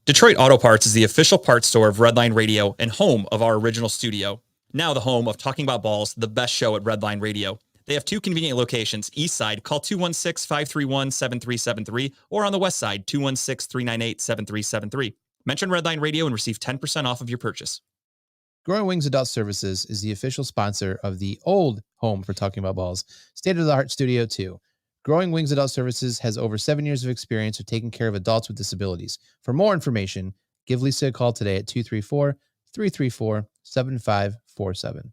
Detroit Auto Parts is the official parts store of Redline Radio and home of our original studio. Now the home of Talking About Balls, the best show at Redline Radio. They have two convenient locations. East side, call 216-531-7373, or on the west side, 216-398-7373. Mention Redline Radio and receive 10% off of your purchase. Growing Wings Adult Services is the official sponsor of the old home for Talking About Balls, state-of-the-art Studio 2. Growing Wings Adult Services has over 7 years of experience of taking care of adults with disabilities. For more information, give Lisa a call today at 234-334-7547.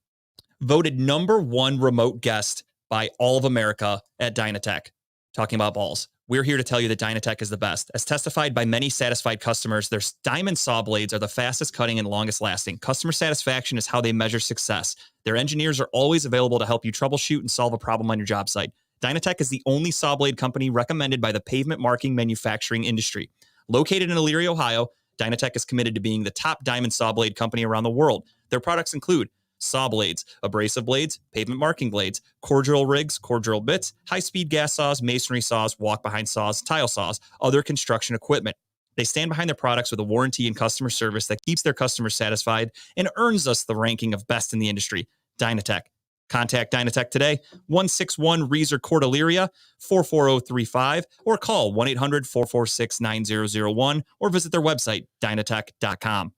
Voted #1 remote guest by all of America at Dynatech. Talking About Balls. We're here to tell you that Dynatech is the best. As testified by many satisfied customers, their diamond saw blades are the fastest cutting and longest lasting. Customer satisfaction is how they measure success. Their engineers are always available to help you troubleshoot and solve a problem on your job site. Dynatech is the only saw blade company recommended by the pavement marking manufacturing industry. Located in Elyria, Ohio, Dynatech is committed to being the top diamond saw blade company around the world. Their products include saw blades, abrasive blades, pavement marking blades, core drill rigs, core drill bits, high-speed gas saws, masonry saws, walk-behind saws, tile saws, other construction equipment. They stand behind their products with a warranty and customer service that keeps their customers satisfied and earns us the ranking of best in the industry. Dynatech. Contact Dynatech today, 161 Reeser Court, Elyria, 44035, or call 1-800-446-9001, or visit their website, dynatech.com.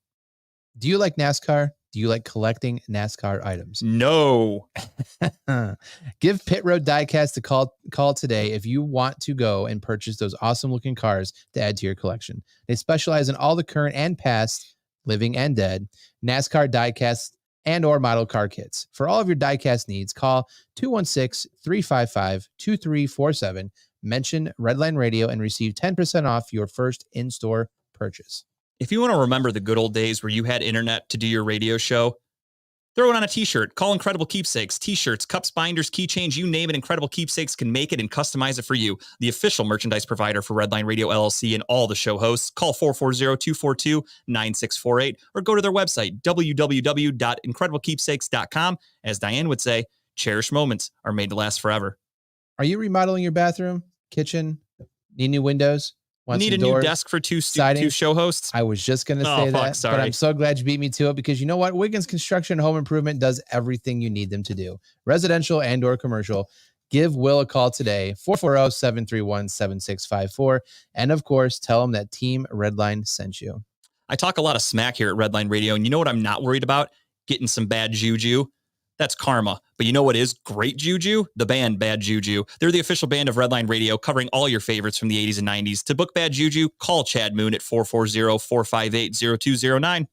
Do you like NASCAR? Do you like collecting NASCAR items? No. Give Pit Road Diecast a call today if you want to go and purchase those awesome looking cars to add to your collection. They specialize in all the current and past, living and dead, NASCAR diecast and or model car kits. For all of your diecast needs, call 216-355-2347, mention Redline Radio, and receive 10% off your first in-store purchase. If you want to remember the good old days where you had internet to do your radio show, throw it on a t-shirt. Call Incredible Keepsakes. T-shirts, cups, binders, keychains, you name it, Incredible Keepsakes can make it and customize it for you. The official merchandise provider for Redline Radio LLC and all the show hosts. Call 440-242-9648 or go to their website, www.incrediblekeepsakes.com. As Diane would say, cherished moments are made to last forever. Are you remodeling your bathroom, kitchen, need new windows? Need a new desk for two show hosts? I was just going to say that, but I'm so glad you beat me to it, because you know what? Wiggins Construction Home Improvement does everything you need them to do. Residential and or commercial. Give Will a call today, 440-731-7654. And of course, tell him that Team Redline sent you. I talk a lot of smack here at Redline Radio, and you know what I'm not worried about? Getting some bad juju. That's karma. But you know what is great juju? The band Bad Juju. They're the official band of Redline Radio, covering all your favorites from the 80s and 90s. To book Bad Juju, call Chad Moon at 440-458-0209.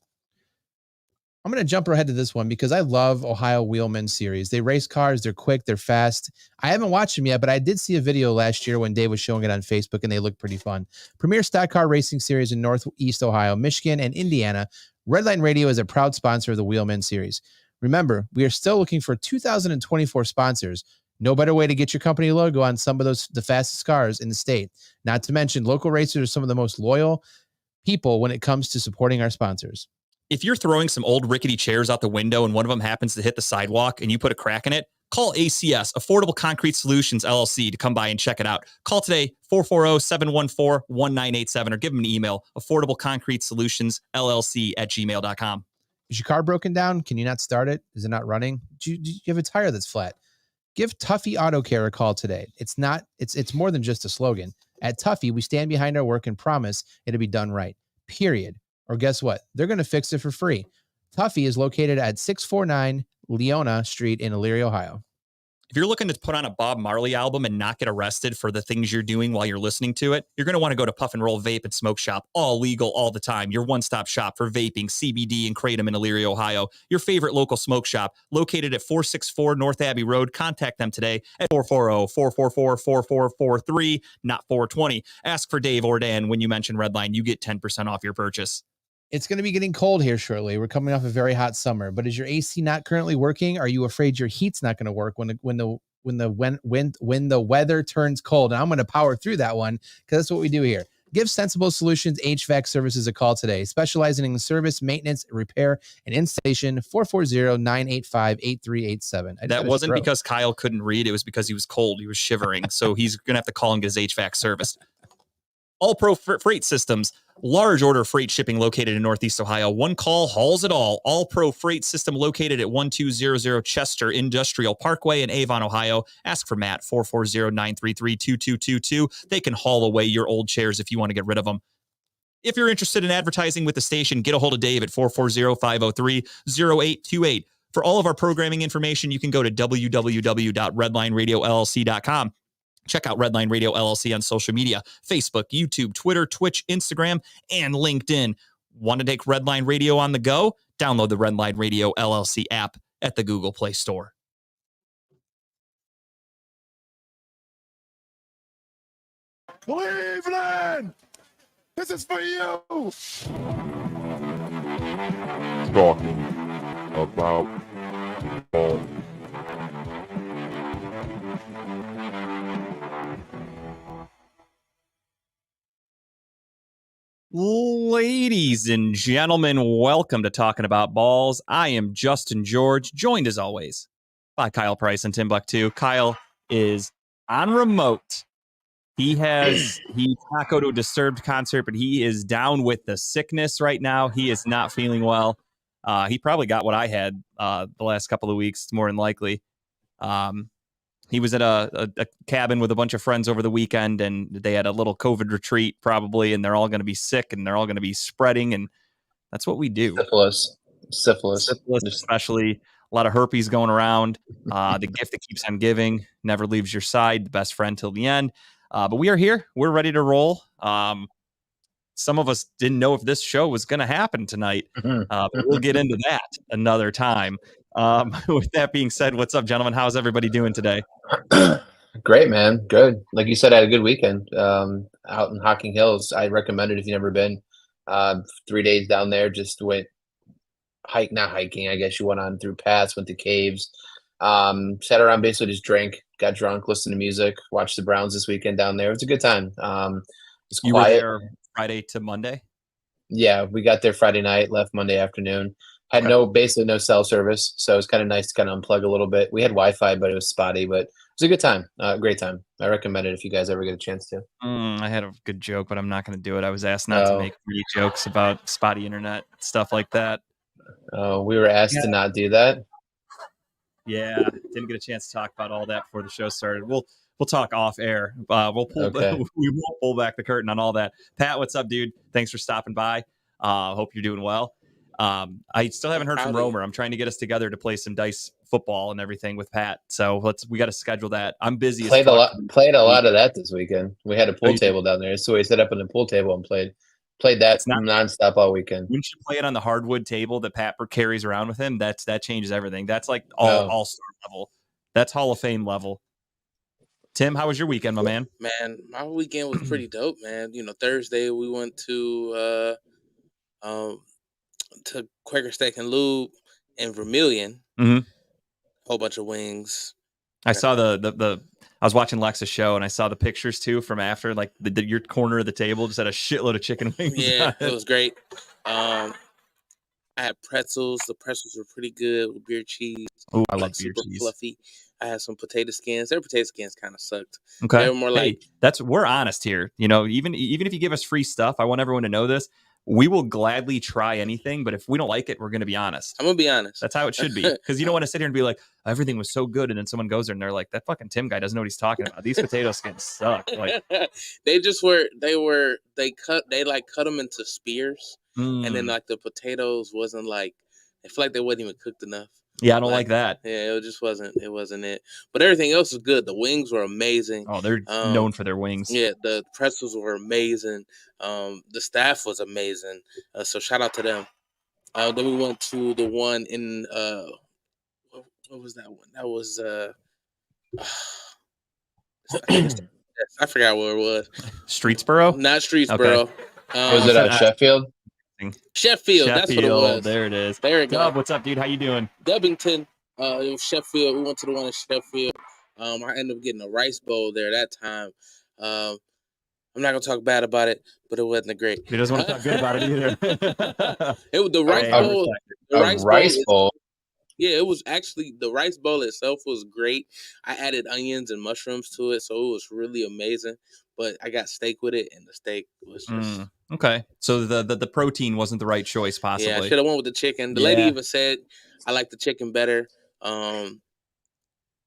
I'm going to jump ahead to this one because I love Ohio Wheelman Series. They race cars. They're quick. They're fast. I haven't watched them yet, but I did see a video last year when Dave was showing it on Facebook, and they look pretty fun. Premier Stock Car Racing Series in Northeast Ohio, Michigan, and Indiana. Redline Radio is a proud sponsor of the Wheelman Series. Remember, we are still looking for 2024 sponsors. No better way to get your company logo on some of the fastest cars in the state. Not to mention, local racers are some of the most loyal people when it comes to supporting our sponsors. If you're throwing some old rickety chairs out the window and one of them happens to hit the sidewalk and you put a crack in it, call ACS, Affordable Concrete Solutions, LLC, to come by and check it out. Call today, 440-714-1987, or give them an email, affordableconcretesolutions.llc@gmail.com. Is your car broken down? Can you not start it? Is it not running? Do you have a tire that's flat? Give Tuffy Auto Care a call today. It's more than just a slogan. At Tuffy, we stand behind our work and promise it'll be done right. Period. Or guess what? They're going to fix it for free. Tuffy is located at 649 Leona Street in Elyria, Ohio. If you're looking to put on a Bob Marley album and not get arrested for the things you're doing while you're listening to it, you're going to want to go to Puff and Roll Vape and Smoke Shop, all legal all the time. Your one-stop shop for vaping, CBD, and Kratom in Elyria, Ohio. Your favorite local smoke shop, located at 464 North Abbey Road. Contact them today at 440-444-4443, not 420. Ask for Dave or Dan when you mention Redline. You get 10% off your purchase. It's going to be getting cold here shortly. We're coming off a very hot summer, but is your AC not currently working? Are you afraid your heat's not going to work when the weather turns cold? And I'm going to power through that one because that's what we do here. Give Sensible Solutions HVAC Services a call today, specializing in service, maintenance, repair, and installation. 440-985-8387. That wasn't because Kyle couldn't read. It was because he was cold. He was shivering. So he's going to have to call and get his HVAC serviced. All Pro Freight Systems, large order freight shipping located in Northeast Ohio. One call hauls it all. All Pro Freight System located at 1200 Chester Industrial Parkway in Avon, Ohio. Ask for Matt, 440-933-2222. They can haul away your old chairs if you want to get rid of them. If you're interested in advertising with the station, get a hold of Dave at 440-503-0828. For all of our programming information, you can go to www.redlineradiolllc.com. Check out Redline Radio LLC on social media, Facebook, YouTube, Twitter, Twitch, Instagram, and LinkedIn. Want to take Redline Radio on the go? Download the Redline Radio LLC app at the Google Play Store. Cleveland, this is for you. Talking about balls. Ladies and gentlemen, welcome to Talking About Balls. I am Justin George, joined as always by Kyle Price and Timbuktu. Kyle is on remote. He's not go to a Disturbed concert, but he is down with the sickness right now. He is not feeling well. He probably got what I had the last couple of weeks, more than likely. He was at a cabin with a bunch of friends over the weekend, and they had a little COVID retreat probably, and they're all going to be sick, and they're all going to be spreading, and that's what we do. Syphilis, especially a lot of herpes going around. The gift that keeps on giving never leaves your side, the best friend till the end. But we are here. We're ready to roll. Some of us didn't know if this show was going to happen tonight, but we'll get into that another time. With that being said, what's up, gentlemen? How's everybody doing today? Great, man. Good. Like you said, I had a good weekend out in Hocking Hills. I recommend it if you've never been. 3 days down there, just went not hiking. I guess you went on through paths, went to caves, sat around, basically just drank, got drunk, listened to music, watched the Browns this weekend down there. It was a good time. It's quiet. You were there Friday to Monday? Yeah, we got there Friday night, left Monday afternoon. Had basically no cell service, so it was kind of nice to kind of unplug a little bit. We had Wi-Fi, but it was spotty, but it was a good time, great time. I recommend it if you guys ever get a chance to. I had a good joke, but I'm not going to do it. I was asked not to make any jokes about spotty internet, stuff like that. Oh, we were asked to not do that? Yeah, didn't get a chance to talk about all that before the show started. We'll talk off air. We won't pull back the curtain on all that. Pat, what's up, dude? Thanks for stopping by. Hope you're doing well. I still haven't heard from Romer. I'm trying to get us together to play some dice football and everything with Pat. So we got to schedule that. I'm busy. Played a lot of that this weekend. We had a pool table down there, so we set up on the pool table and played that nonstop all weekend. Wouldn't you play it on the hardwood table that Pat carries around with him? That changes everything. That's like all-star level. That's Hall of Fame level. Tim, how was your weekend, my man? Man, my weekend was pretty dope, man. Thursday we went to Quaker Steak and Lube in Vermilion. Mm-hmm. Whole bunch of wings. I saw I was watching Lex's show and I saw the pictures too from after, like your corner of the table just had a shitload of chicken wings. Yeah, it was great. I had pretzels. The pretzels were pretty good with beer cheese. Oh, I love beer cheese. Fluffy. I had some potato skins. Their potato skins kind of sucked. Okay, they were more we're honest here. Even if you give us free stuff, I want everyone to know this. We will gladly try anything, but if we don't like it, we're going to be honest. I'm going to be honest. That's how it should be. Because you don't want to sit here and be like, everything was so good. And then someone goes there and they're like, that fucking Tim guy doesn't know what he's talking about. These potato skins suck. Like they cut them into spears. And then like the potatoes wasn't like, I feel like they wasn't even cooked enough. Yeah, I don't like that. Yeah, it just wasn't it. But everything else was good. The wings were amazing. Oh, they're known for their wings. Yeah, the pretzels were amazing. The staff was amazing. So shout out to them. Then we went to the one in what was that one? That was I forgot what it was. Streetsboro? Not Streetsboro. Okay. Was it Sheffield? Sheffield, that's what it was. There it is. There it goes. Dub, what's up, dude? How you doing? Dubbington. It was Sheffield. We went to the one in Sheffield. I ended up getting a rice bowl there that time. I'm not gonna talk bad about it, but it wasn't great. He doesn't want to talk good about it either. The rice bowl. The rice bowl. Yeah, it was actually the rice bowl itself was great. I added onions and mushrooms to it, so it was really amazing. But I got steak with it, and the steak was just Okay, so the protein wasn't the right choice, yeah. I possibly. should have went with the chicken. The lady Yeah. even said I like the chicken better.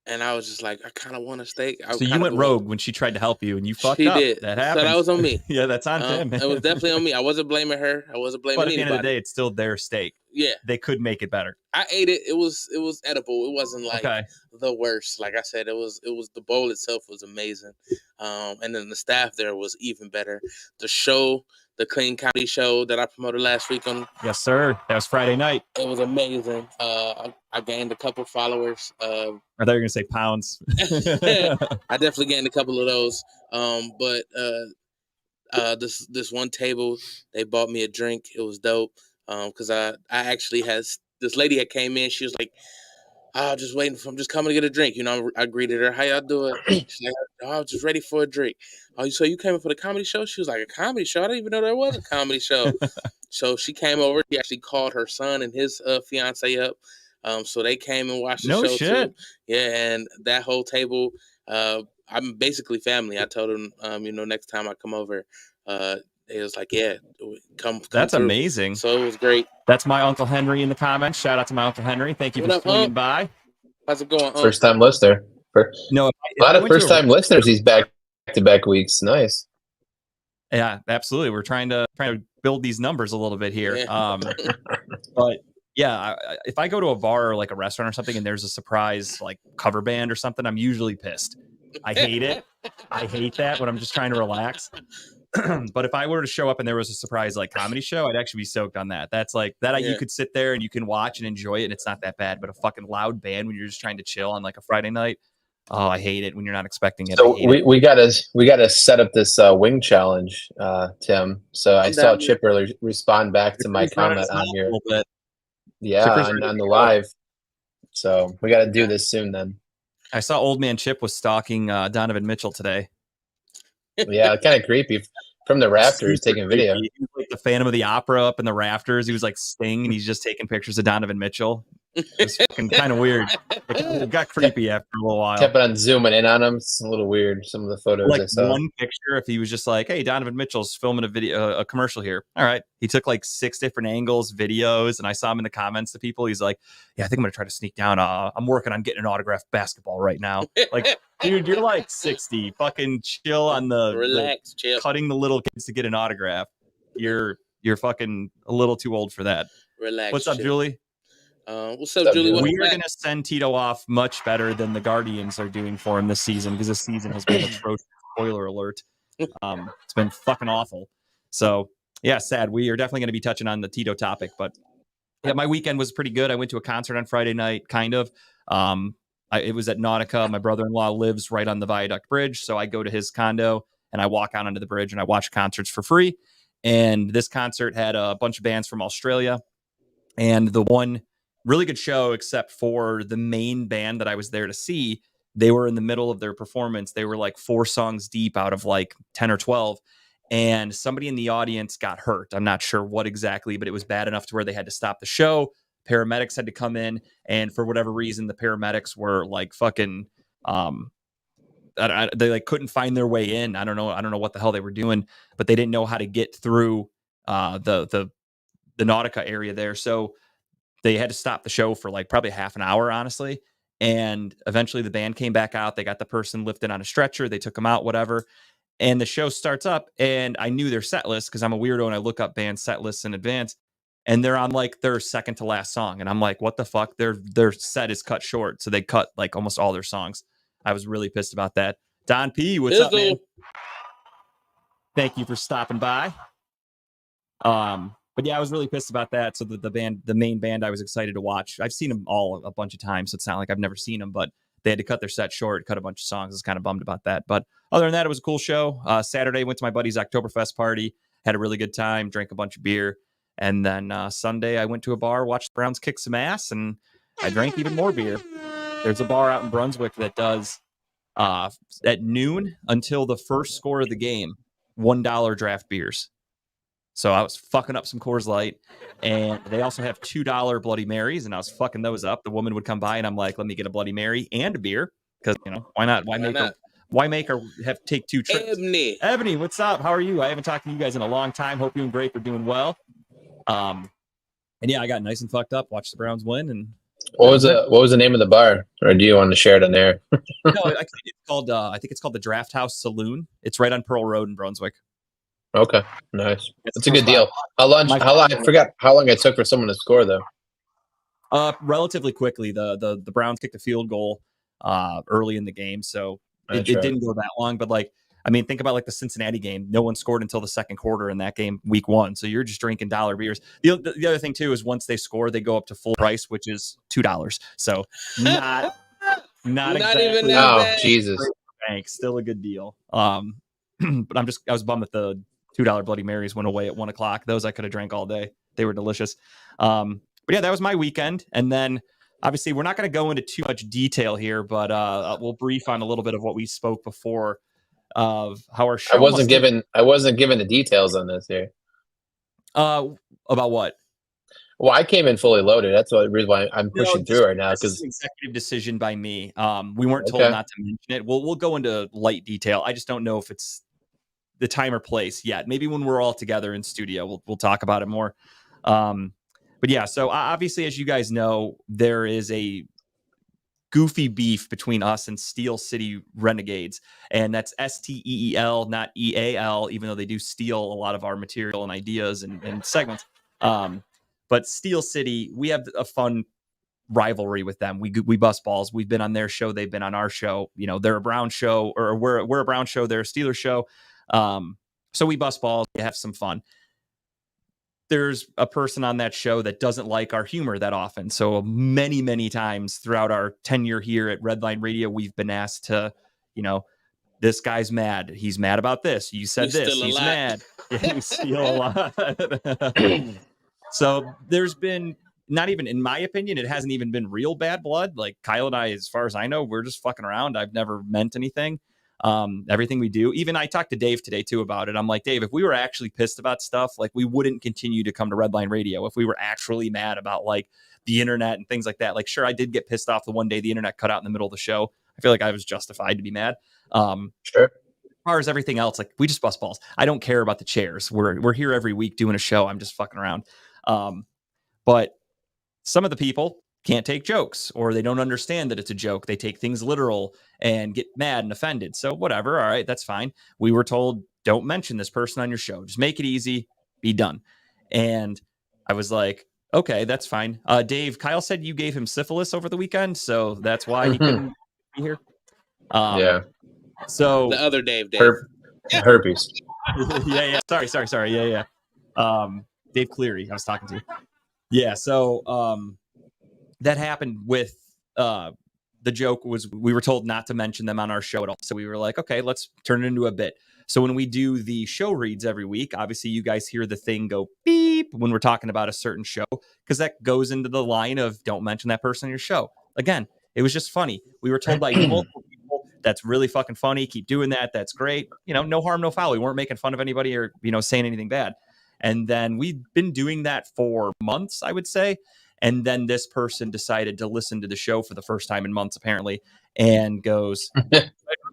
And I was just like, I kind of want a steak. I So you kind of went rogue when she tried to help you, and you fucked She up. did. That So happens. that was on me. Yeah, that's on Tim. It was definitely on me. I wasn't blaming her. I wasn't blaming But at the end of the anybody. day, it's still their steak. Yeah, They could make it better. I ate it. It was edible. It wasn't like Okay. the worst. Like I said, it was the bowl itself was amazing. And then the staff there was even better. The show, the Clean Comedy Show that I promoted last week on, Yes, sir. That was Friday night. it was amazing. I gained a couple followers. I thought you were gonna say pounds. I definitely gained a couple of those. But this one table, they bought me a drink. It was dope. Because I actually this lady that came in. She was like, "Oh, just waiting for. I'm just coming to get a drink." You know, I greeted her. How y'all doing? She's like, "Oh, I was just ready for a drink." Oh, so you came in for the comedy show? She was like, "A comedy show? I didn't even know there was a comedy show." So she came over. She actually called her son and his fiance up. So they came and watched the No show shit. too. Yeah, and that whole table, I'm basically family. I told them, next time I come over, it was like, yeah, come That's through. amazing. So it was great. That's my Uncle Henry in the comments. Shout out to my Uncle Henry. Thank you What for up, swinging Unc? by. How's it going? First time listener. No, A lot of first time listeners these back to back weeks. Nice. Yeah, absolutely. We're trying to build these numbers a little bit here. Yeah. But yeah, if I go to a bar or like a restaurant or something and there's a surprise like cover band or something, I'm usually pissed. I hate it. I hate that when I'm just trying to relax. But if I were to show up and there was a surprise like comedy show, I'd actually be stoked on that. That's like that. Yeah. You could sit there and you can watch and enjoy it, and it's not that bad. But a fucking loud band when you're just trying to chill on like a Friday night, oh, I hate it when you're not expecting it. So we gotta set up this wing challenge, Tim. So I saw Chip earlier respond back to my comment on here. Yeah, on the live. So we got to do this soon then. I saw Old Man Chip was stalking Donovan Mitchell today. Yeah, kind of creepy from the rafters taking video. He was like the Phantom of the Opera up in the rafters. He was like Sting, and he's just taking pictures of Donovan Mitchell. It's fucking kind of weird. It got creepy after a little while. Kept on zooming in on him. It's a little weird. Some of the photos like I saw. One picture, if he was just like, "Hey, Donovan Mitchell's filming a commercial here." All right, he took like 6 different angles, videos, and I saw him in the comments to people. He's like, "Yeah, I think I'm gonna try to sneak down. I'm working on getting an autographed basketball right now." Like, dude, you're like 60. Fucking chill on relax, chill. Cutting the little kids to get an autograph. You're fucking a little too old for that. Relax. What's up, chill. Julie? What's up, Julie? We are going to send Tito off much better than the Guardians are doing for him this season, because this season has been atrocious. Spoiler alert. It's been fucking awful. So, yeah, sad. We are definitely going to be touching on the Tito topic. But, yeah, my weekend was pretty good. I went to a concert on Friday night, kind of. It was at Nautica. My brother-in-law lives right on the Viaduct Bridge, so I go to his condo, and I walk out onto the bridge, and I watch concerts for free. And this concert had a bunch of bands from Australia. And the one really good show, except for the main band that I was there to see, they were in the middle of their performance. They were like 4 songs deep out of like 10 or 12. And somebody in the audience got hurt. I'm not sure what exactly, but it was bad enough to where they had to stop the show. Paramedics had to come in. And for whatever reason, the paramedics were like fucking, they like couldn't find their way in. I don't know what the hell they were doing, but they didn't know how to get through the Nautica area there. So they had to stop the show for like probably half an hour, honestly. And eventually the band came back out. They got the person lifted on a stretcher. They took him out, whatever. And the show starts up, and I knew their set list because I'm a weirdo and I look up band set lists in advance. And they're on like their second to last song. And I'm like, what the fuck? Their set is cut short. So they cut like almost all their songs. I was really pissed about that. Don P, what's up, man? Thank you for stopping by. But yeah, I was really pissed about that. So the main band I was excited to watch. I've seen them all a bunch of times, so it's not like I've never seen them, but they had to cut their set short, cut a bunch of songs. I was kind of bummed about that. But other than that, it was a cool show. Saturday, went to my buddy's Oktoberfest party, had a really good time, drank a bunch of beer. And then Sunday, I went to a bar, watched the Browns kick some ass, and I drank even more beer. There's a bar out in Brunswick that does at noon until the first score of the game, $1 draft beers. So I was fucking up some Coors Light, and they also have $2 Bloody Marys, and I was fucking those up. The woman would come by, and I'm like, let me get a Bloody Mary and a beer, because why not? Why make her have to take 2 trips? Ebony, what's up? How are you? I haven't talked to you guys in a long time. Hope you and Grape are doing well. And yeah, I got nice and fucked up. Watched the Browns win, and what was the name of the bar, or do you want to share it on there? No, it's called. I think it's called the Draft House Saloon. It's right on Pearl Road in Brunswick. Okay, nice. That's a good deal. How long? I forgot how long it took for someone to score though. Relatively quickly. The Browns kicked a field goal early in the game, so it didn't go that long. But think about the Cincinnati game. No one scored until the second quarter in that game, week 1. So you're just drinking dollar beers. The other thing too is once they score, they go up to full price, which is $2. So not exactly, even that bad. Jesus. Thanks. Still a good deal. But I was bummed that the $2 Bloody Marys went away at 1:00. Those I could have drank all day. They were delicious. But yeah, that was my weekend. And then obviously we're not going to go into too much detail here, but we'll brief on a little bit of what we spoke before of how our show. I wasn't given the details on this here. About what? Well, I came in fully loaded. That's the reason why I'm pushing through right now. Because executive decision by me. We weren't told not to mention it. We'll go into light detail. I just don't know if it's the time or place yet. Maybe when we're all together in studio, we'll talk about it more. But yeah, so obviously, as you guys know, there is a goofy beef between us and Steel City Renegades, and that's STEEL, not EAL, even though they do steal a lot of our material and ideas and segments. But Steel City, we have a fun rivalry with them. We bust balls. We've been on their show. They've been on our show. They're a Brown show, or we're a Brown show. They're a Steelers show. So we bust balls. We have some fun. There's a person on that show that doesn't like our humor that often. So many, many times throughout our tenure here at Redline Radio, we've been asked to, this guy's mad. He's mad about this. You said this. He's mad. Yeah, you steal a lot. So there's been, not even in my opinion, it hasn't even been real bad blood. Like Kyle and I, as far as I know, we're just fucking around. I've never meant anything. Everything we do, even I talked to Dave today too about it. I'm like, Dave, if we were actually pissed about stuff, we wouldn't continue to come to Redline Radio. If we were actually mad about the internet and things like that, sure, I did get pissed off the one day the internet cut out in the middle of the show. I feel like I was justified to be mad. Sure. As far as everything else, we just bust balls. I don't care about the chairs. We're here every week doing a show. I'm just fucking around. But some of the people can't take jokes, or they don't understand that it's a joke. They take things literal and get mad and offended. So whatever. All right, that's fine. We were told, don't mention this person on your show. Just make it easy. Be done. And I was like, okay, that's fine. Dave, Kyle said you gave him syphilis over the weekend, so that's why he couldn't be here. Yeah. So the other Dave. Herpes. yeah. Sorry. Yeah. Dave Cleary, I was talking to. Yeah. So, that happened with the joke was we were told not to mention them on our show at all. So we were like, okay, let's turn it into a bit. So when we do the show reads every week, obviously you guys hear the thing go beep when we're talking about a certain show, because that goes into the line of don't mention that person on your show. Again, it was just funny. We were told by multiple people, that's really fucking funny. Keep doing that. That's great. No harm, no foul. We weren't making fun of anybody or, saying anything bad. And then we've been doing that for months, I would say. And then this person decided to listen to the show for the first time in months, apparently, and goes,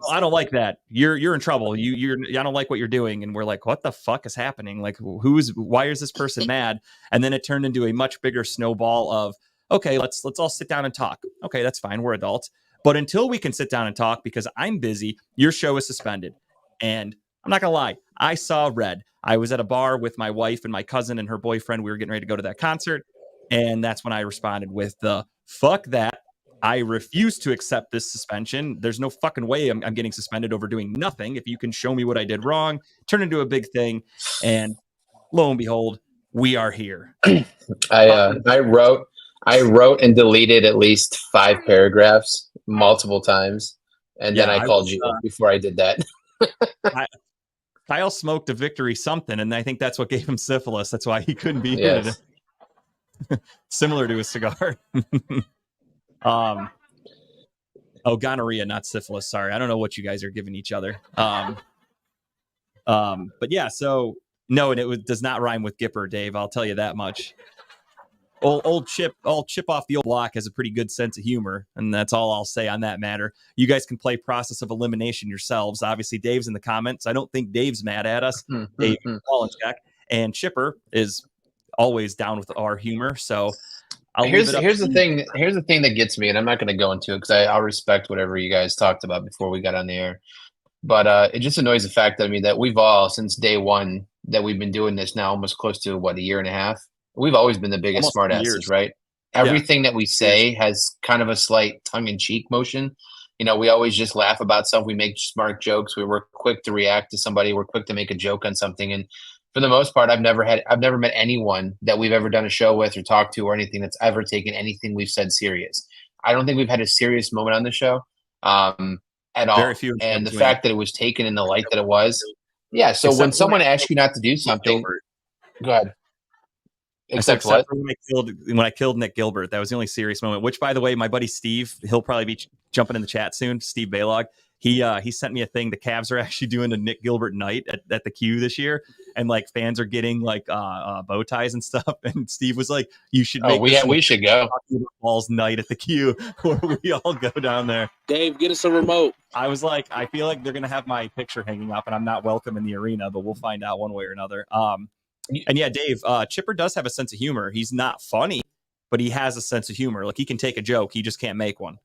I don't like that. You're in trouble. I don't like what you're doing. And we're like, what the fuck is happening? Why is this person mad? And then it turned into a much bigger snowball of, okay, let's all sit down and talk. Okay, that's fine. We're adults. But until we can sit down and talk, because I'm busy, your show is suspended. And I'm not going to lie. I saw red. I was at a bar with my wife and my cousin and her boyfriend. We were getting ready to go to that concert. And that's when I responded with the fuck that. I refuse to accept this suspension. There's no fucking way I'm getting suspended over doing nothing. If you can show me what I did wrong, turn into a big thing. And lo and behold, we are here. I wrote and deleted at least 5 paragraphs multiple times. And then I called you before I did that. Kyle smoked a victory something, and I think that's what gave him syphilis. That's why he couldn't be here. Yes. Similar to a cigar. Gonorrhea, not syphilis. Sorry. I don't know what you guys are giving each other. But yeah, so No, and does not rhyme with Gipper, Dave. I'll tell you that much. Old Chip off the old block has a pretty good sense of humor, and that's all I'll say on that matter. You guys can play process of elimination yourselves. Obviously, Dave's in the comments. I don't think Dave's mad at us. Dave, call and check. And Chipper is always down with our humor. So here's the thing. Here's the thing that gets me, and I'm not going to go into it because I'll respect whatever you guys talked about before we got on the air. But it just annoys the fact that that we've all, since day one that we've been doing this now, almost close to a year and a half. We've always been the biggest smartasses, right? Everything that we say has kind of a slight tongue-in-cheek motion. We always just laugh about stuff. We make smart jokes. We're quick to react to somebody. We're quick to make a joke on something. And for the most part, I've never met anyone that we've ever done a show with or talked to or anything that's ever taken anything we've said serious. I don't think we've had a serious moment on the show at all. Very few. And the fact that it was taken in the light that it was. Yeah. So when someone asks you not to do something, go ahead. Except what? When I killed Nick Gilbert, that was the only serious moment. Which, by the way, my buddy Steve, he'll probably be jumping in the chat soon. Steve Baylog, he sent me a thing. The Cavs are actually doing a Nick Gilbert night at the Q this year, and like fans are getting like bow ties and stuff. And Steve was like, "You should." We should go Balls night at the Q where we all go down there. Dave, get us a remote. I was like, I feel like they're gonna have my picture hanging up, and I'm not welcome in the arena, but we'll find out one way or another. And yeah, Dave, Chipper does have a sense of humor. He's not funny, but he has a sense of humor. Like he can take a joke, he just can't make one.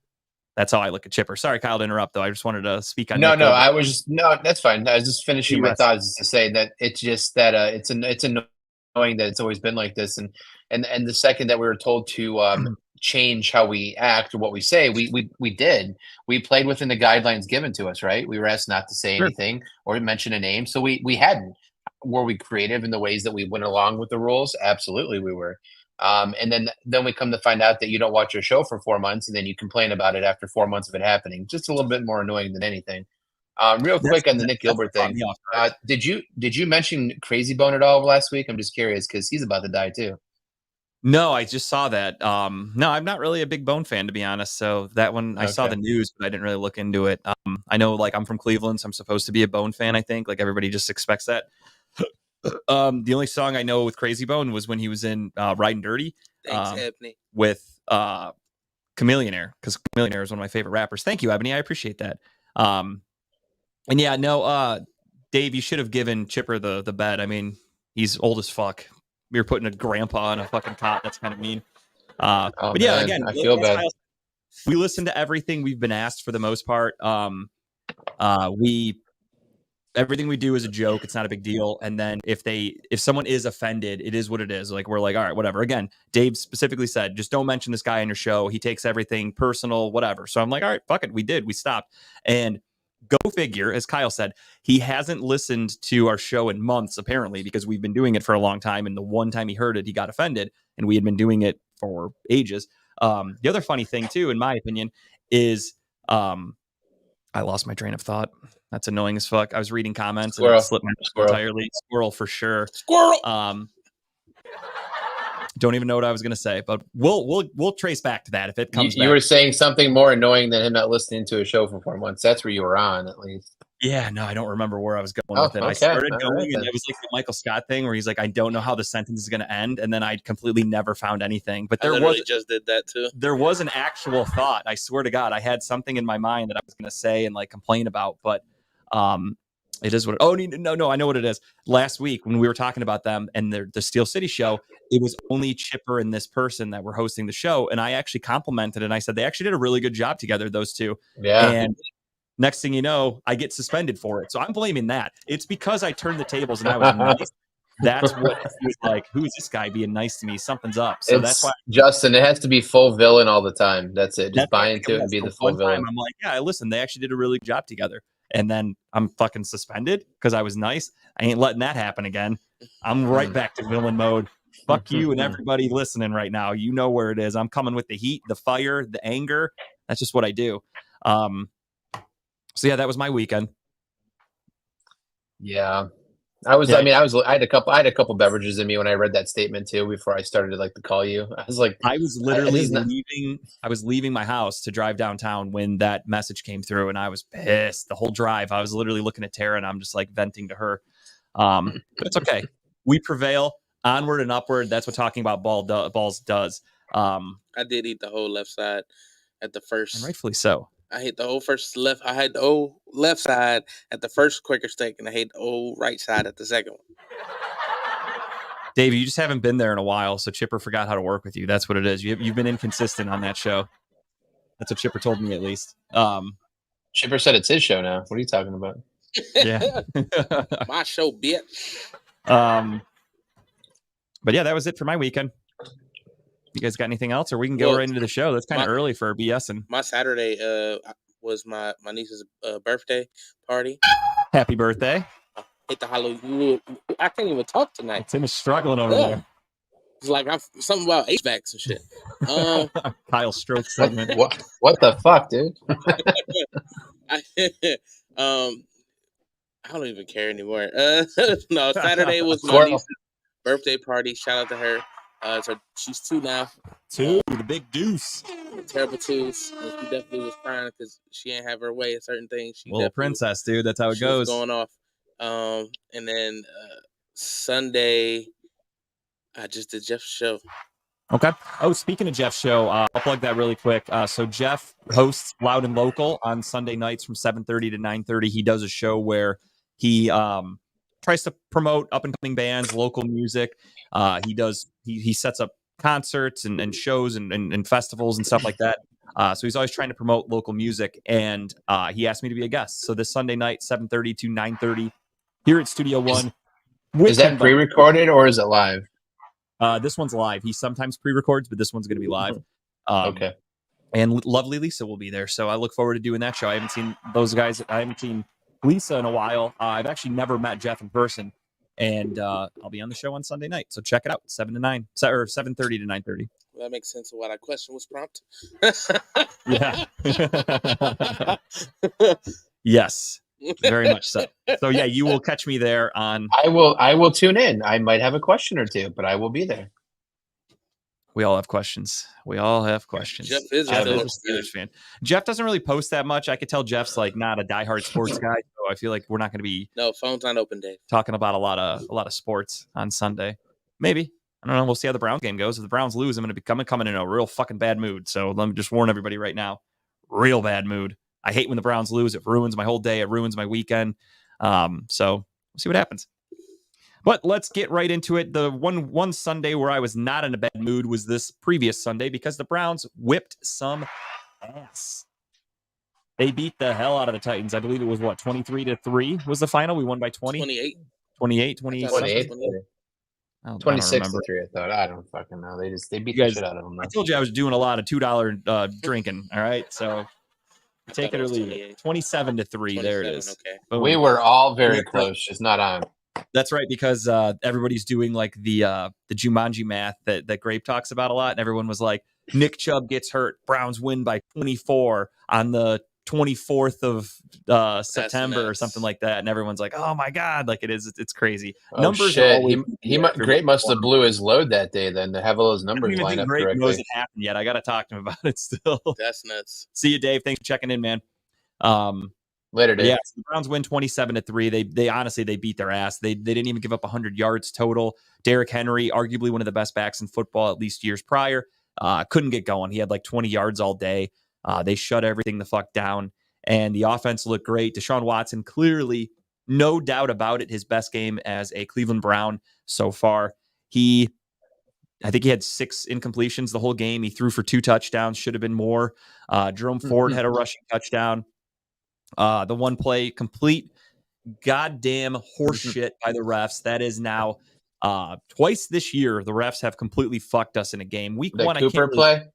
That's how I look at Chipper. Sorry, Kyle, to interrupt though. I just wanted to speak on. No, that's fine. I was just finishing my thoughts to say that it's just that it's annoying that it's always been like this, and the second that we were told to change how we act or what we say, we did. We played within the guidelines given to us, right? We were asked not to say anything or mention a name, so we hadn't. Were we creative in the ways that we went along with the rules? Absolutely, we were. And then we come to find out that you don't watch your show for 4 months, and then you complain about it after 4 months of it happening. Just a little bit more annoying than anything. Real quick on the Nick Gilbert thing. Did you mention Crazy Bone at all last week? I'm just curious because he's about to die too. No, I just saw that. No, I'm not really a big Bone fan, to be honest. So that one, I saw the news, but I didn't really look into it. I know, like, I'm from Cleveland, so I'm supposed to be a Bone fan, I think. Like, everybody just expects that. The only song I know with Crazy Bone was when he was in Riding Dirty with Chameleonaire, because Chameleonaire is one of my favorite rappers. Thank you, Ebony. I appreciate that. And yeah, no, Dave, you should have given Chipper the bed. I mean, he's old as fuck. We were putting a grandpa on a fucking cot. That's kind of mean. But yeah, again, I feel bad. We listen to everything we've been asked for the most part. Everything we do is a joke. It's not a big deal. And then if someone is offended, it is what it is. Like, we're like, all right, whatever. Again, Dave specifically said, just don't mention this guy on your show. He takes everything personal, whatever. So I'm like, all right, fuck it. We stopped. And go figure, as Kyle said, he hasn't listened to our show in months, apparently, because we've been doing it for a long time. And the one time he heard it, he got offended. And we had been doing it for ages. The other funny thing, too, in my opinion, is I lost my train of thought. That's annoying as fuck. I was reading comments and it slipped my mind entirely. Squirrel for sure. Squirrel. Don't even know what I was gonna say, but we'll trace back to that if it comes. You were saying something more annoying than him not listening to a show for 4 months. That's where you were on, at least. Yeah, no, I don't remember where I was going with it. Okay. I started going, and it was like the Michael Scott thing where he's like, I don't know how the sentence is going to end, and then I completely never found anything. But just did that too. There was an actual thought. I swear to God, I had something in my mind that I was going to say and like complain about, but it is what. No, I know what it is. Last week when we were talking about them and the Steel City show, it was only Chipper and this person that were hosting the show, and I actually complimented and I said they actually did a really good job together, those two. Yeah. And next thing you know, I get suspended for it. So I'm blaming that. It's because I turned the tables and I was nice. That's what he was like. Who is this guy being nice to me? Something's up. So that's why, Justin, it has to be full villain all the time. That's it. Just buy into it and be the full villain. I'm like, yeah, listen, they actually did a really good job together. And then I'm fucking suspended because I was nice. I ain't letting that happen again. I'm right back to villain mode. Fuck you and everybody listening right now. You know where it is. I'm coming with the heat, the fire, the anger. That's just what I do. So yeah, that was my weekend. Yeah. I had a couple beverages in me when I read that statement too before I started to call you. I was like, I was literally leaving my house to drive downtown when that message came through, and I was pissed the whole drive. I was literally looking at Tara and I'm just like venting to her. But it's okay. We prevail. Onward and upward. That's what talking about balls does. I did eat the whole left side at the first. And rightfully so. I hit the whole left. I had the whole left side at the first Quaker steak, and I hit the whole right side at the second one. Dave, you just haven't been there in a while, so Chipper forgot how to work with you. That's what it is. You've been inconsistent on that show. That's what Chipper told me, at least. Chipper said it's his show now. What are you talking about? Yeah. My show, bitch. But yeah, that was it for my weekend. You guys got anything else, or we can go right into the show? That's kind of early for BSing. My Saturday was my niece's birthday party. Happy birthday! Hit the Halloween. I can't even talk tonight. Tim is struggling over there. It's like I'm something about HVACs and shit. Kyle Stroke segment. What the fuck, dude? I don't even care anymore. No, Saturday was my niece's birthday party. Shout out to her. So she's 2 now. 2, the big deuce. Terrible 2s. And she definitely was crying because she didn't have her way at certain things. She Little princess, dude. That's how it goes. Going off. And then Sunday, I just did Jeff's show. Okay. Oh, speaking of Jeff's show, I'll plug that really quick. So Jeff hosts Loud and Local on Sunday nights from 7:30 to 9:30. He does a show where he tries to promote up and coming bands, local music. He sets up concerts and shows and festivals and stuff like that. So he's always trying to promote local music, and he asked me to be a guest. So this Sunday night, 7:30 to 9:30, here at Studio One. Is that pre-recorded or is it live? This one's live. He sometimes pre-records, but this one's going to be live. Okay. And lovely Lisa will be there, so I look forward to doing that show. I haven't seen those guys. I haven't seen Lisa in a while. I've actually never met Jeff in person, and I'll be on the show on Sunday night. So check it out, 7 to 9, or 7:30 to 9:30. Well, that makes sense of why that question was prompt. Yeah. Yes, very much so. So yeah, you will catch me there on. I will tune in. I might have a question or two, but I will be there. We all have questions. Jeff is a Steelers fan. Jeff doesn't really post that much. I could tell Jeff's like not a diehard sports guy, so I feel like we're not going to be phone's not open, Dave. Talking about a lot of sports on Sunday. Maybe. I don't know. We'll see how the Browns game goes. If the Browns lose, I'm going to be coming in a real fucking bad mood. So let me just warn everybody right now. Real bad mood. I hate when the Browns lose. It ruins my whole day. It ruins my weekend. So we'll see what happens. But let's get right into it. The one Sunday where I was not in a bad mood was this previous Sunday because the Browns whipped some ass. They beat the hell out of the Titans. I believe it was 23-3 was the final. We won by 20. 28. 26-3. I thought. I don't fucking know. They beat the shit out of them. I told you I was doing a lot of $2 drinking. All right, so take it or leave it. 27-3. There it is. Okay. Boom. We were all very close, just not on. That's right, because everybody's doing like the Jumanji math that Grape talks about a lot, and everyone was like, Nick Chubb gets hurt, Browns win by 24 on the 24th of September or something like that, and everyone's like, oh my god, like it's crazy. Oh, numbers shit. Grape must have blew his load that day then to have all those numbers line up correctly. Knows it happened yet. I got to talk to him about it still. That's nuts. See you, Dave. Thanks for checking in, man. Later, Dave. Yeah, so the Browns win 27-3. They honestly beat their ass. They didn't even give up 100 yards total. Derrick Henry, arguably one of the best backs in football, at least years prior, couldn't get going. He had like 20 yards all day. They shut everything the fuck down, and the offense looked great. Deshaun Watson, clearly, no doubt about it, his best game as a Cleveland Brown so far. I think he had 6 incompletions the whole game. He threw for 2 touchdowns, should have been more. Jerome Ford had a rushing touchdown. The one play, complete goddamn horseshit by the refs. That is now twice this year the refs have completely fucked us in a game. Week 1, Cooper play?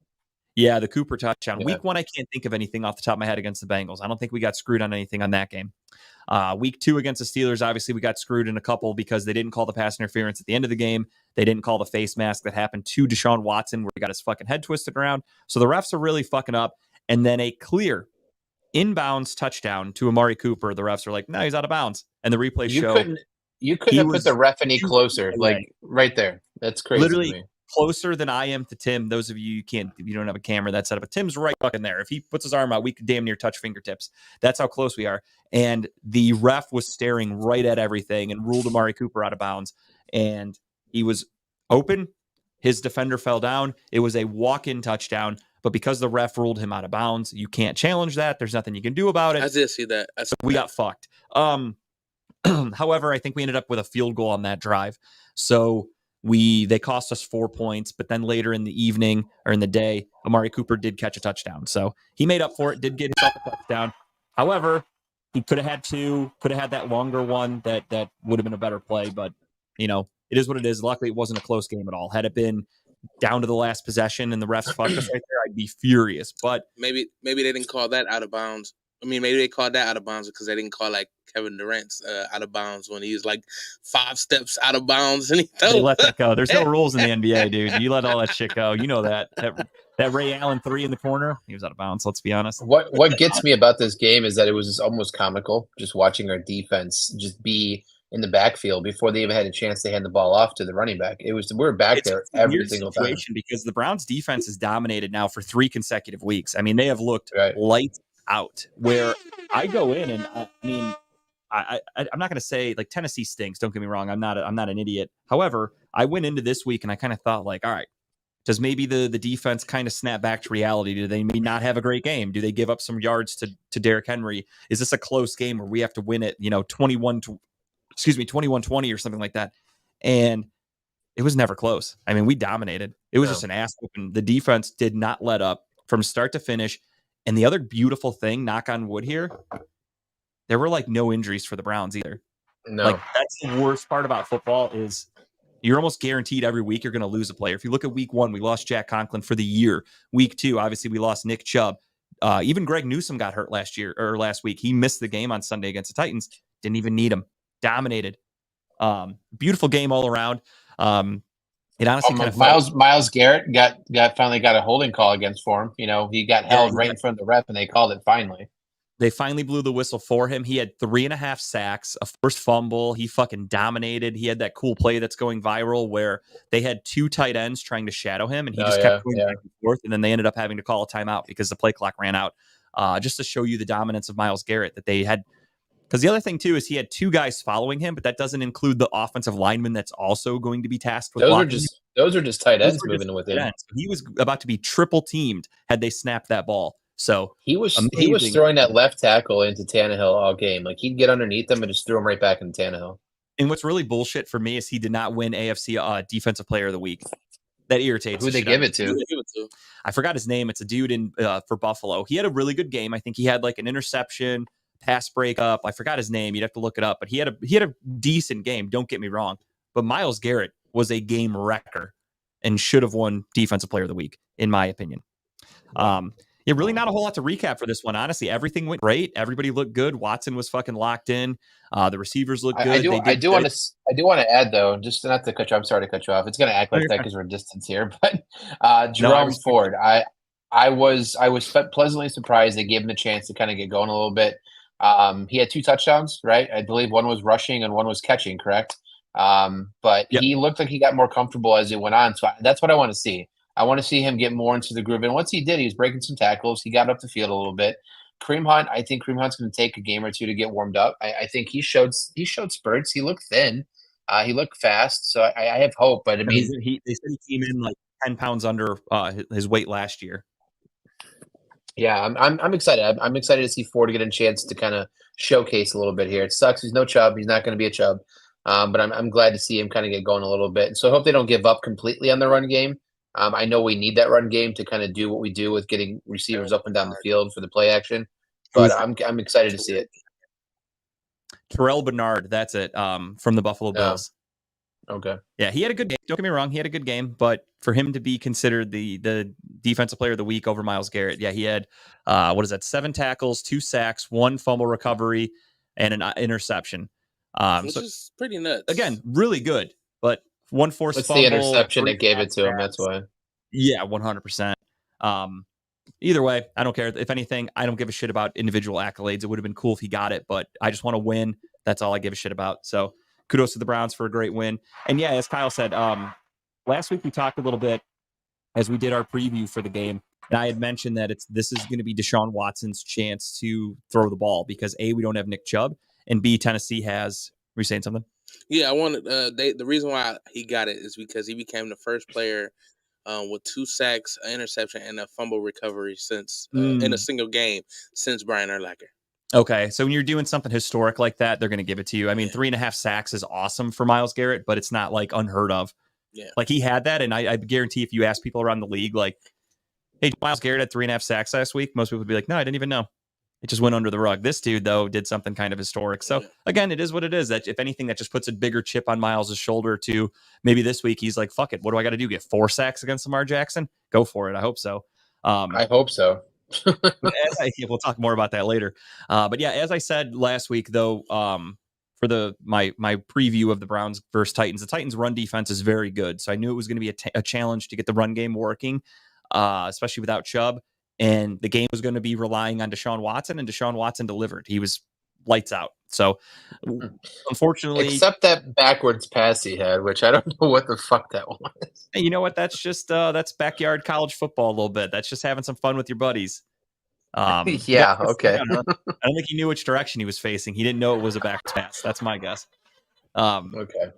Yeah, the Cooper touchdown. Yeah. Week 1, I can't think of anything off the top of my head against the Bengals. I don't think we got screwed on anything on that game. Week 2 against the Steelers, obviously we got screwed in a couple because they didn't call the pass interference at the end of the game. They didn't call the face mask that happened to Deshaun Watson where he got his fucking head twisted around. So the refs are really fucking up. And then a clear inbounds touchdown to Amari Cooper. The refs are like, no, he's out of bounds. And the replay show. You couldn't have put the ref any closer, like right there. That's crazy. Literally closer than I am to Tim. Those of you you don't have a camera that's set up, but Tim's right fucking there. If he puts his arm out, we could damn near touch fingertips. That's how close we are. And the ref was staring right at everything and ruled Amari Cooper out of bounds. And he was open. His defender fell down. It was a walk-in touchdown. But because the ref ruled him out of bounds, you can't challenge that. There's nothing you can do about it. I did see that. We got fucked. However, I think we ended up with a field goal on that drive. So they cost us 4 points, but then later in the evening or in the day, Amari Cooper did catch a touchdown. So he made up for it, did get himself a touchdown. However, he could have had that longer one that would have been a better play, but it is what it is. Luckily, it wasn't a close game at all. Had it been down to the last possession and the refs fucked us right there, I'd be furious. But maybe they didn't call that out of bounds. I mean, maybe they called that out of bounds because they didn't call like Kevin Durant's out of bounds when he was like 5 steps out of bounds and he they let that go. There's no rules in the NBA, dude. You let all that shit go. You know that Ray Allen 3 in the corner, he was out of bounds. Let's be honest. What gets me about this game is that it was just almost comical, just watching our defense just be in the backfield before they even had a chance to hand the ball off to the running back. We're back there every single time. Because the Browns defense is dominated now for 3 consecutive weeks. I mean, they have looked lights out. Where I go in and I'm not going to say like Tennessee stinks. Don't get me wrong. I'm not an idiot. However, I went into this week and I kind of thought like, all right, does maybe the defense kind of snap back to reality? Do they maybe not have a great game? Do they give up some yards to Derrick Henry? Is this a close game where we have to win it, 21-20 or something like that? And it was never close. I mean, we dominated. It was just an ass whooping. The defense did not let up from start to finish. And the other beautiful thing, knock on wood here, there were like no injuries for the Browns either. No. Like that's the worst part about football is you're almost guaranteed every week you're going to lose a player. If you look at week 1, we lost Jack Conklin for the year. Week 2, obviously we lost Nick Chubb. Even Greg Newsome got hurt last week. He missed the game on Sunday against the Titans. Didn't even need him. Dominated. Beautiful game all around. It honestly kind of Myles Garrett finally got a holding call against for him. He got held right in front of the ref, and they called it finally. They finally blew the whistle for him. He had 3.5 sacks, a forced fumble. He fucking dominated. He had that cool play that's going viral where they had 2 tight ends trying to shadow him, and he just kept going back and forth. And then they ended up having to call a timeout because the play clock ran out. Just to show you the dominance of Myles Garrett that they had. Because the other thing, too, is he had 2 guys following him, but that doesn't include the offensive lineman that's also going to be tasked with blocking. Those are just tight ends moving with him. He was about to be triple teamed had they snapped that ball. So he was throwing that left tackle into Tannehill all game. Like he'd get underneath them and just throw him right back into Tannehill. And what's really bullshit for me is he did not win AFC Defensive Player of the Week. That irritates. Who they give it to? I forgot his name. It's a dude for Buffalo. He had a really good game. I think he had like an interception, pass breakup. I forgot his name. You'd have to look it up. But he had a decent game. Don't get me wrong. But Myles Garrett was a game wrecker and should have won Defensive Player of the Week, in my opinion. Yeah, really not a whole lot to recap for this one. Honestly, everything went great. Everybody looked good. Watson was fucking locked in. The receivers looked good. I do want to add though, just not to cut you. I'm sorry to cut you off. It's going to act like that because we're distance here. But Jerome Ford, I was pleasantly surprised they gave him the chance to kind of get going a little bit. He had 2 touchdowns, right? I believe one was rushing and one was catching, correct? But he looked like he got more comfortable as it went on. So that's what I want to see. I want to see him get more into the groove. And once he did, he was breaking some tackles. He got up the field a little bit. Kareem Hunt, I think Kareem Hunt's going to take a game or 2 to get warmed up. I think he showed spurts. He looked thin. He looked fast. So I have hope. But I mean, they said he came in like 10 pounds under his weight last year. Yeah, I'm excited. I'm excited to see Ford get a chance to kind of showcase a little bit here. It sucks. He's no Chubb. He's not going to be a Chubb. But I'm glad to see him kind of get going a little bit. So I hope they don't give up completely on the run game. I know we need that run game to kind of do what we do with getting receivers up and down the field for the play action. But I'm excited to see it. Terrell Bernard, that's it, from the Buffalo Bills. Okay. Yeah, he had a good game. Don't get me wrong, he had a good game. But for him to be considered the Defensive Player of the Week over Myles Garrett, yeah, he had 7 tackles, 2 sacks, 1 fumble recovery, and an interception. Which is pretty nuts. Again, really good, but 1 forced It's fumble. the interception that gave it to him. That's why. Yeah, 100%. Either way, I don't care. If anything, I don't give a shit about individual accolades. It would have been cool if he got it, but I just want to win. That's all I give a shit about. So kudos to the Browns for a great win. And yeah, as Kyle said, last week we talked a little bit as we did our preview for the game, and I had mentioned that this is going to be Deshaun Watson's chance to throw the ball because A, we don't have Nick Chubb, and B, Tennessee has. Were you saying something? Yeah, I wanted the reason why he got it is because he became the first player with 2 sacks, an interception, and a fumble recovery since in a single game since Brian Urlacher. Okay, so when you're doing something historic like that, they're going to give it to you. I mean, 3.5 sacks is awesome for Myles Garrett, but it's not like unheard of. Yeah, like he had that, and I guarantee if you ask people around the league, like, "Hey, Myles Garrett had 3.5 sacks last week," most people would be like, "No, I didn't even know." It just went under the rug. This dude, though, did something kind of historic. So again, it is what it is. That if anything, that just puts a bigger chip on Myles' shoulder. To maybe this week, he's like, "Fuck it, what do I got to do? Get 4 sacks against Lamar Jackson? Go for it." I hope so. I hope so. We'll talk more about that later. But yeah, as I said last week, though, for my preview of the Browns versus Titans, the Titans' run defense is very good. So I knew it was going to be a challenge to get the run game working, especially without Chubb. And the game was going to be relying on Deshaun Watson, and Deshaun Watson delivered. He was lights out. So unfortunately, except that backwards pass he had, which I don't know what the fuck that was. You know what? That's just that's backyard college football a little bit. That's just having some fun with your buddies. Yeah, okay. I don't think he knew which direction he was facing. He didn't know it was a back pass. That's my guess. Okay.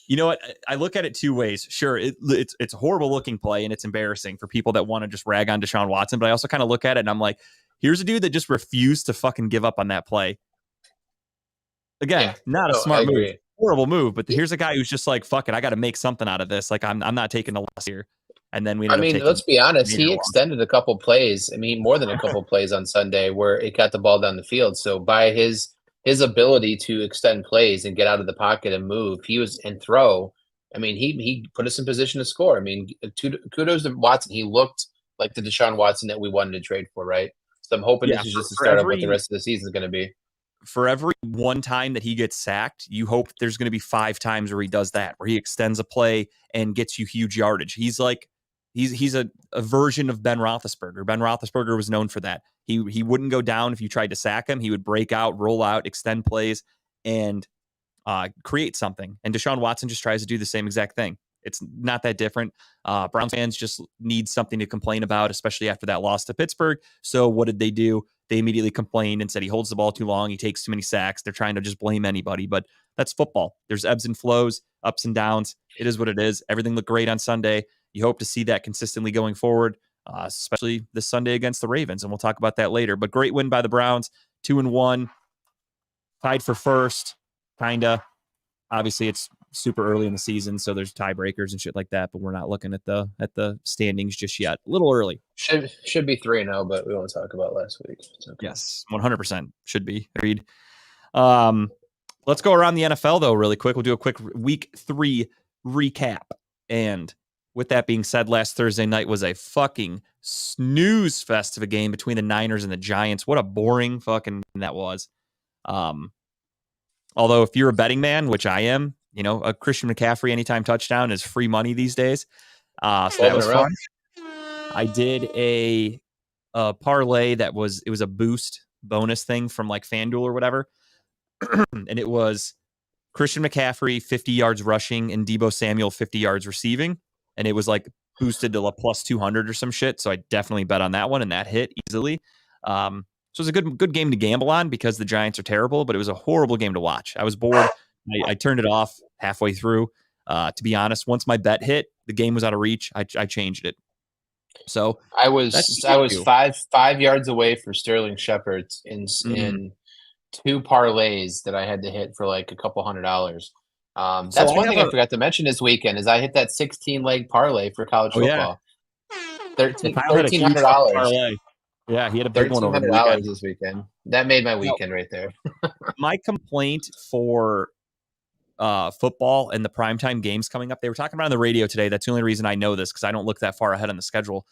You know what? I look at it 2 ways. Sure, it's a horrible looking play and it's embarrassing for people that want to just rag on Deshaun Watson. But I also kind of look at it and I'm like, here's a dude that just refused to fucking give up on that play. Again, not a smart move, horrible move. But here's a guy who's just like, fuck it, I got to make something out of this. Like I'm not taking the loss here. And then let's be honest. He extended a couple plays. I mean, more than a couple plays on Sunday where it got the ball down the field. So by his ability to extend plays and get out of the pocket and move, and throw. I mean, he put us in position to score. I mean, kudos to Watson. He looked like the Deshaun Watson that we wanted to trade for, right? So I'm hoping this is just the start of what the rest of the season is going to be. For every one time that he gets sacked, you hope there's going to be 5 times where he does that, where he extends a play and gets you huge yardage. He's like, he's a version of Ben Roethlisberger. Ben Roethlisberger was known for that. He wouldn't go down if you tried to sack him. He would break out, roll out, extend plays, and create something. And Deshaun Watson just tries to do the same exact thing. It's not that different. Browns fans just need something to complain about, especially after that loss to Pittsburgh. So what did they do? They immediately complained and said he holds the ball too long. He takes too many sacks. They're trying to just blame anybody, but that's football. There's ebbs and flows, ups and downs. It is what it is. Everything looked great on Sunday. You hope to see that consistently going forward, especially this Sunday against the Ravens. And we'll talk about that later, but great win by the Browns, 2-1, tied for first, kinda. Obviously it's super early in the season, so there's tiebreakers and shit like that, but we're not looking at the standings just yet. A little early. Should be 3-0, but we won't talk about last week. Okay. Yes, 100% should be. Agreed. Let's go around the NFL though really quick. We'll do a quick week 3 recap. And with that being said, last Thursday night was a fucking snooze fest of a game between the Niners and the Giants. What a boring fucking that was. Although if you're a betting man, which I am, you know, a Christian McCaffrey anytime touchdown is free money these days. So that was fun. I did a parlay it was a boost bonus thing from like FanDuel or whatever. And it was Christian McCaffrey 50 yards rushing and Deebo Samuel 50 yards receiving. And it was like boosted to plus 200 or some shit. So I definitely bet on that one and that hit easily. So it was a good game to gamble on because the Giants are terrible, but it was a horrible game to watch. I was bored. I turned it off halfway through. To be honest, once my bet hit, the game was out of reach. I changed it. So I was 5 yards away for Sterling Shepard in 2 parlays that I had to hit for like a couple $100. That's one thing I forgot to mention this weekend is I hit that 16-leg parlay for college football. Yeah. $1,300. Yeah, he had a big one over the weekend. This weekend. That made my weekend right there. My complaint for football and the primetime games coming up, they were talking about on the radio today. That's the only reason I know this because I don't look that far ahead on the schedule.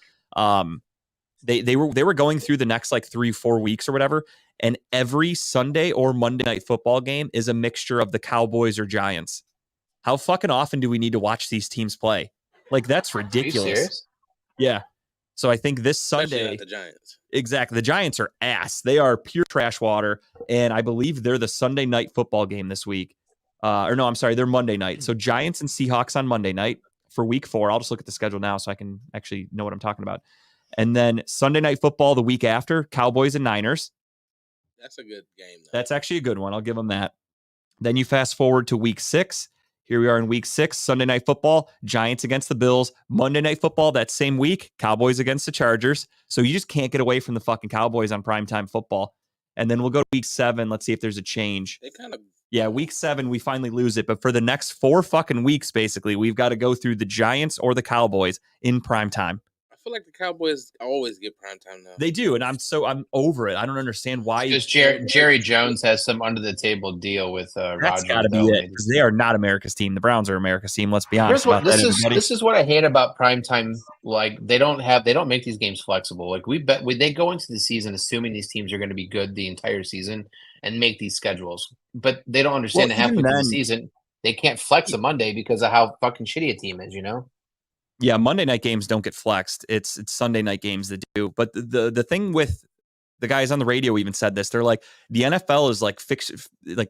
They were going through the next like 3-4 weeks or whatever, and every Sunday or Monday night football game is a mixture of the Cowboys or Giants. How fucking often do we need to watch these teams play? Like that's ridiculous. Are you serious? Yeah. So I think this Sunday, the Giants. Exactly. The Giants are ass. They are pure trash water. And I believe they're the Sunday night football game this week. Or no, I'm sorry. They're Monday night. So Giants and Seahawks on Monday night, for week 4. I'll just look at the schedule now so I can actually know what I'm talking about. And then Sunday Night Football the week after, Cowboys and Niners. That's a good game, though. That's actually a good one. I'll give them that. Then you fast forward to week 6. Here we are in week 6, Sunday Night Football, Giants against the Bills. Monday Night Football that same week, Cowboys against the Chargers. So you just can't get away from the fucking Cowboys on primetime football. And then we'll go to week 7. Let's see if there's a change. They kind of. Yeah, week 7, we finally lose it. But for the next 4 fucking weeks, basically, we've got to go through the Giants or the Cowboys in primetime. I feel like the Cowboys always get primetime now. They do, and I'm over it. I don't understand why. Because Jerry Jones has some under the table deal with That's Rodgers. got to be it, because they are not America's team. The Browns are America's team. Let's be honest about that. This is what I hate about primetime. Like they don't make these games flexible. Like they go into the season assuming these teams are going to be good the entire season and make these schedules, but they don't understand that halfway through the season they can't flex a Monday because of how fucking shitty a team is. Yeah, Monday night games don't get flexed. It's Sunday night games that do. But the thing with the guys on the radio even said this. They're like, the NFL is like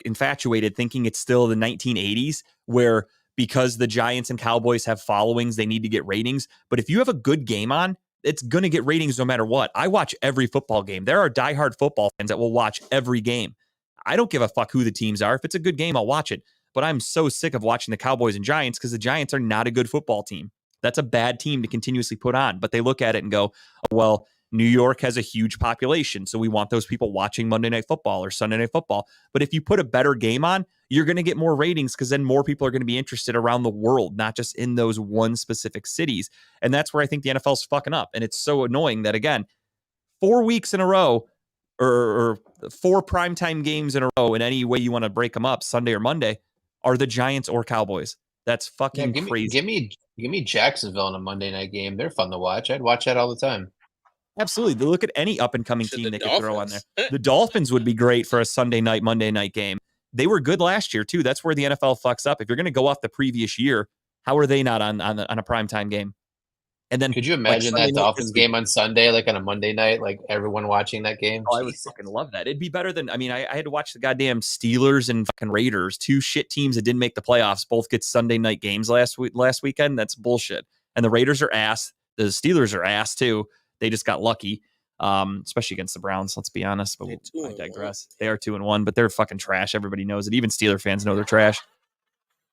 infatuated, thinking it's still the 1980s, where because the Giants and Cowboys have followings, they need to get ratings. But if you have a good game on, it's going to get ratings no matter what. I watch every football game. There are diehard football fans that will watch every game. I don't give a fuck who the teams are. If it's a good game, I'll watch it. But I'm so sick of watching the Cowboys and Giants because the Giants are not a good football team. That's a bad team to continuously put on. But they look at it and go, oh, well, New York has a huge population, so we want those people watching Monday Night Football or Sunday Night Football. But if you put a better game on, you're going to get more ratings because then more people are going to be interested around the world, not just in those one specific cities. And that's where I think the NFL's fucking up. And it's so annoying that, again, 4 weeks in a row or 4 primetime games in a row, in any way you want to break them up, Sunday or Monday, are the Giants or Cowboys. That's fucking crazy. Give me Jacksonville in a Monday night game. They're fun to watch. I'd watch that all the time. Absolutely. Look at any up-and-coming team they could throw on there. The Dolphins would be great for a Sunday night, Monday night game. They were good last year, too. That's where the NFL fucks up. If you're going to go off the previous year, how are they not on a primetime game? And then, could you imagine that Dolphins game on Sunday, like on a Monday night, like everyone watching that game? Oh, I would fucking love that. It'd be better than, I had to watch the goddamn Steelers and fucking Raiders, 2 shit teams that didn't make the playoffs, both get Sunday night games last weekend. That's bullshit. And the Raiders are ass. The Steelers are ass, too. They just got lucky, especially against the Browns, let's be honest. But I digress. They are 2-1, but they're fucking trash. Everybody knows it. Even Steeler fans know they're trash.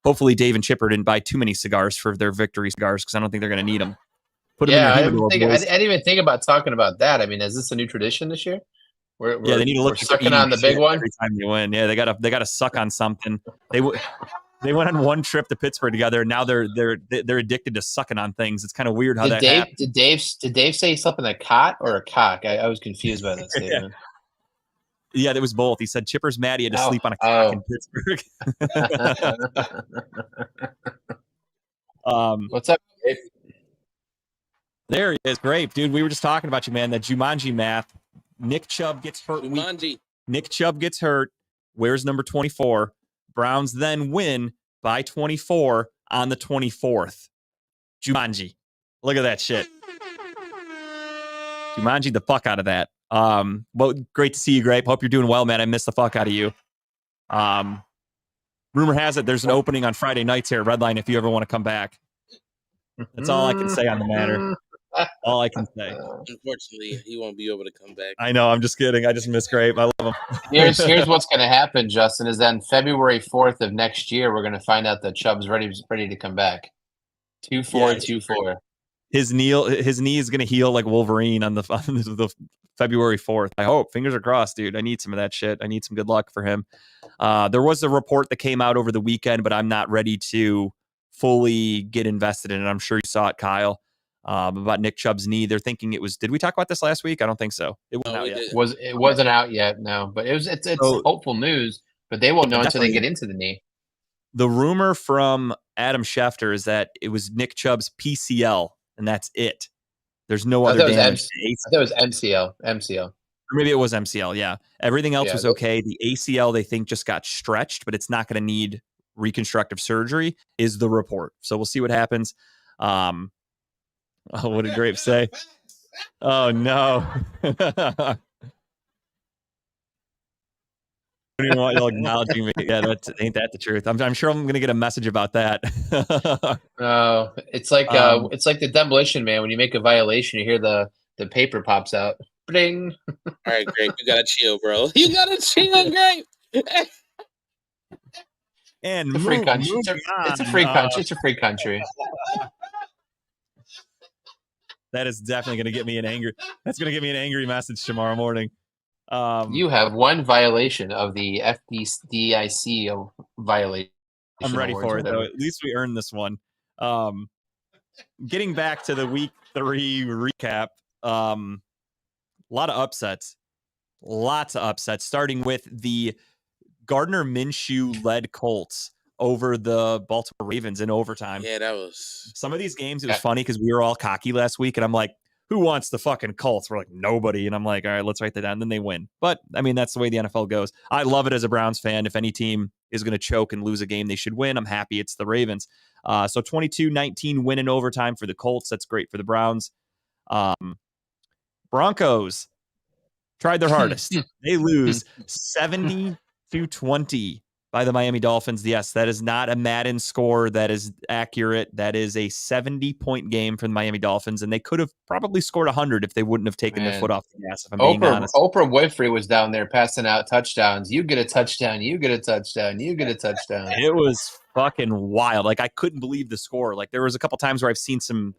Hopefully Dave and Chipper didn't buy too many cigars for their victory cigars, because I don't think they're going to need them. I didn't even think about talking about that. I mean, is this a new tradition this year? They need to look sucking on the big one every time you win. Yeah, they gotta suck on something. They went on one trip to Pittsburgh together, and now they're addicted to sucking on things. It's kind of weird how happened. Did Dave say something a cot or a cock? I was confused by that statement. Yeah, it was both. He said Chipper's mad he had to sleep on a cock in Pittsburgh. What's up, Dave? There he is. Great, dude. We were just talking about you, man. That Jumanji math. Nick Chubb gets hurt. Nick Chubb gets hurt. Where's number 24? Browns then win by 24 on the 24th. Jumanji. Look at that shit. Jumanji the fuck out of that. Well, great to see you, Grape. Hope you're doing well, man. I missed the fuck out of you. Rumor has it there's an opening on Friday nights here at Redline if you ever want to come back. That's all I can say on the matter. All I can say. Unfortunately, he won't be able to come back. I know. I'm just kidding. I just miss Grape. I love him. Here's what's going to happen, Justin, is that on February 4th of next year, we're going to find out that Chubb's ready to come back. 2-4. His knee is going to heal like Wolverine on the February 4th. I hope. Fingers are crossed, dude. I need some of that shit. I need some good luck for him. There was a report that came out over the weekend, but I'm not ready to fully get invested in it. I'm sure you saw it, Kyle. About Nick Chubb's knee. They're thinking it was. Did we talk about this last week? I don't think so. It wasn't out yet. It wasn't out yet. No, but it's hopeful news. But they won't know until they get into the knee. The rumor from Adam Schefter is that it was Nick Chubb's PCL, and that's it. There's no other damage. I thought it was MCL. Or maybe it was MCL. Yeah, everything else was okay. The ACL they think just got stretched, but it's not going to need reconstructive surgery. Is the report. So we'll see what happens. Oh, what did Grape say? Oh, no. don't even want you acknowledging me. Yeah, ain't that the truth? I'm sure I'm gonna get a message about that. Oh, it's like the Demolition Man. When you make a violation, you hear the paper pops out. Bling. All right, Grape, you gotta chill, bro. You gotta chill, Grape. And It's a free move- country. moving It's a on, free country. It's a free country. that is definitely gonna get me an angry. That's gonna get me an angry message tomorrow morning. You have one violation of the FDIC violation. I'm ready awards, for it though. whatever. At least we earned this one. Getting back to the week 3 recap, lot of upsets, lots of upsets. Starting with the Gardner Minshew led Colts over the Baltimore Ravens in overtime. Yeah, that was. Some of these games, it was funny because we were all cocky last week, and I'm like, who wants the fucking Colts? We're like, nobody. And I'm like, all right, let's write that down. And then they win. But I mean, that's the way the NFL goes. I love it as a Browns fan. If any team is going to choke and lose a game, they should win. I'm happy it's the Ravens. So 22-19 win in overtime for the Colts. That's great for the Browns. Broncos tried their hardest. They lose 70-20 by the Miami Dolphins. Yes, that is not a Madden score that is accurate. That is a 70-point game for the Miami Dolphins, and they could have probably scored 100 if they wouldn't have taken their foot off the gas, if I'm being honest. Oprah Winfrey was down there passing out touchdowns. You get a touchdown. You get a touchdown. You get a touchdown. It was fucking wild. Like, I couldn't believe the score. Like, there was a couple times where I've seen some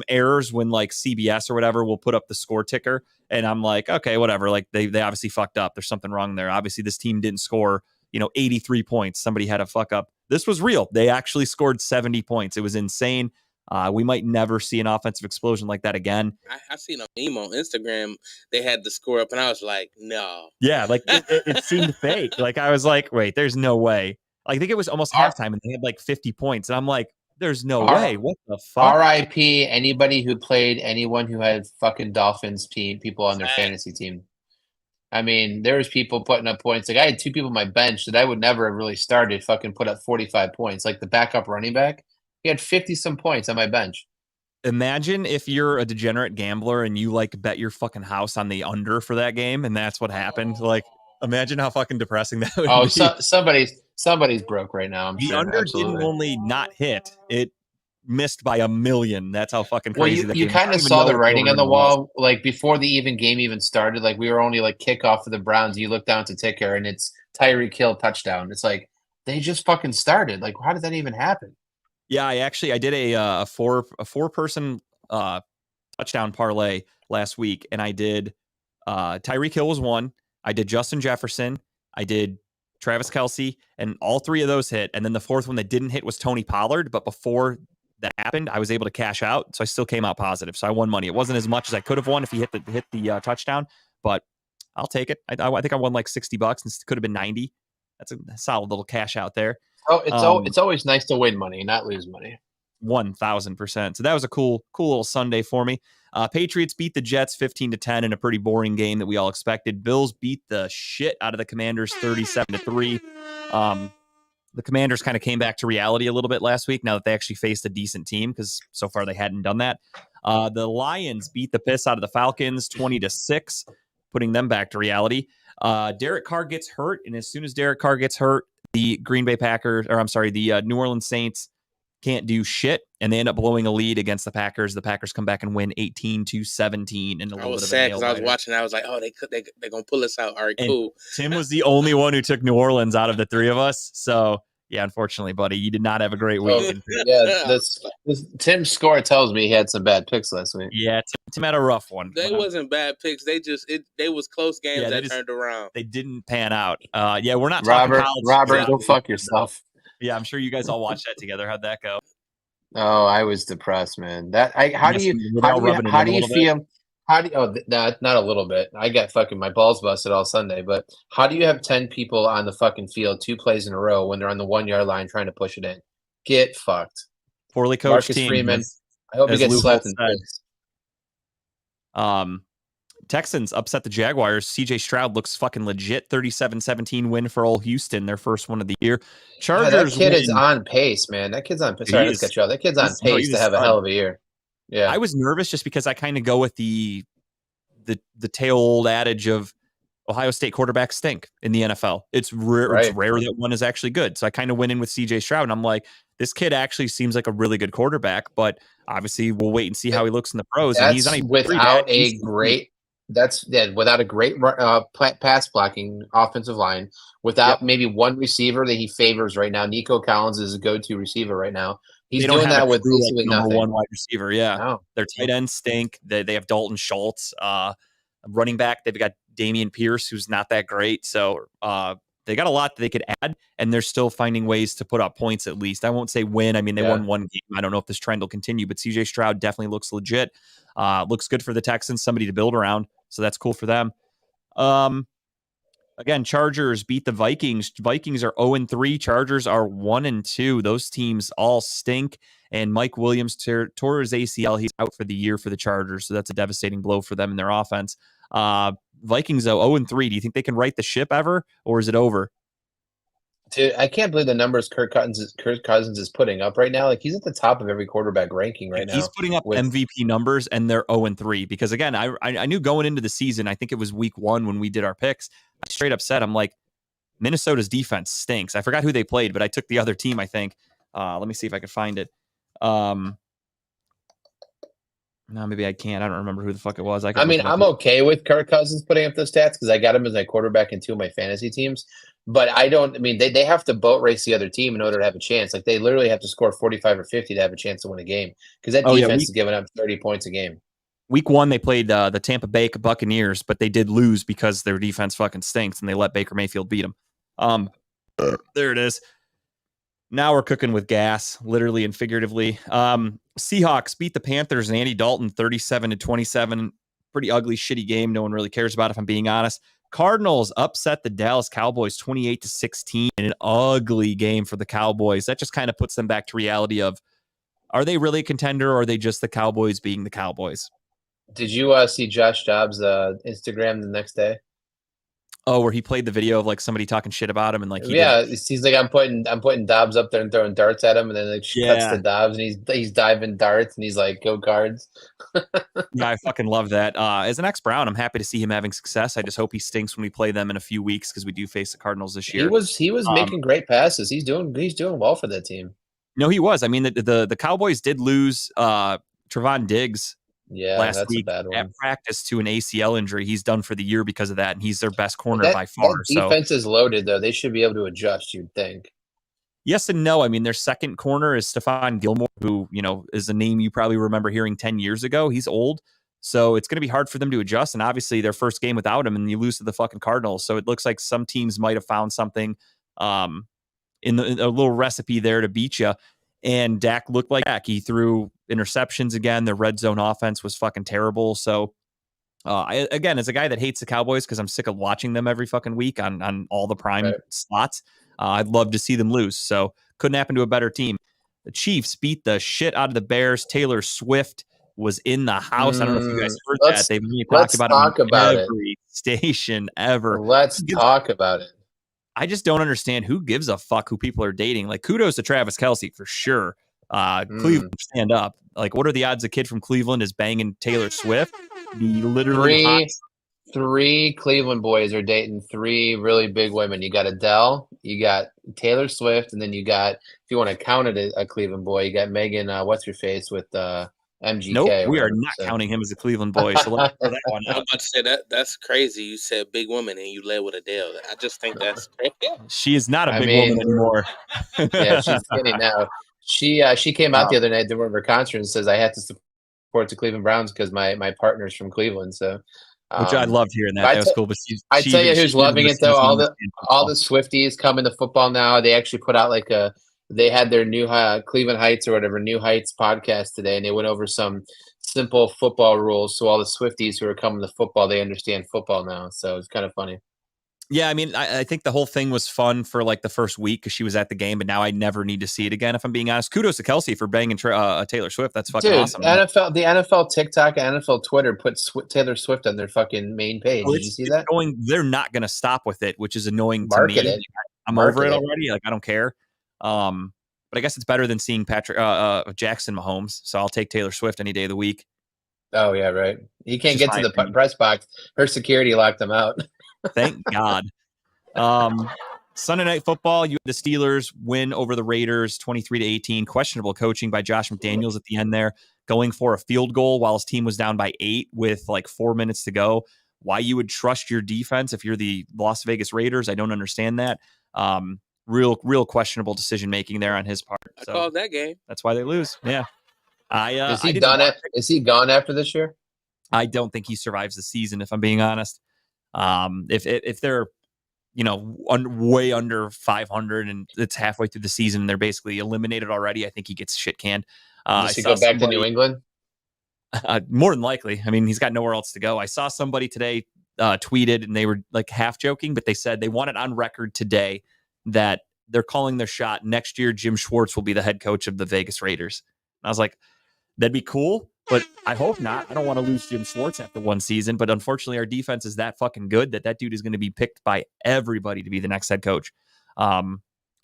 errors when like CBS or whatever will put up the score ticker, and I'm like, okay, whatever. Like, they obviously fucked up. There's something wrong there. Obviously, this team didn't score 83 points. Somebody had a fuck up. This was real. They actually scored 70 points. It was insane. We might never see an offensive explosion like that again. I seen a meme on Instagram. They had the score up, and I was like, no. Yeah, like it seemed fake. Like, I was like, wait, there's no way. Like, I think it was almost halftime, and they had like 50 points. And I'm like, there's no way. What the fuck? R.I.P. anybody who played anyone who had fucking Dolphins people on their fantasy team. I mean, there was people putting up points. Like, I had 2 people on my bench that I would never have really started fucking put up 45 points. Like the backup running back, he had 50-some points on my bench. Imagine if you're a degenerate gambler and you like bet your fucking house on the under for that game, and that's what happened. Like, imagine how fucking depressing that would be. Somebody's broke right now. I'm the sure. under Absolutely. didn't only not hit; it missed by 1,000,000. That's how fucking Well, crazy. you kind of saw the writing on the wall, like before the game even started. Like, we were only like kickoff for the Browns. You look down to ticker, and it's Tyreek Hill touchdown. It's like they just fucking started. Like, how did that even happen? Yeah, I did a four-person touchdown parlay last week, and I did Tyreek Hill was one. I did Justin Jefferson. I did Travis Kelce, and all 3 of those hit. And then the 4th one that didn't hit was Tony Pollard. But before that happened, I was able to cash out, so I still came out positive. So I won money. It wasn't as much as I could have won if he hit the touchdown, but I'll take it. I think I won like $60, and it could have been 90. That's a solid little cash out there. Oh, it's always nice to win money, not lose money. 1,000%. So that was a cool little Sunday for me. Patriots beat the Jets 15-10 in a pretty boring game that we all expected. Bills beat the shit out of the Commanders 37-3. The Commanders kind of came back to reality a little bit last week now that they actually faced a decent team, because so far they hadn't done that. The Lions beat the piss out of the Falcons 20-6, putting them back to reality. Derek Carr gets hurt, and as soon as Derek Carr gets hurt, the New Orleans Saints can't do shit, and they end up blowing a lead against the Packers. The Packers come back and win 18-17. And I was sad because I was watching. I was like, oh, they're gonna pull us out. All right, cool. Tim was the only one who took New Orleans out of the 3 of us. So yeah, unfortunately, buddy, you did not have a great week. Tim's score tells me he had some bad picks last week. Yeah, Tim had a rough one. They wasn't bad picks. They was close games that turned around. They didn't pan out. Yeah, we're not Robert. talking college. Robert, go fuck yourself. Yeah, I'm sure you guys all watched that together. How'd that go? Oh, I was depressed, man. How do you feel? Not a little bit. I got fucking my balls busted all Sunday. But how do you have 10 people on the fucking field 2 plays in a row when they're on the 1-yard line trying to push it in? Get fucked. Poorly coached Marcus team. Freeman. I hope he gets slapped in the face. Texans upset the Jaguars. CJ Stroud looks fucking legit. 37-17 win for old Houston, their first one of the year. Chargers. That kid is on pace, man. That kid's on pace. Sorry, let's cut you off. That kid's on pace to have a hell of a year. Yeah. I was nervous just because I kind of go with the tail old adage of Ohio State quarterbacks stink in the NFL. It's rare. Right. It's rare that one is actually good. So I kind of went in with CJ Stroud, and I'm like, this kid actually seems like a really good quarterback. But obviously, we'll wait and see how he looks in the pros. And he's on a without a great. Without a great pass blocking offensive line, without maybe one receiver that he favors right now. Nico Collins is a go-to receiver right now. He's doing that with basically number nothing. one wide receiver. Yeah, No. Their tight ends stink. They have Dalton Schultz. Running back, they've got Damian Pierce, who's not that great. So they got a lot that they could add, and they're still finding ways to put up points at least. I won't say win. I mean, they won one game. I don't know if this trend will continue, but CJ Stroud definitely looks legit. Looks good for the Texans, somebody to build around. So that's cool for them. Again, Chargers beat the Vikings. Vikings are 0-3. Chargers are 1-2. Those teams all stink. And Mike Williams tore his ACL. He's out for the year for the Chargers. So that's a devastating blow for them and their offense. Vikings, though, 0-3. Do you think they can right the ship ever, or is it over? Dude, I can't believe the numbers Kirk Cousins is putting up right now. Like, he's at the top of every quarterback ranking right now. He's putting up MVP numbers, and they're 0-3. Because, again, I knew going into the season, I think it was week 1 when we did our picks, I straight up said, I'm like, Minnesota's defense stinks. I forgot who they played, but I took the other team, I think. Let me see if I could find it. No, maybe I can't. I don't remember who the fuck it was. I'm okay with Kirk Cousins putting up those stats because I got him as my quarterback in 2 of my fantasy teams. But they have to boat race the other team in order to have a chance. Like, they literally have to score 45 or 50 to have a chance to win a game because that defense is giving up 30 points a game. Week 1, they played the Tampa Bay Buccaneers, but they did lose because their defense fucking stinks, and they let Baker Mayfield beat them. There it is. Now we're cooking with gas, literally and figuratively. Seahawks beat the Panthers and Andy Dalton 37-27. Pretty ugly, shitty game. No one really cares about it, if I'm being honest. Cardinals upset the Dallas Cowboys 28-16 in an ugly game for the Cowboys. That just kind of puts them back to reality of, are they really a contender, or are they just the Cowboys being the Cowboys? Did you see Josh Dobbs' Instagram the next day? Oh, where he played the video of like somebody talking shit about him and like he's like, I'm putting Dobbs up there and throwing darts at him, and then like cuts to Dobbs and he's diving darts and he's like, go Cards. Yeah, I fucking love that. As an ex-Brown, I'm happy to see him having success. I just hope he stinks when we play them in a few weeks because we do face the Cardinals this year. He was making great passes. He's doing well for that team. No, he was. I mean, the Cowboys did lose Trevon Diggs. Last week at practice to an ACL injury. He's done for the year because of that, and he's their best corner by far. That defense is loaded, though. They should be able to adjust, you'd think. Yes and no. I mean, their second corner is Stephon Gilmore, who, is a name you probably remember hearing 10 years ago. He's old, so it's going to be hard for them to adjust, and obviously their first game without him, and you lose to the fucking Cardinals. So it looks like some teams might have found something in a little recipe there to beat you. And Dak looked like Dak. He threw interceptions again. The red zone offense was fucking terrible. So, again, as a guy that hates the Cowboys because I'm sick of watching them every fucking week on all the prime slots, I'd love to see them lose. So, couldn't happen to a better team. The Chiefs beat the shit out of the Bears. Taylor Swift was in the house. I don't know if you guys heard that. They've really talked about it on every station ever. Let's talk about it. I just don't understand who gives a fuck who people are dating. Like, kudos to Travis Kelce for sure. Cleveland, stand up. Like, what are the odds a kid from Cleveland is banging Taylor Swift? The literally three Cleveland boys are dating 3 really big women. You got Adele, you got Taylor Swift, and then you got, if you want to count it a Cleveland boy, you got Megan, what's her face with MGK. Nope, we are not counting him as a Cleveland boy. So let's throw that one out. I was about to say that's crazy. You said big woman and you led with Adele. I just think that's crazy. She is not a big woman anymore. Yeah, she's skinny now. She came out the other night during one of her concerts and says, I have to support the Cleveland Browns because my partner's from Cleveland. So, which I loved hearing that. That was cool. But I tell you who's loving it though. All the Swifties coming to football now. They actually put out they had their new Cleveland Heights or whatever, New Heights podcast today, and they went over some simple football rules. So all the Swifties who are coming to football, they understand football now. So it's kind of funny. Yeah, I mean, I think the whole thing was fun for like the first week because she was at the game, but now I never need to see it again. If I'm being honest, kudos to Kelce for banging Taylor Swift. That's fucking awesome. The NFL TikTok and NFL Twitter put Taylor Swift on their fucking main page. Did you see that? They're not going to stop with it, which is annoying to me. I'm over it already. Like, I don't care. But I guess it's better than seeing Jackson Mahomes. So I'll take Taylor Swift any day of the week. Oh yeah, right. He can't get to the press box. Her security locked him out. Thank God. Sunday Night Football, you had the Steelers win over the Raiders 23-18. Questionable coaching by Josh McDaniels at the end there, going for a field goal while his team was down by 8 with like 4 minutes to go. Why you would trust your defense if you're the Las Vegas Raiders, I don't understand that. Real questionable decision making there on his part. I So called that game. that's why they lose. Yeah. Is he I didn't done? want- Is he gone after this year? I don't think he survives the season, if I'm being honest. If they're way under 500 and it's halfway through the season and they're basically eliminated already, I think he gets shit canned. Does he go back to New England? More than likely. I mean, he's got nowhere else to go. I saw somebody today tweeted, and they were like half joking, but they said they want it on record today that they're calling their shot. Next year, Jim Schwartz will be the head coach of the Vegas Raiders. And I was like, that'd be cool, but I hope not. I don't want to lose Jim Schwartz after one season, but unfortunately our defense is that fucking good that dude is going to be picked by everybody to be the next head coach. So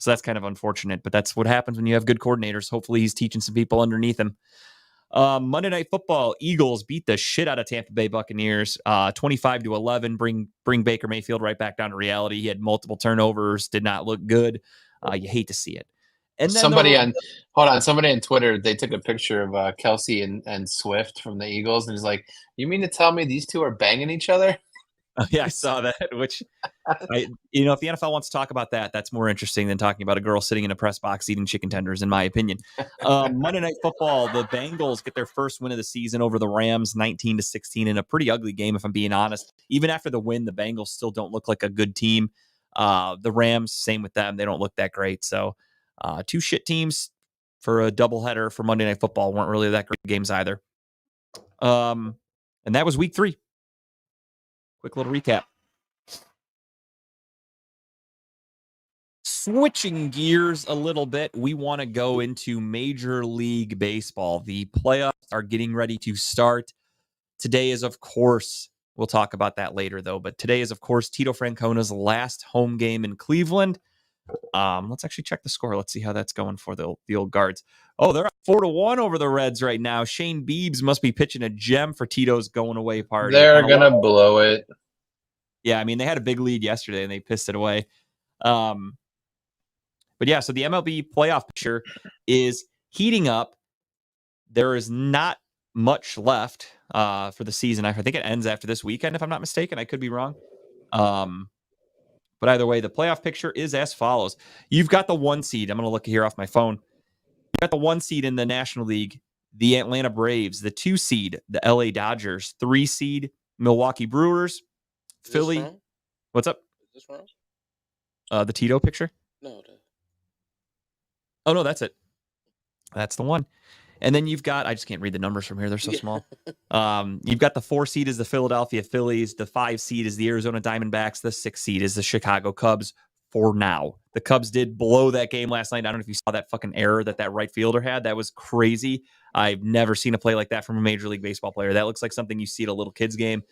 that's kind of unfortunate, but that's what happens when you have good coordinators. Hopefully he's teaching some people underneath him. Monday Night Football, Eagles beat the shit out of Tampa Bay Buccaneers, 25-11, bring Baker Mayfield right back down to reality. He had multiple turnovers, did not look good. You hate to see it. And then somebody on Twitter, they took a picture of Kelsey and Swift from the Eagles, and he's like, "You mean to tell me these two are banging each other?" Yeah, I saw that. Which, if the NFL wants to talk about that, that's more interesting than talking about a girl sitting in a press box eating chicken tenders, in my opinion. Monday Night Football, the Bengals get their first win of the season over the Rams, 19-16, in a pretty ugly game, if I'm being honest. Even after the win, the Bengals still don't look like a good team. The Rams, same with them. They don't look that great. So, two shit teams for a doubleheader for Monday Night Football weren't really that great games either. And that was week 3. Quick little recap. Switching gears a little bit, we want to go into Major League Baseball. The playoffs are getting ready to start. Today is, of course, we'll talk about that later, though, but today is, of course, Tito Francona's last home game in Cleveland. Let's actually check the score. Let's see how that's going for the old Guards. Oh, they're up 4-1 over the Reds right now. Shane Biebs must be pitching a gem for Tito's going away party. They're gonna blow it. Yeah, I mean, they had a big lead yesterday and they pissed it away. But yeah, so the MLB playoff picture is heating up. There is not much left for the season. I think it ends after this weekend, if I'm not mistaken. I could be wrong. But either way, the playoff picture is as follows. You've got the 1 seed. I'm going to look here off my phone. You've got the 1 seed in the National League, the Atlanta Braves. The 2 seed, the LA Dodgers. 3 seed, Milwaukee Brewers. Philly. What's up? Is this wrong? The Tito picture? No. Oh, no, that's it. That's the one. And then you've got, I just can't read the numbers from here. They're so small. You've got the 4 seed is the Philadelphia Phillies. The 5 seed is the Arizona Diamondbacks. The 6 seed is the Chicago Cubs for now. The Cubs did blow that game last night. I don't know if you saw that fucking error that right fielder had. That was crazy. I've never seen a play like that from a Major League Baseball player. That looks like something you see at a little kid's game.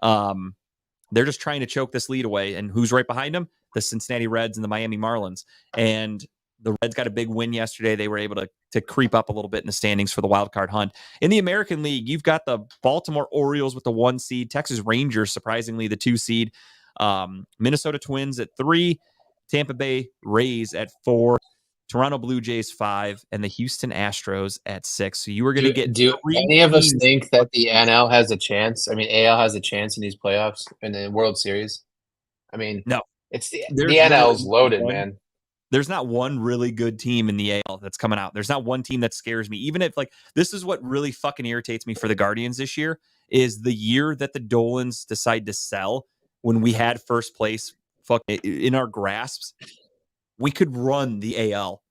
They're just trying to choke this lead away. And who's right behind them? The Cincinnati Reds and the Miami Marlins. And the Reds got a big win yesterday. They were able to creep up a little bit in the standings for the wild card hunt. In the American League, you've got the Baltimore Orioles with the 1 seed, Texas Rangers, surprisingly, the 2 seed, Minnesota Twins at 3, Tampa Bay Rays at 4, Toronto Blue Jays 5, and the Houston Astros at 6. So you were going to get. Do any of us think that the NL has a chance? I mean, AL has a chance in these playoffs in the World Series. I mean, no, it's the NL's loaded, man. There's not one really good team in the AL that's coming out. There's not one team that scares me. Even if, like, this is what really fucking irritates me for the Guardians this year, is the year that the Dolans decide to sell when we had first place in our grasps. We could run the AL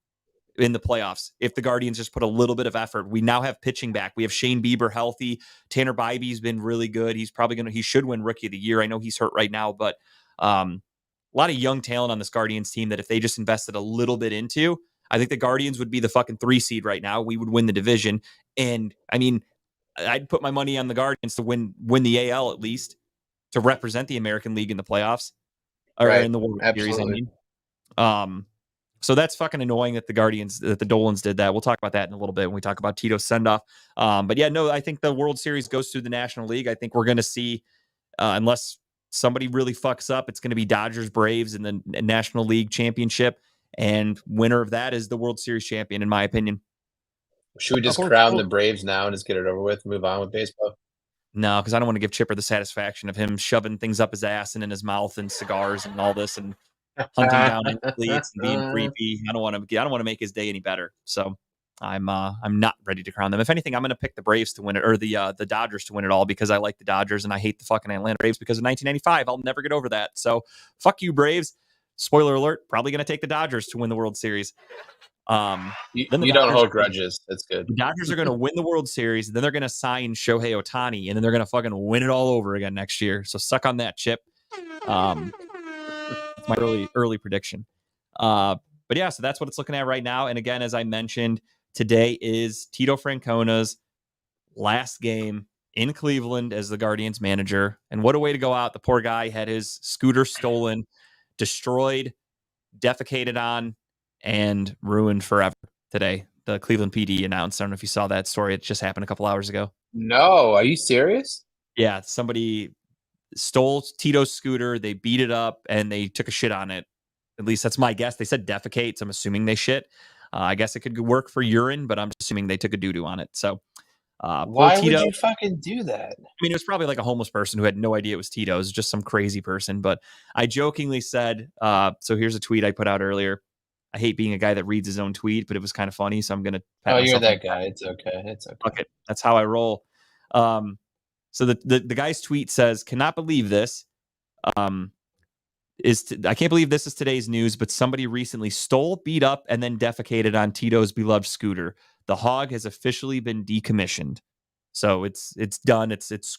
in the playoffs if the Guardians just put a little bit of effort. We now have pitching back. We have Shane Bieber healthy. Tanner Bybee's been really good. He's probably he should win Rookie of the Year. I know he's hurt right now, but a lot of young talent on this Guardians team that if they just invested a little bit into, I think the Guardians would be the fucking 3 seed right now. We would win the division. And I mean, I'd put my money on the Guardians to win the AL at least, to represent the American League in the playoffs or in the World Series. I mean, so that's fucking annoying that the Dolans did that. We'll talk about that in a little bit when we talk about Tito's send-off. But yeah, no, I think the World Series goes through the National League. I think we're going to see, unless somebody really fucks up, it's going to be Dodgers Braves in the National League Championship, and winner of that is the World Series champion, in my opinion. Should we just course. crown the Braves now and just get it over with, move on with baseball? No, because I don't want to give Chipper the satisfaction of him shoving things up his ass and in his mouth and cigars and all this and hunting down athletes and being creepy. I don't want to make his day any better. So I'm not ready to crown them. If anything, I'm going to pick the Braves to win it, or the Dodgers to win it all, because I like the Dodgers and I hate the fucking Atlanta Braves because of 1995. I'll never get over that. So fuck you, Braves. Spoiler alert, probably going to take the Dodgers to win the World Series. You don't hold grudges. That's good. The Dodgers are going to win the World Series, and then they're going to sign Shohei Ohtani, and then they're going to fucking win it all over again next year. So suck on that, Chip. It's my early prediction. But yeah, so that's what it's looking at right now. And again, as I mentioned, today is Tito Francona's last game in Cleveland as the Guardians manager. And what a way to go out. The poor guy had his scooter stolen, destroyed, defecated on, and ruined forever today. The Cleveland PD announced. I don't know if you saw that story. It just happened a couple hours ago. No, are you serious? Yeah, somebody stole Tito's scooter. They beat it up and they took a shit on it. At least that's my guess. They said defecate, so I'm assuming they shit. I guess it could work for urine, but I'm assuming they took a doo-doo on it. So why would you fucking do that? I mean, it was probably like a homeless person who had no idea it was Tito's, just some crazy person. But I jokingly said, so here's a tweet I put out earlier. I hate being a guy that reads his own tweet, but it was kind of funny, so I'm going to pat myself. You're that guy. It's okay. It's okay. Fuck it. That's how I roll. So the guy's tweet says, "Cannot believe this. I can't believe this is today's news, but somebody recently stole, beat up, and then defecated on Tito's beloved scooter. The hog has officially been decommissioned." So it's done. It's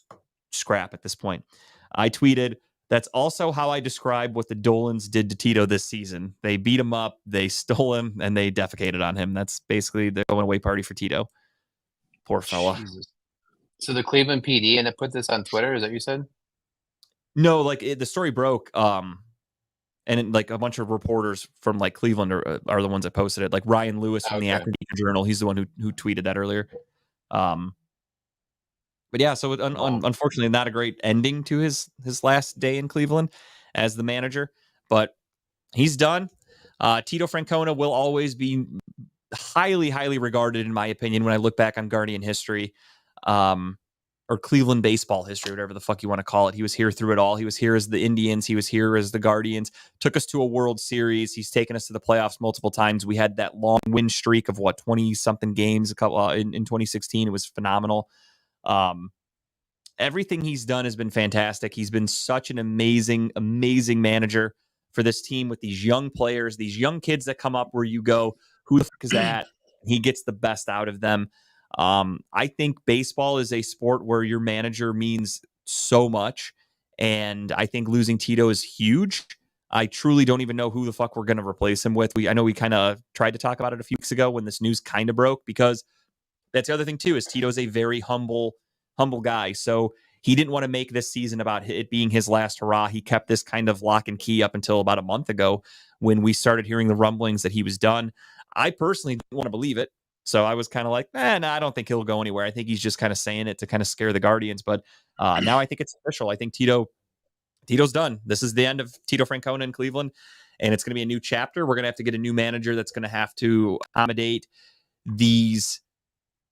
scrap at this point. I tweeted, "That's also how I describe what the Dolans did to Tito this season. They beat him up, they stole him, and they defecated on him. That's basically the going away party for Tito. Poor fella." Jesus. So the Cleveland PD and it put this on Twitter. Is that what you said? No, like the story broke. And like a bunch of reporters from like Cleveland are the ones that posted it. Like Ryan Lewis from the Academia Journal. He's the one who tweeted that earlier. But yeah, so unfortunately, not a great ending to his last day in Cleveland as the manager. But he's done. Tito Francona will always be highly, highly regarded, in my opinion, when I look back on Guardian history. Or Cleveland baseball history, whatever the fuck you want to call it. He was here through it all. He was here as the Indians. He was here as the Guardians. Took us to a World Series. He's taken us to the playoffs multiple times. We had that long win streak of 20-something games in 2016. It was phenomenal. Everything he's done has been fantastic. He's been such an amazing, amazing manager for this team with these young players, these young kids that come up where you go, who the fuck is that? He gets the best out of them. I think baseball is a sport where your manager means so much, and I think losing Tito is huge. I truly don't even know who the fuck we're going to replace him with. I know we kind of tried to talk about it a few weeks ago when this news kind of broke, because that's the other thing too, is Tito's a very humble guy. So he didn't want to make this season about it being his last hurrah. He kept this kind of lock and key up until about a month ago when we started hearing the rumblings that he was done. I personally didn't want to believe it. So I was kind of like, no, I don't think he'll go anywhere. I think he's just kind of saying it to kind of scare the Guardians. But now I think it's official. I think Tito's done. This is the end of Tito Francona in Cleveland, and it's going to be a new chapter. We're going to have to get a new manager that's going to have to accommodate these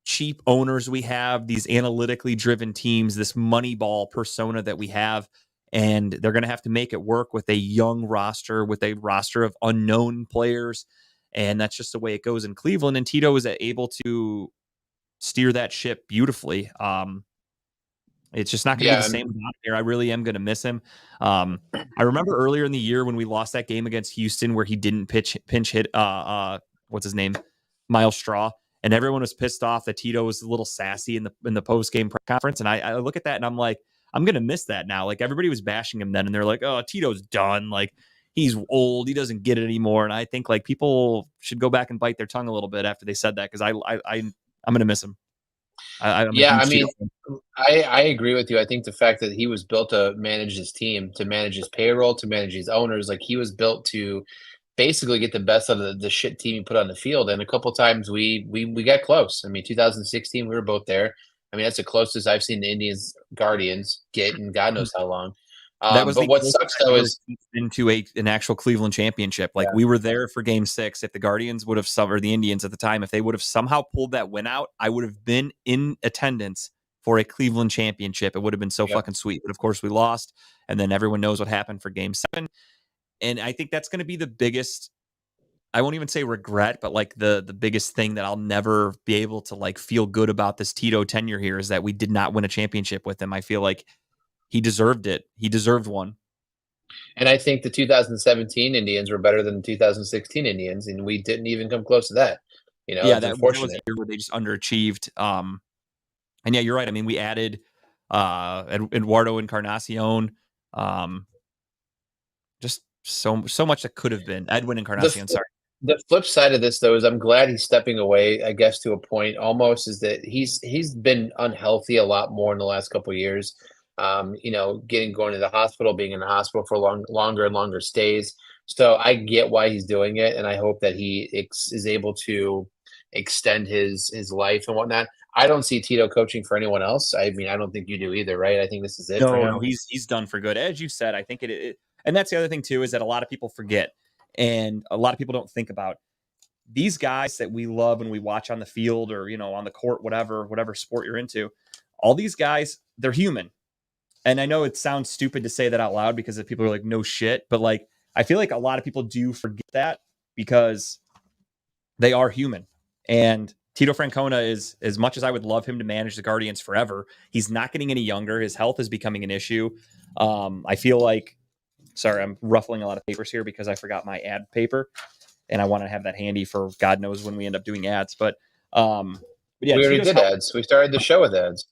cheap owners we have, these analytically driven teams, this Moneyball persona that we have. And they're going to have to make it work with a young roster, with a roster of unknown players. And that's just the way it goes in Cleveland. And Tito is able to steer that ship beautifully. It's just not going to be the same out there. I really am going to miss him. I remember earlier in the year when we lost that game against Houston where he didn't pinch hit, what's his name? Miles Straw. And everyone was pissed off that Tito was a little sassy in the post-game press conference. And I look at that and I'm like, I'm going to miss that now. Like everybody was bashing him then. And they're like, oh, Tito's done. Like, he's old. He doesn't get it anymore. And I think like people should go back and bite their tongue a little bit after they said that, because I'm going to miss him. I agree with you. I think the fact that he was built to manage his team, to manage his payroll, to manage his owners, like he was built to basically get the best out of the shit team he put on the field. And a couple times we got close. I mean, 2016, we were both there. I mean, that's the closest I've seen the Indians Guardians get in God knows how long. That was But the what only sucks time though we ever is sneaked into an actual Cleveland championship. Like Yeah. we were there for Game 6. If the Guardians would have or the Indians at the time, if they would have somehow pulled that win out, I would have been in attendance for a Cleveland championship. It would have been so Yep. fucking sweet. But of course, we lost, and then everyone knows what happened for Game 7. And I think that's going to be the biggest. I won't even say regret, but like the biggest thing that I'll never be able to like feel good about this Tito tenure here is that we did not win a championship with him. I feel like he deserved it. He deserved one. And I think the 2017 Indians were better than the 2016 Indians, and we didn't even come close to that. Yeah, it's that was a unfortunate. year where they just underachieved. And yeah, you're right. I mean, we added Eduardo Encarnacion. Just so much that could have been Edwin Encarnacion. Sorry. The flip side of this, though, is I'm glad he's stepping away. I guess to a point, almost, is that he's been unhealthy a lot more in the last couple of years. Going to the hospital, being in the hospital for longer and longer stays. So I get why he's doing it, and I hope that he is able to extend his life and whatnot. I don't see Tito coaching for anyone else. I mean, I don't think you do either, right? I think this is it for him. No, he's done for good. As you said, I think it and that's the other thing too, is that a lot of people forget, and a lot of people don't think about these guys that we love and we watch on the field or, on the court, whatever sport you're into. All these guys, they're human. And I know it sounds stupid to say that out loud because people are like, no shit. But like, I feel like a lot of people do forget that because they are human. And Tito Francona is, as much as I would love him to manage the Guardians forever, he's not getting any younger. His health is becoming an issue. I feel like, sorry, I'm ruffling a lot of papers here because I forgot my ad paper and I want to have that handy for God knows when we end up doing ads. But yeah, we already Tito's did ads. We started the show with ads.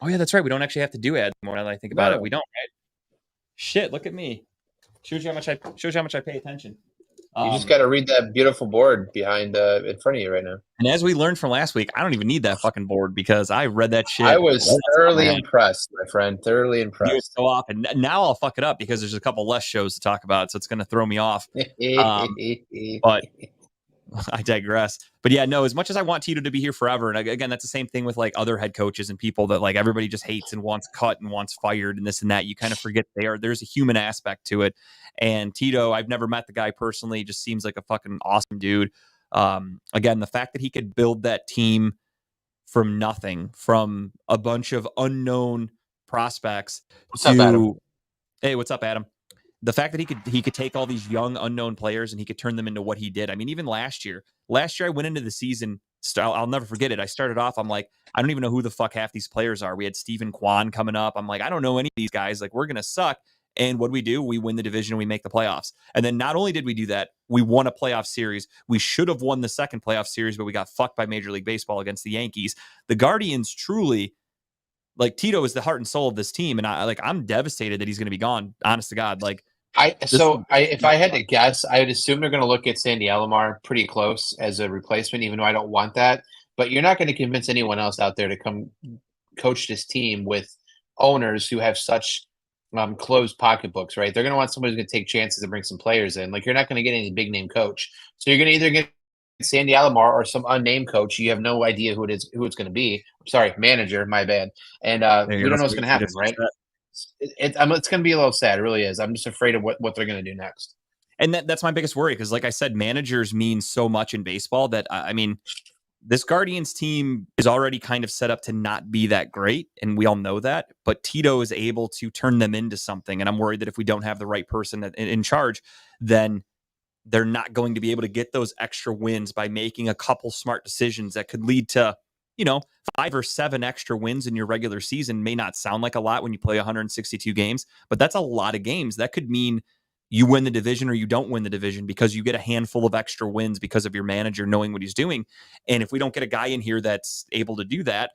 Oh yeah, that's right. We don't actually have to do ads anymore. Now that I think about No. it, we don't. Right? Shit, look at me. Shows you how much I pay attention. You just got to read that beautiful board behind in front of you right now. And as we learned from last week, I don't even need that fucking board because I read that shit. I was thoroughly impressed, my friend. Thoroughly impressed. So often. Now I'll fuck it up because there's a couple less shows to talk about, so it's going to throw me off. But I digress. But yeah, no, as much as I want Tito to be here forever, and again, that's the same thing with like other head coaches and people that like everybody just hates and wants cut and wants fired and this and that. You kind of forget there's a human aspect to it. And Tito, I've never met the guy personally, just seems like a fucking awesome dude. Again, the fact that he could build that team from nothing, from a bunch of unknown prospects. What's up, Adam? Hey, what's up, Adam? The fact that he could take all these young unknown players and he could turn them into what he did. I mean, even last year I went into the season. I'll never forget it. I started off. I'm like, I don't even know who the fuck half these players are. We had Stephen Kwan coming up. I'm like, I don't know any of these guys. Like, we're going to suck. And what do? We win the division. We make the playoffs. And then not only did we do that, we won a playoff series. We should have won the second playoff series, but we got fucked by Major League Baseball against the Yankees. The Guardians truly, like, Tito is the heart and soul of this team. And I'm devastated that he's going to be gone. Honest to God. Like, if I had to guess, I would assume they're going to look at Sandy Alomar pretty close as a replacement, even though I don't want that. But you're not going to convince anyone else out there to come coach this team with owners who have such closed pocketbooks, right? They're going to want somebody who's going to take chances and bring some players in. Like, you're not going to get any big name coach. So you're going to either get Sandy Alomar or some unnamed coach. You have no idea who it's going to be. Sorry, manager, my bad. And we don't know what's going to happen, right? It's going to be a little sad. It really is. I'm just afraid of what they're going to do next. And that's my biggest worry because, like I said, managers mean so much in baseball that, I mean, this Guardians team is already kind of set up to not be that great, and we all know that. But Tito is able to turn them into something, and I'm worried that if we don't have the right person in charge, then they're not going to be able to get those extra wins by making a couple smart decisions that could lead to, 5 or 7 extra wins in your regular season. May not sound like a lot when you play 162 games, but that's a lot of games. That could mean you win the division or you don't win the division because you get a handful of extra wins because of your manager knowing what he's doing. And if we don't get a guy in here that's able to do that,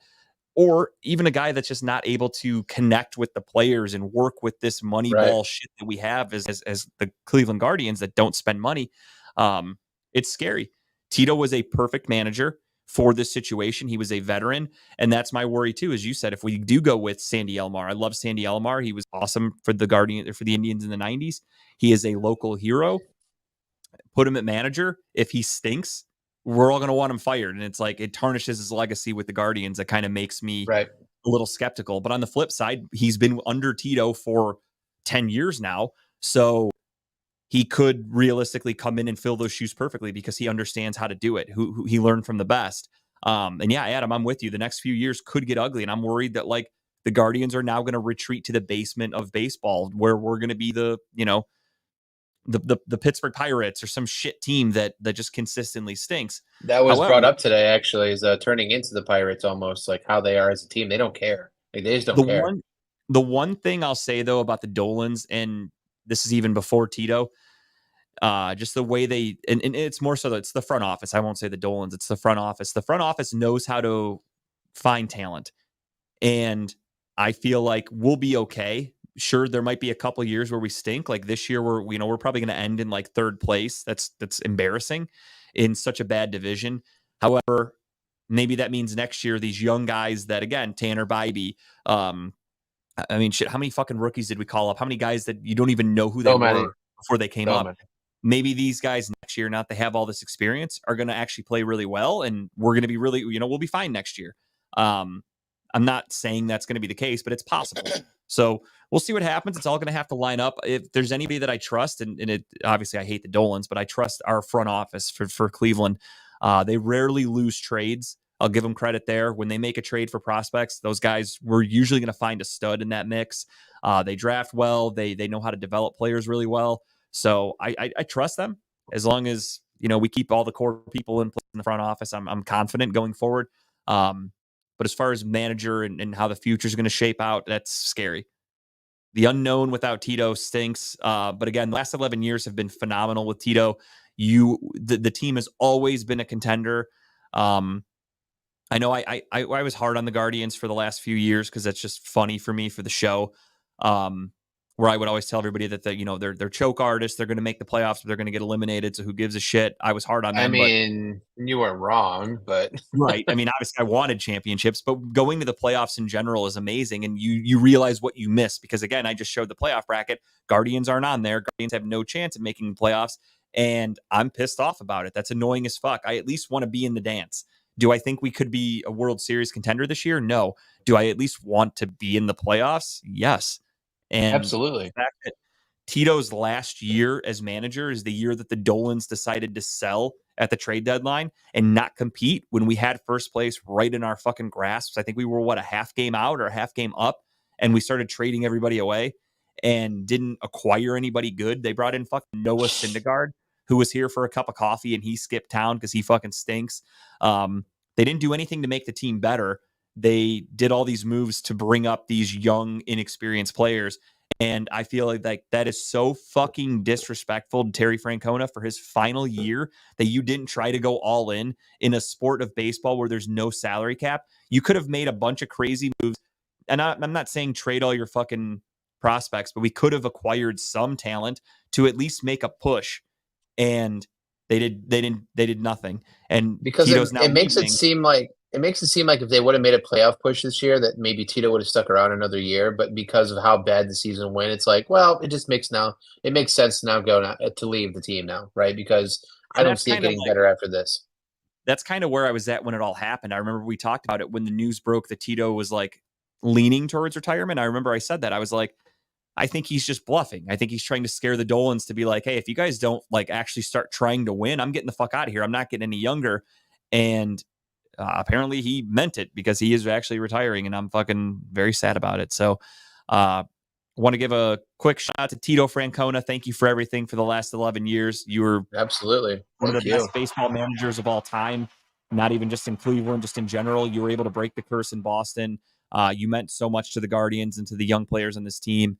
or even a guy that's just not able to connect with the players and work with this money ball shit that we have as the Cleveland Guardians that don't spend money, it's scary. Tito was a perfect manager for this situation. He was a veteran. And that's my worry too, as you said, if we do go with Sandy Alomar. I love Sandy Alomar. He was awesome for the Indians in the 90s. He is a local hero. Put him at manager. If he stinks, we're all going to want him fired. And it's like, it tarnishes his legacy with the Guardians. That kind of makes me a little skeptical. But on the flip side, he's been under Tito for 10 years now. So he could realistically come in and fill those shoes perfectly because he understands how to do it. Who he learned from the best. And yeah, Adam, I'm with you. The next few years could get ugly. And I'm worried that like the Guardians are now going to retreat to the basement of baseball where we're going to be the Pittsburgh Pirates or some shit team that just consistently stinks. That was However, brought up today, actually, is turning into the Pirates almost, like how they are as a team. They don't care. Like, they just don't care. The one thing I'll say, though, about the Dolans, and this is even before Tito, just the way they, and it's more so that it's the front office. I won't say the Dolans, it's the front office. The front office knows how to find talent. And I feel like we'll be okay. Sure, there might be a couple years where we stink. Like this year, we're probably going to end in like third place. That's embarrassing in such a bad division. However, maybe that means next year these young guys that, again, Tanner Bybee, I mean, shit, how many fucking rookies did we call up? How many guys that you don't even know who they were before they came up? Maybe these guys next year, not to have all this experience, are going to actually play really well, and we're going to be really, we'll be fine next year. I'm not saying that's going to be the case, but it's possible. So we'll see what happens. It's all going to have to line up. If there's anybody that I trust, and it obviously I hate the Dolans, but I trust our front office for Cleveland. They rarely lose trades. I'll give them credit there. When they make a trade for prospects, those guys, we're usually going to find a stud in that mix. They draft well. They know how to develop players really well. So I trust them as long as, we keep all the core people in place in the front office. I'm confident going forward. But as far as manager and how the future is going to shape out, that's scary. The unknown without Tito stinks. But again, the last 11 years have been phenomenal with Tito. The team has always been a contender. I know I was hard on the Guardians for the last few years because that's just funny for me for the show. Where I would always tell everybody that they're choke artists. They're going to make the playoffs, but they're going to get eliminated. So who gives a shit? I was hard on them. I mean, you weren't wrong, but right. I mean, obviously, I wanted championships, but going to the playoffs in general is amazing, and you realize what you miss because again, I just showed the playoff bracket. Guardians aren't on there. Guardians have no chance of making the playoffs, and I'm pissed off about it. That's annoying as fuck. I at least want to be in the dance. Do I think we could be a World Series contender this year? No. Do I at least want to be in the playoffs? Yes. And absolutely. The fact that Tito's last year as manager is the year that the Dolans decided to sell at the trade deadline and not compete when we had first place right in our fucking grasps. I think we were, a half game out or a half game up, and we started trading everybody away and didn't acquire anybody good. They brought in fucking Noah Syndergaard, who was here for a cup of coffee, and he skipped town because he fucking stinks. They didn't do anything to make the team better. They did all these moves to bring up these young, inexperienced players. And I feel like that is so fucking disrespectful to Terry Francona for his final year that you didn't try to go all in a sport of baseball where there's no salary cap. You could have made a bunch of crazy moves. And I'm not saying trade all your fucking prospects, but we could have acquired some talent to at least make a push. And they did nothing. And because Tito's it makes it seem like if they would have made a playoff push this year, that maybe Tito would have stuck around another year. But because of how bad the season went, it's like, well, it makes sense now to leave the team now, right? Because I don't see it getting better after this. That's kind of where I was at when it all happened. I remember we talked about it when the news broke that Tito was like leaning towards retirement. I remember I said that. I was like, I think he's just bluffing. I think he's trying to scare the Dolans to be like, hey, if you guys don't like actually start trying to win, I'm getting the fuck out of here. I'm not getting any younger. And apparently he meant it because he is actually retiring, and I'm fucking very sad about it. So want to give a quick shout out to Tito Francona. Thank you for everything for the last 11 years. You were absolutely one of the best baseball managers of all time, not even just in Cleveland, just in general. You were able to break the curse in Boston. You meant so much to the Guardians and to the young players on this team.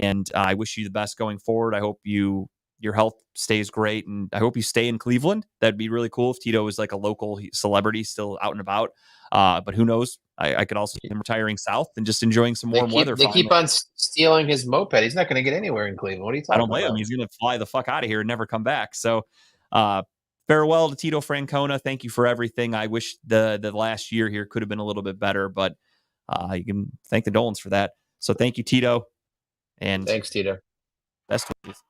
And I wish you the best going forward. I hope your health stays great, and I hope you stay in Cleveland. That'd be really cool if Tito was like a local celebrity still out and about. But who knows? I could also see him retiring south and just enjoying some warm weather. They keep on stealing his moped. He's not going to get anywhere in Cleveland. What are you talking about? I don't blame him. He's going to fly the fuck out of here and never come back. So farewell to Tito Francona. Thank you for everything. I wish the last year here could have been a little bit better, but you can thank the Dolans for that. So thank you, Tito. And thanks, Tito. Best wishes.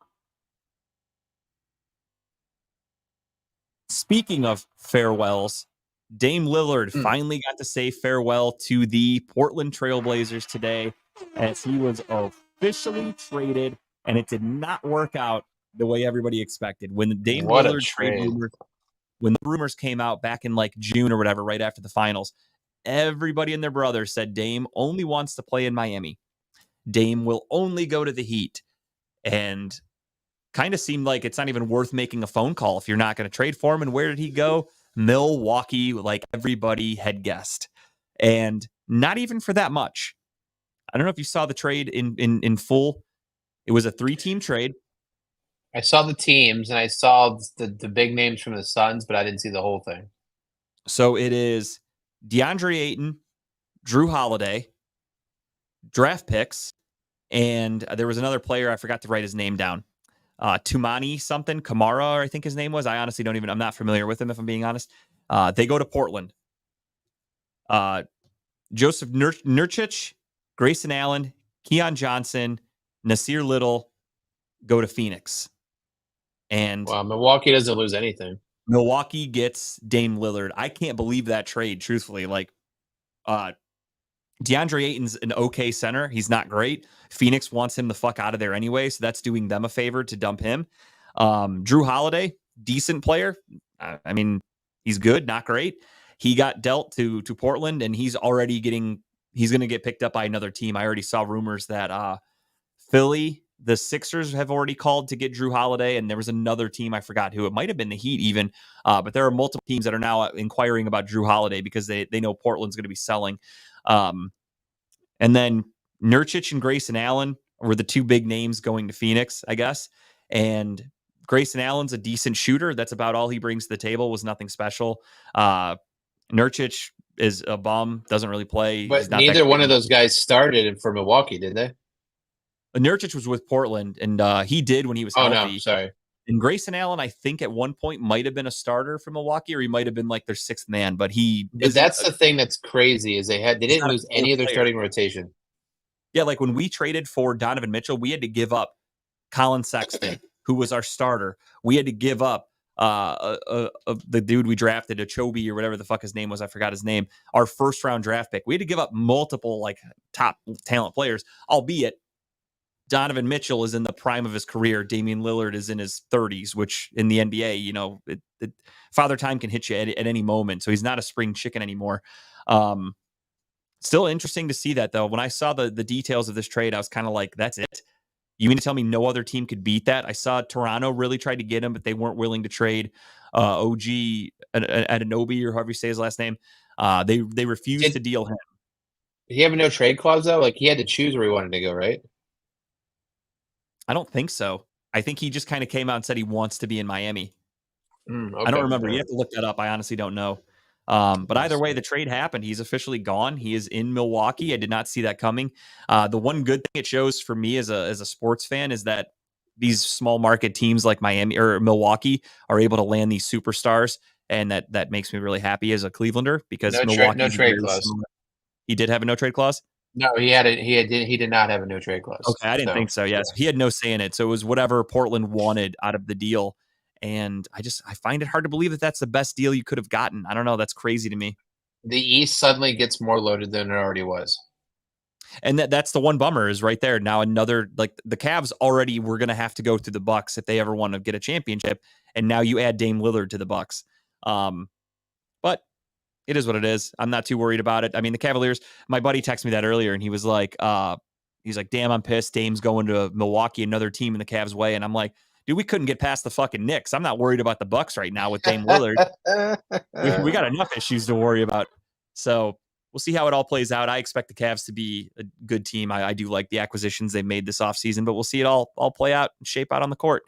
Speaking of farewells, Dame Lillard finally got to say farewell to the Portland Trailblazers today, as he was a officially traded, and it did not work out the way everybody expected. When the Dame What a Lillard trade trade. when the rumors came out back in like June or whatever, right after the finals, everybody and their brother said Dame only wants to play in Miami. Dame will only go to the Heat. And kind of seemed like it's not even worth making a phone call if you're not going to trade for him. And where did he go? Milwaukee, like everybody had guessed. And not even for that much. I don't know if you saw the trade in full. It was a 3-team trade. I saw the teams and I saw the big names from the Suns, but I didn't see the whole thing. So it is DeAndre Ayton, Drew Holiday, draft picks, and there was another player. I forgot to write his name down. Tumani something, Kamara, I think his name was. I honestly don't even, I'm not familiar with him, if I'm being honest. They go to Portland. Joseph Nurkic, Grayson Allen, Keon Johnson, Nasir Little go to Phoenix. And Wow, Milwaukee doesn't lose anything. Milwaukee gets Dame Lillard. I can't believe that trade, truthfully. Like, DeAndre Ayton's an okay center. He's not great. Phoenix wants him the fuck out of there anyway, so that's doing them a favor to dump him. Drew Holiday, decent player. I mean, he's good, not great. He got dealt to Portland, and he's going to get picked up by another team. I already saw rumors that Philly, the Sixers have already called to get Drew Holiday, and there was another team, I forgot who. It might have been the Heat even, but there are multiple teams that are now inquiring about Drew Holiday because they know Portland's going to be selling. And then Nurkic and Grayson Allen were the two big names going to Phoenix, I guess. And Grayson Allen's a decent shooter. That's about all he brings to the table. Was nothing special. Nurkic is a bum, doesn't really play. But neither one of those guys started for Milwaukee, did they? Nurkic was with Portland, and he did when he was healthy. Oh, no, sorry. And Grayson Allen, I think at one point might have been a starter for Milwaukee, or he might have been like their 6th man. But that's the thing that's crazy is they didn't lose any of their starting rotation. Yeah, like when we traded for Donovan Mitchell, we had to give up Colin Sexton, who was our starter. We had to give up the dude we drafted, Achobe or whatever the fuck his name was. I forgot his name. Our 1st-round draft pick. We had to give up multiple like top talent players, albeit Donovan Mitchell is in the prime of his career. Damian Lillard is in his 30s, which in the NBA, you know, father time can hit you at any moment. So he's not a spring chicken anymore. Still interesting to see that, though. When I saw the details of this trade, I was kind of like, that's it. You mean to tell me no other team could beat that? I saw Toronto really tried to get him, but they weren't willing to trade OG Anunoby, or however you say his last name. They refused to deal him. Did he have a no trade clause, though? Like, he had to choose where he wanted to go, right? I don't think so. I think he just kind of came out and said he wants to be in Miami. Okay. I don't remember. You have to look that up. I honestly don't know. But either way, the trade happened. He's officially gone. He is in Milwaukee. I did not see that coming. The one good thing it shows for me as a sports fan is that these small market teams like Miami or Milwaukee are able to land these superstars, and that makes me really happy as a Clevelander because Milwaukee no trade clause. He did have a no trade clause. No, he did not have a no trade clause. Okay, I didn't think so. Yeah, so he had no say in it. So it was whatever Portland wanted out of the deal. And I find it hard to believe that that's the best deal you could have gotten. I don't know. That's crazy to me. The East suddenly gets more loaded than it already was. And that's the one bummer is right there. Now another, like the Cavs already were going to have to go through the Bucks if they ever want to get a championship. And now you add Dame Lillard to the Bucks. But it is what it is. I'm not too worried about it. I mean, the Cavaliers, my buddy texted me that earlier and he was like, damn, I'm pissed. Dame's going to Milwaukee, another team in the Cavs way. And I'm like, dude, we couldn't get past the fucking Knicks. I'm not worried about the Bucks right now with Dame Lillard. we got enough issues to worry about. So we'll see how it all plays out. I expect the Cavs to be a good team. I do like the acquisitions they've made this offseason, but we'll see it all play out and shape out on the court.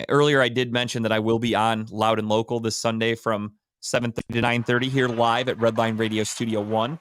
Earlier, I did mention that I will be on Loud and Local this Sunday from 7:30 to 9:30 here live at Redline Radio Studio 1.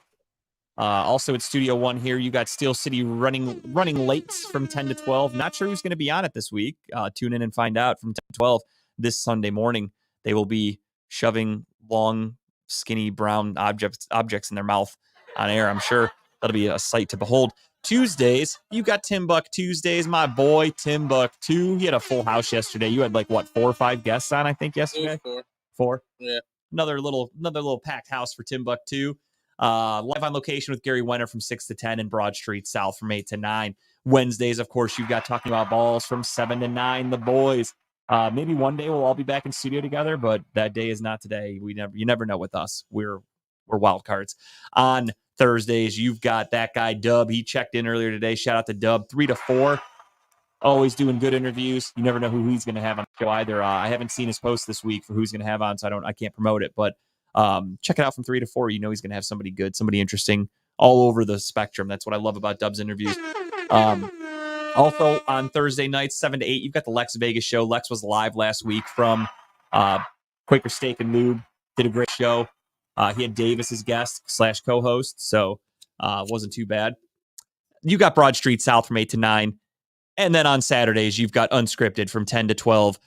Also at Studio 1 here, you got Steel City running late from 10 to 12. Not sure who's going to be on it this week. Tune in and find out from 10 to 12 this Sunday morning. They will be shoving long, skinny, brown objects in their mouth on air. I'm sure that'll be a sight to behold. Tuesdays, you got Tim Buck Tuesdays, my boy Tim Buck 2. He had a full house yesterday. You had like what, 4 or 5 guests on, I think, yesterday? 4. 4? Yeah. Another little packed house for Tim Buck 2. Live on location with Gary Wenner from 6 to 10 and Broad Street South from 8 to 9. Wednesdays, of course, you've got Talking About Balls from 7 to 9, the boys. Maybe one day we'll all be back in studio together, but that day is not today. You never know with us. We're wild cards. On Thursdays, you've got that guy Dub. He checked in earlier today. Shout out to Dub. 3 to 4. Always doing good interviews. You never know who he's going to have on the show either. I haven't seen his post this week for who's going to have on, so I can't promote it. But check it out from 3 to 4. You know he's going to have somebody good, somebody interesting all over the spectrum. That's what I love about Dub's interviews. Also on Thursday nights, 7 to 8, you've got the Lex Vegas show. Lex was live last week from Quaker Steak and Lube. Did a great show. He had Davis as guest / co-host, so wasn't too bad. You got Broad Street South from 8 to 9. And then on Saturdays, you've got Unscripted from 10 to 12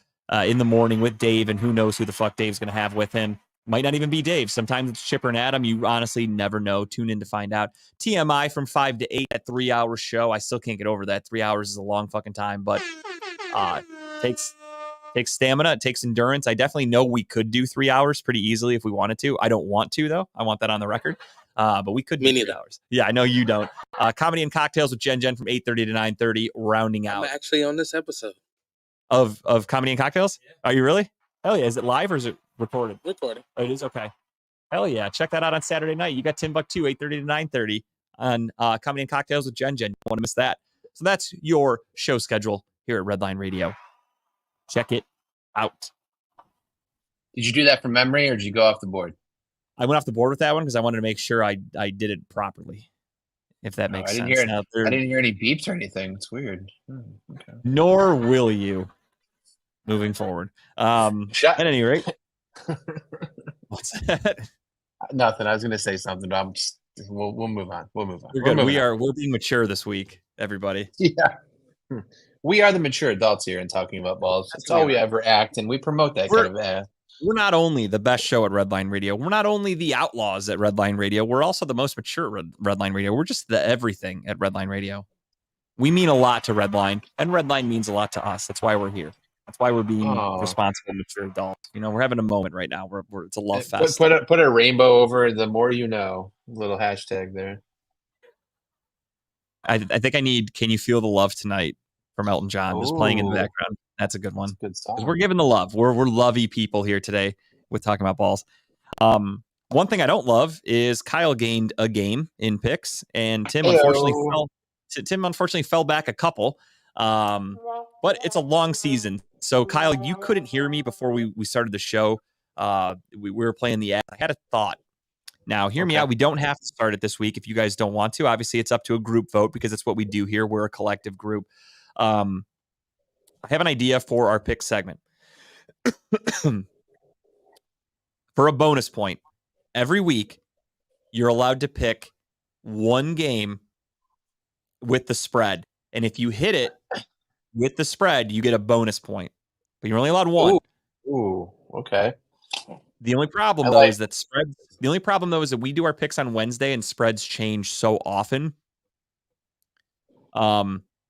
in the morning with Dave, and who knows who the fuck Dave's going to have with him. Might not even be Dave. Sometimes it's Chipper and Adam. You honestly never know. Tune in to find out. TMI from 5 to 8, that 3-hour show. I still can't get over that. 3 hours is a long fucking time, but takes stamina. It takes endurance. I definitely know we could do 3 hours pretty easily if we wanted to. I don't want to, though. I want that on the record. But we could do 3 hours. Yeah, I know you don't. Comedy and Cocktails with Jen from 8:30 to 9:30, rounding out. I'm actually on this episode. Of Comedy and Cocktails? Yeah. Are you really? Hell yeah. Is it live or is it recorded? Recorded. Oh, it is? Okay. Hell yeah. Check that out on Saturday night. You got Timbuktu, 8:30 to 9:30 on Comedy and Cocktails with Jen. You don't want to miss that. So that's your show schedule here at Redline Radio. Check it out. Did you do that from memory or did you go off the board? I went off the board with that one because I wanted to make sure I did it properly, if that makes sense. I didn't hear any beeps or anything. It's weird. Okay. Nor will you moving forward. At any rate. What's that? Nothing. I was going to say something, but we'll move on. We're good. We're being mature this week, everybody. Yeah. We are the mature adults here and Talking About Balls. That's all we ever act, and we promote that kind of We're not only the best show at Redline Radio. We're not only the outlaws at Redline Radio. We're also the most mature at Redline Radio. We're just the everything at Redline Radio. We mean a lot to Redline, and Redline means a lot to us. That's why we're here. That's why we're being responsible, mature adults. You know, we're having a moment right now. It's a love fest. Put a rainbow over the more you know. Little hashtag there. I think I need "Can You Feel the Love Tonight" from Elton John. Just playing in the background. That's a good one. That's a good song. We're giving the love. We're lovey people here today with Talking About Balls. One thing I don't love is Kyle gained a game in picks, and Tim unfortunately fell back a couple. But it's a long season. So Kyle, you couldn't hear me before we started the show. We were playing the ad. I had a thought. Now, hear me out. We don't have to start it this week if you guys don't want to. Obviously, it's up to a group vote because it's what we do here. We're a collective group. I have an idea for our pick segment. For a bonus point, every week, you're allowed to pick one game with the spread. And if you hit it with the spread, you get a bonus point. But you're only allowed one. Ooh, okay. The only problem, though, is that spreads. The only problem, though, is that we do our picks on Wednesday and spreads change so often.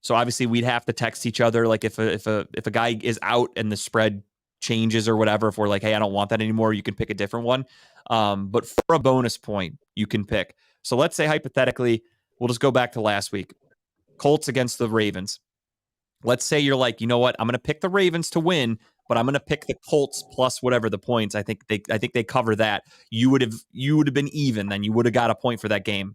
So obviously we'd have to text each other. Like if a guy is out and the spread changes or whatever, if we're like, hey, I don't want that anymore, you can pick a different one. But for a bonus point, you can pick. So let's say hypothetically, we'll just go back to last week. Colts against the Ravens. Let's say you're like, you know what? I'm going to pick the Ravens to win, but I'm going to pick the Colts plus whatever the points. I think they cover that. You would have been even. Then you would have got a point for that game,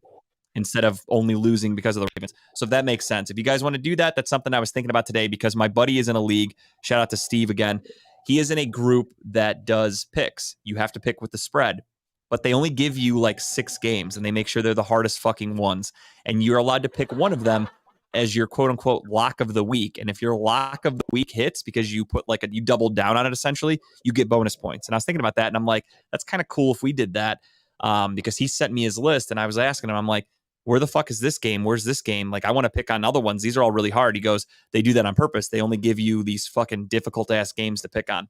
instead of only losing because of the Ravens. So if that makes sense. If you guys want to do that, that's something I was thinking about today because my buddy is in a league. Shout out to Steve again. He is in a group that does picks. You have to pick with the spread, but they only give you like 6 games and they make sure they're the hardest fucking ones. And you're allowed to pick one of them as your quote unquote lock of the week. And if your lock of the week hits because you put you doubled down on it, essentially, you get bonus points. And I was thinking about that and I'm like, that's kind of cool if we did that. Because he sent me his list and I was asking him, I'm like, where the fuck is this game? Where's this game? Like, I want to pick on other ones. These are all really hard. He goes, they do that on purpose. They only give you these fucking difficult ass games to pick on.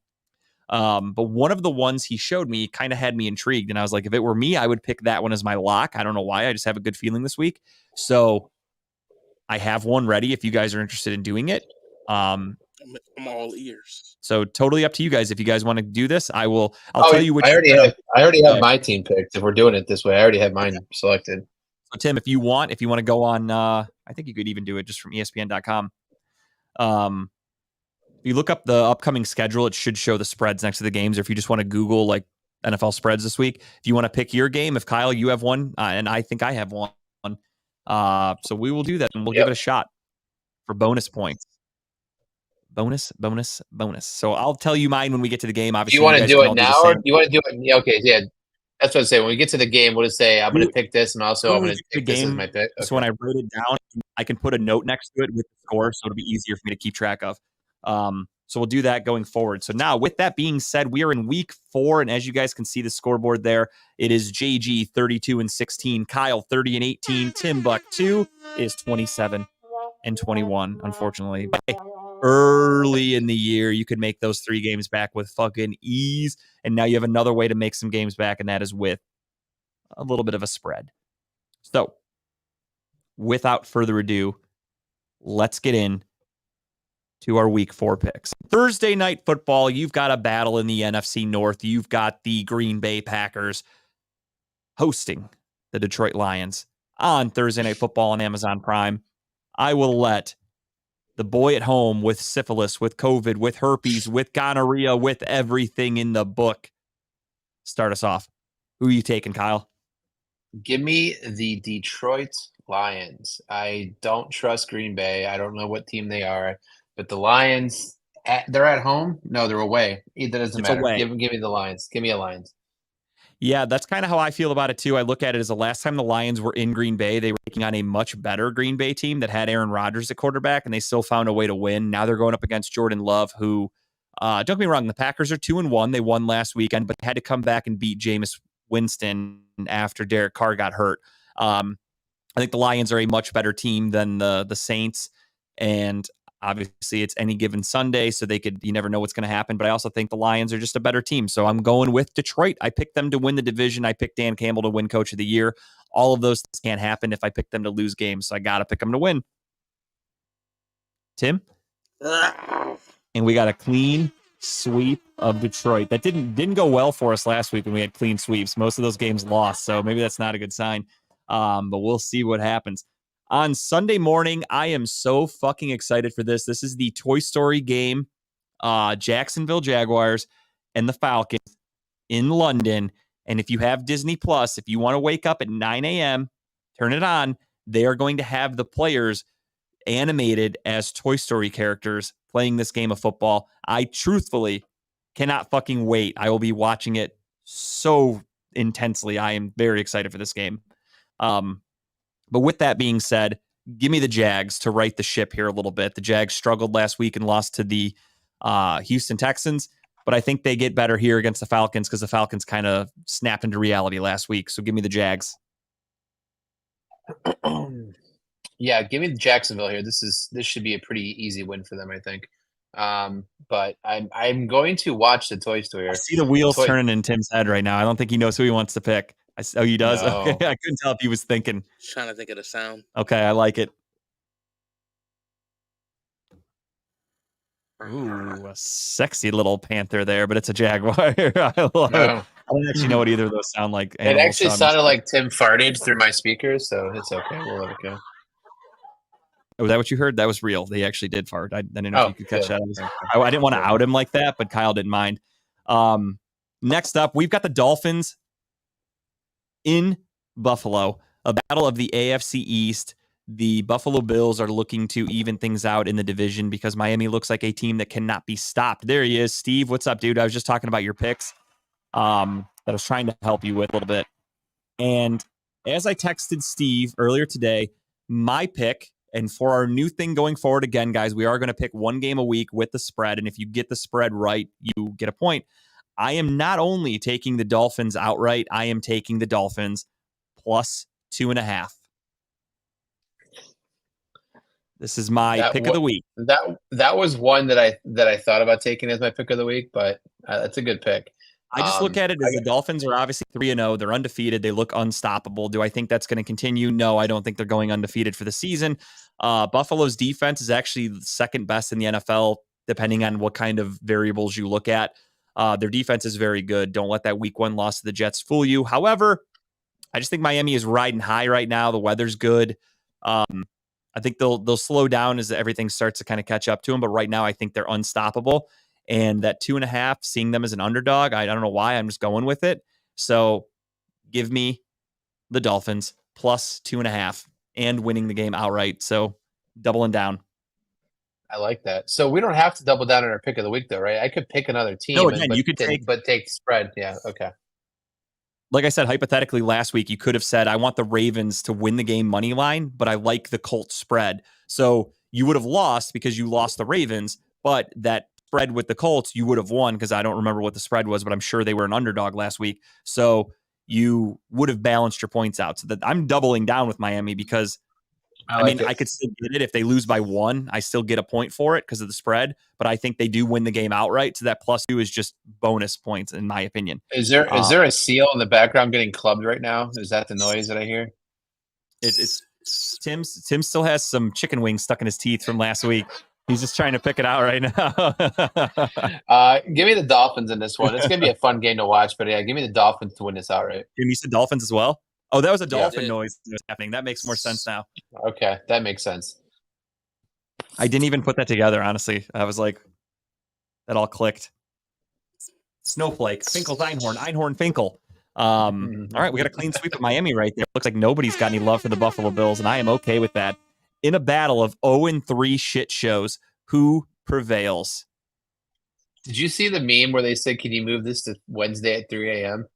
But one of the ones he showed me kind of had me intrigued. And I was like, if it were me, I would pick that one as my lock. I don't know why. I just have a good feeling this week. So I have one ready if you guys are interested in doing it. I'm all ears. So totally up to you guys. If you guys want to do this, I'll Oh, tell you which. I already have Yeah. my team picked. If we're doing it this way, I already have mine selected. So Tim, if you want to go on, I think you could even do it just from ESPN.com. If you look up the upcoming schedule, it should show the spreads next to the games. Or if you just want to Google like NFL spreads this week, if you want to pick your game, if Kyle, you have one, and I think I have one, so we will do that and we'll give it a shot for bonus points. Bonus. So I'll tell you mine when we get to the game. Do Obviously, you want to guys do can it all the now, or same. do you want to do it? Yeah, okay, yeah. That's what I'm saying. When we get to the game, we'll just say I'm going to pick this, and also I'm going to pick this as my pick. So when I wrote it down, I can put a note next to it with the score, so it'll be easier for me to keep track of. So we'll do that going forward. So now, with that being said, we are in week 4, and as you guys can see the scoreboard there, it is JG 32-16, Kyle 30-18, Tim Buck 2 is 27-21. Unfortunately, early in the year, you could make those 3 games back with fucking ease, and now you have another way to make some games back, and that is with a little bit of a spread. So, without further ado, let's get in to our week 4 picks. Thursday night football, you've got a battle in the NFC North. You've got the Green Bay Packers hosting the Detroit Lions on Thursday Night Football on Amazon Prime. I will let the boy at home with syphilis, with COVID, with herpes, with gonorrhea, with everything in the book start us off. Who are you taking, Kyle? Give me the Detroit Lions. I don't trust Green Bay. I don't know what team they are, but the Lions, they're at home? No, they're away. That doesn't matter. Away. Give me the Lions. Give me a Lions. Yeah, that's kind of how I feel about it too. I look at it as the last time the Lions were in Green Bay, they were taking on a much better Green Bay team that had Aaron Rodgers at quarterback, and they still found a way to win. Now they're going up against Jordan Love, who, don't get me wrong, the Packers are 2-1. They won last weekend, but had to come back and beat Jameis Winston after Derek Carr got hurt. I think the Lions are a much better team than the Saints, and obviously it's any given Sunday, so you never know what's going to happen. But I also think the Lions are just a better team. So I'm going with Detroit. I picked them to win the division. I picked Dan Campbell to win Coach of the Year. All of those things can't happen if I pick them to lose games. So I got to pick them to win. Tim? And we got a clean sweep of Detroit. That didn't go well for us last week when we had clean sweeps. Most of those games lost. So maybe that's not a good sign. But we'll see what happens. On Sunday morning, I am so fucking excited for this. This is the Toy Story game, Jacksonville Jaguars and the Falcons in London. And if you have Disney Plus, if you want to wake up at 9 a.m., turn it on. They are going to have the players animated as Toy Story characters playing this game of football. I truthfully cannot fucking wait. I will be watching it so intensely. I am very excited for this game. But with that being said, give me the Jags to right the ship here a little bit. The Jags struggled last week and lost to the Houston Texans, but I think they get better here against the Falcons because the Falcons kind of snapped into reality last week. So give me the Jags. Yeah, give me the Jacksonville here. This should be a pretty easy win for them, I think. But I'm going to watch the Toy Story. I see the wheels turning in Tim's head right now. I don't think he knows who he wants to pick. Oh, he does? No. Okay. I couldn't tell if he was thinking. Just trying to think of the sound. Okay, I like it. Ooh, a sexy little panther there, but it's a jaguar. I love it. I don't actually know what either of those sound like. It actually sounded like Tim farted through my speakers, so it's okay. We'll let it go. Was that what you heard? That was real. They actually did fart. I didn't know if you could catch good. that. I didn't want to out him like that, but Kyle didn't mind. Next up, we've got the Dolphins in Buffalo, a battle of the AFC East. The Buffalo Bills are looking to even things out in the division because Miami looks like a team that cannot be stopped. There he is. Steve, what's up, dude? I was just talking about your picks that I was trying to help you with a little bit. And as I texted Steve earlier today, my pick, and for our new thing going forward, again, guys, we are going to pick one game a week with the spread. And if you get the spread right, you get a point. I am not only taking the Dolphins outright, I am taking the Dolphins plus 2.5. This is my pick of the week. That was one that I thought about taking as my pick of the week, but that's a good pick. I just look at it as the Dolphins are obviously 3-0. They're undefeated. They look unstoppable. Do I think that's going to continue? No, I don't think they're going undefeated for the season. Buffalo's defense is actually second best in the NFL depending on what kind of variables you look at. Their defense is very good. Don't let that week 1 loss to the Jets fool you. However, I just think Miami is riding high right now. The weather's good. I think they'll slow down as everything starts to kind of catch up to them. But right now, I think they're unstoppable. And that 2.5, seeing them as an underdog, I don't know why. I'm just going with it. So give me the Dolphins plus 2.5 and winning the game outright. So doubling down. I like that. So we don't have to double down on our pick of the week, though, right? I could pick another team. No, again, you could take spread. Yeah. Okay. Like I said, hypothetically last week, you could have said, I want the Ravens to win the game money line, but I like the Colts spread. So you would have lost because you lost the Ravens, but that spread with the Colts, you would have won because I don't remember what the spread was, but I'm sure they were an underdog last week. So you would have balanced your points out. So that I'm doubling down with Miami because I could still get it. If they lose by 1, I still get a point for it because of the spread, but I think they do win the game outright. So that +2 is just bonus points, in my opinion. Is there a seal in the background getting clubbed right now? Is that the noise that I hear? It's Tim still has some chicken wings stuck in his teeth from last week. He's just trying to pick it out right now. Give me the Dolphins in this one. It's going to be a fun game to watch, but yeah, give me the Dolphins to win this outright. You said Dolphins as well? Oh, that was a dolphin noise that was happening. That makes more sense now. Okay, that makes sense. I didn't even put that together, honestly. I was like, that all clicked. Snowflake, Finkel's Einhorn, Finkel. All right, we got a clean sweep of Miami right there. Looks like nobody's got any love for the Buffalo Bills, and I am okay with that. In a battle of 0-3 shit shows, who prevails? Did you see the meme where they said, can you move this to Wednesday at 3 a.m.?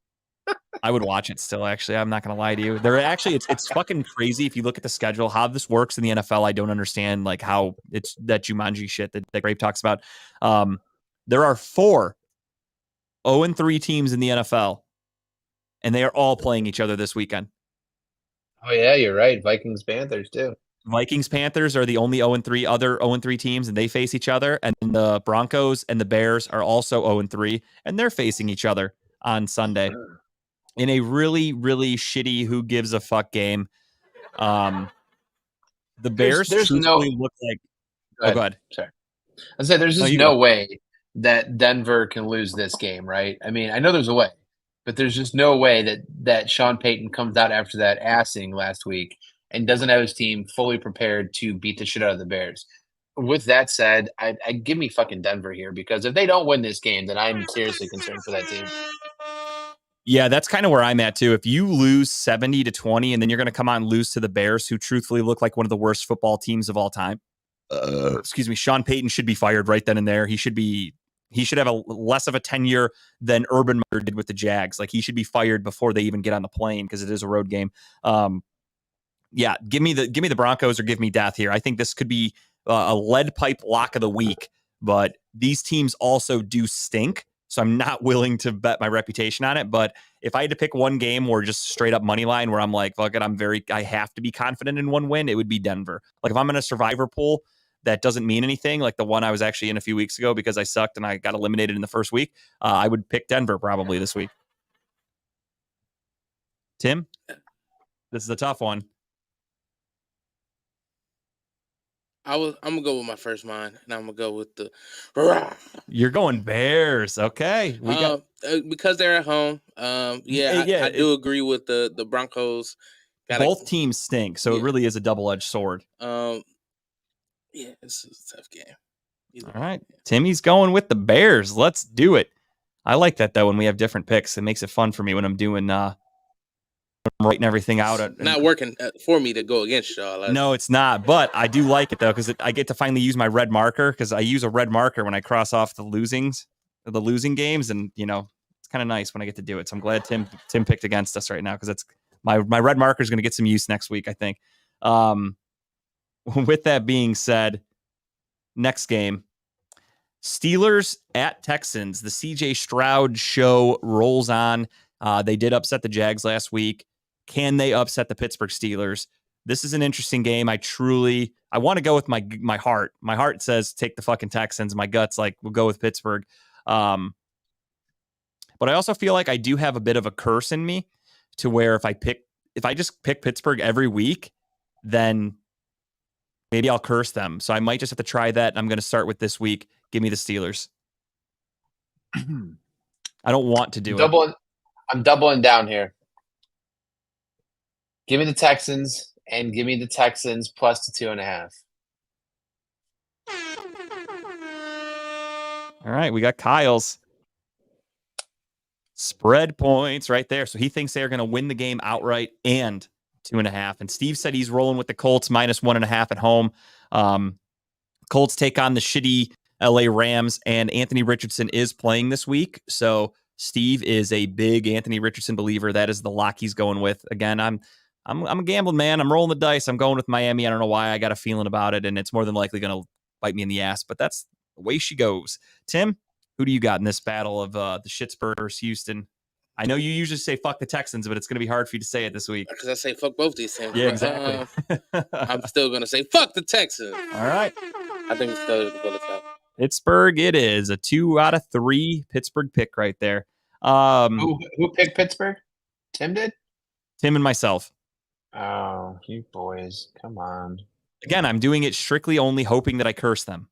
I would watch it still, actually. I'm not going to lie to you. It's fucking crazy if you look at the schedule, how this works in the NFL. I don't understand like how it's that Jumanji shit that Grape talks about. There are 4 0-3 teams in the NFL, and they are all playing each other this weekend. Oh, yeah, you're right. Vikings, Panthers, too. Vikings, Panthers are the only 0-3 other 0-3 teams, and they face each other. And the Broncos and the Bears are also 0-3, and they're facing each other on Sunday in a really, really shitty who gives a fuck game. The Bears there's no look like. Go ahead. Sorry. I'd say there's just no way that Denver can lose this game, right? I mean, I know there's a way, but there's just no way that Sean Payton comes out after that assing last week and doesn't have his team fully prepared to beat the shit out of the Bears. With that said, I give me fucking Denver here because if they don't win this game, then I'm seriously concerned for that team. Yeah, that's kind of where I'm at too. If you lose 70-20 and then you're going to come on and lose to the Bears, who truthfully look like one of the worst football teams of all time. Excuse me, Sean Payton should be fired right then and there. He should have a less of a tenure than Urban Meyer did with the Jags. Like he should be fired before they even get on the plane because it is a road game. Yeah, give me the Broncos or give me death here. I think this could be a lead pipe lock of the week, but these teams also do stink. So I'm not willing to bet my reputation on it. But if I had to pick one game where just straight up money line where I'm like, fuck it, I have to be confident in one win, it would be Denver. Like if I'm in a survivor pool that doesn't mean anything, like the one I was actually in a few weeks ago because I sucked and I got eliminated in the first week, I would pick Denver probably this week. Tim, this is a tough one. I'm gonna go with my first mind, and I'm gonna go with the. You're going Bears, okay? Because they're at home. I do agree with the Broncos. Both teams stink, so it really is a double-edged sword. Yeah, it's a tough game. All right, Timmy's going with the Bears. Let's do it. I like that though when we have different picks. It makes it fun for me when I'm doing. I'm writing everything out. Not working for me to go against y'all. No, it's not. But I do like it though because I get to finally use my red marker because I use a red marker when I cross off the losing games, and it's kind of nice when I get to do it. So I'm glad Tim picked against us right now because it's my red marker is going to get some use next week, I think. With that being said, next game, Steelers at Texans. The CJ Stroud show rolls on. They did upset the Jags last week. Can they upset the Pittsburgh Steelers? This is an interesting game. I want to go with my heart. My heart says take the fucking Texans. My gut's like, we'll go with Pittsburgh. But I also feel like I do have a bit of a curse in me to where if I just pick Pittsburgh every week, then maybe I'll curse them. So I might just have to try that. I'm going to start with this week. Give me the Steelers. I don't want to do it. I'm doubling down here. Give me the Texans and give me the Texans plus the 2.5. All right, we got Kyle's spread points right there. So he thinks they're going to win the game outright and 2.5. And Steve said he's rolling with the Colts minus 1.5 at home. Colts take on the shitty LA Rams, and Anthony Richardson is playing this week. So Steve is a big Anthony Richardson believer. That is the lock he's going with. Again, I'm a gambling man. I'm rolling the dice. I'm going with Miami. I don't know why. I got a feeling about it, and it's more than likely going to bite me in the ass. But that's the way she goes. Tim, who do you got in this battle of the Shittsburg versus Houston? I know you usually say fuck the Texans, but it's going to be hard for you to say it this week. Because I say fuck both these teams. Yeah, exactly. I'm still going to say fuck the Texans. All right. I think it's still the Bullets out. Pittsburgh it is. A 2 out of 3 Pittsburgh pick right there. Who picked Pittsburgh? Tim did? Tim and myself. Oh, you boys. Come on. Again, I'm doing it strictly only hoping that I curse them.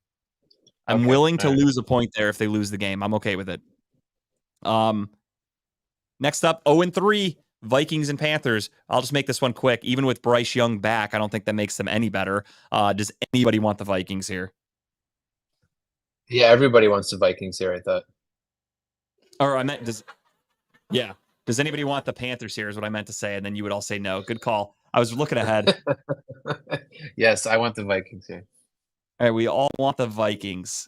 I'm Okay, willing to all right. lose a point there if they lose the game. I'm okay with it. Next up, 0-3, Vikings and Panthers. I'll just make this one quick. Even with Bryce Young back, I don't think that makes them any better. Does anybody want the Vikings here? Yeah, everybody wants the Vikings here, I thought. Or I meant, does anybody want the Panthers here is what I meant to say, and then you would all say no. Good call. I was looking ahead. Yes, I want the Vikings here. All right, we all want the Vikings.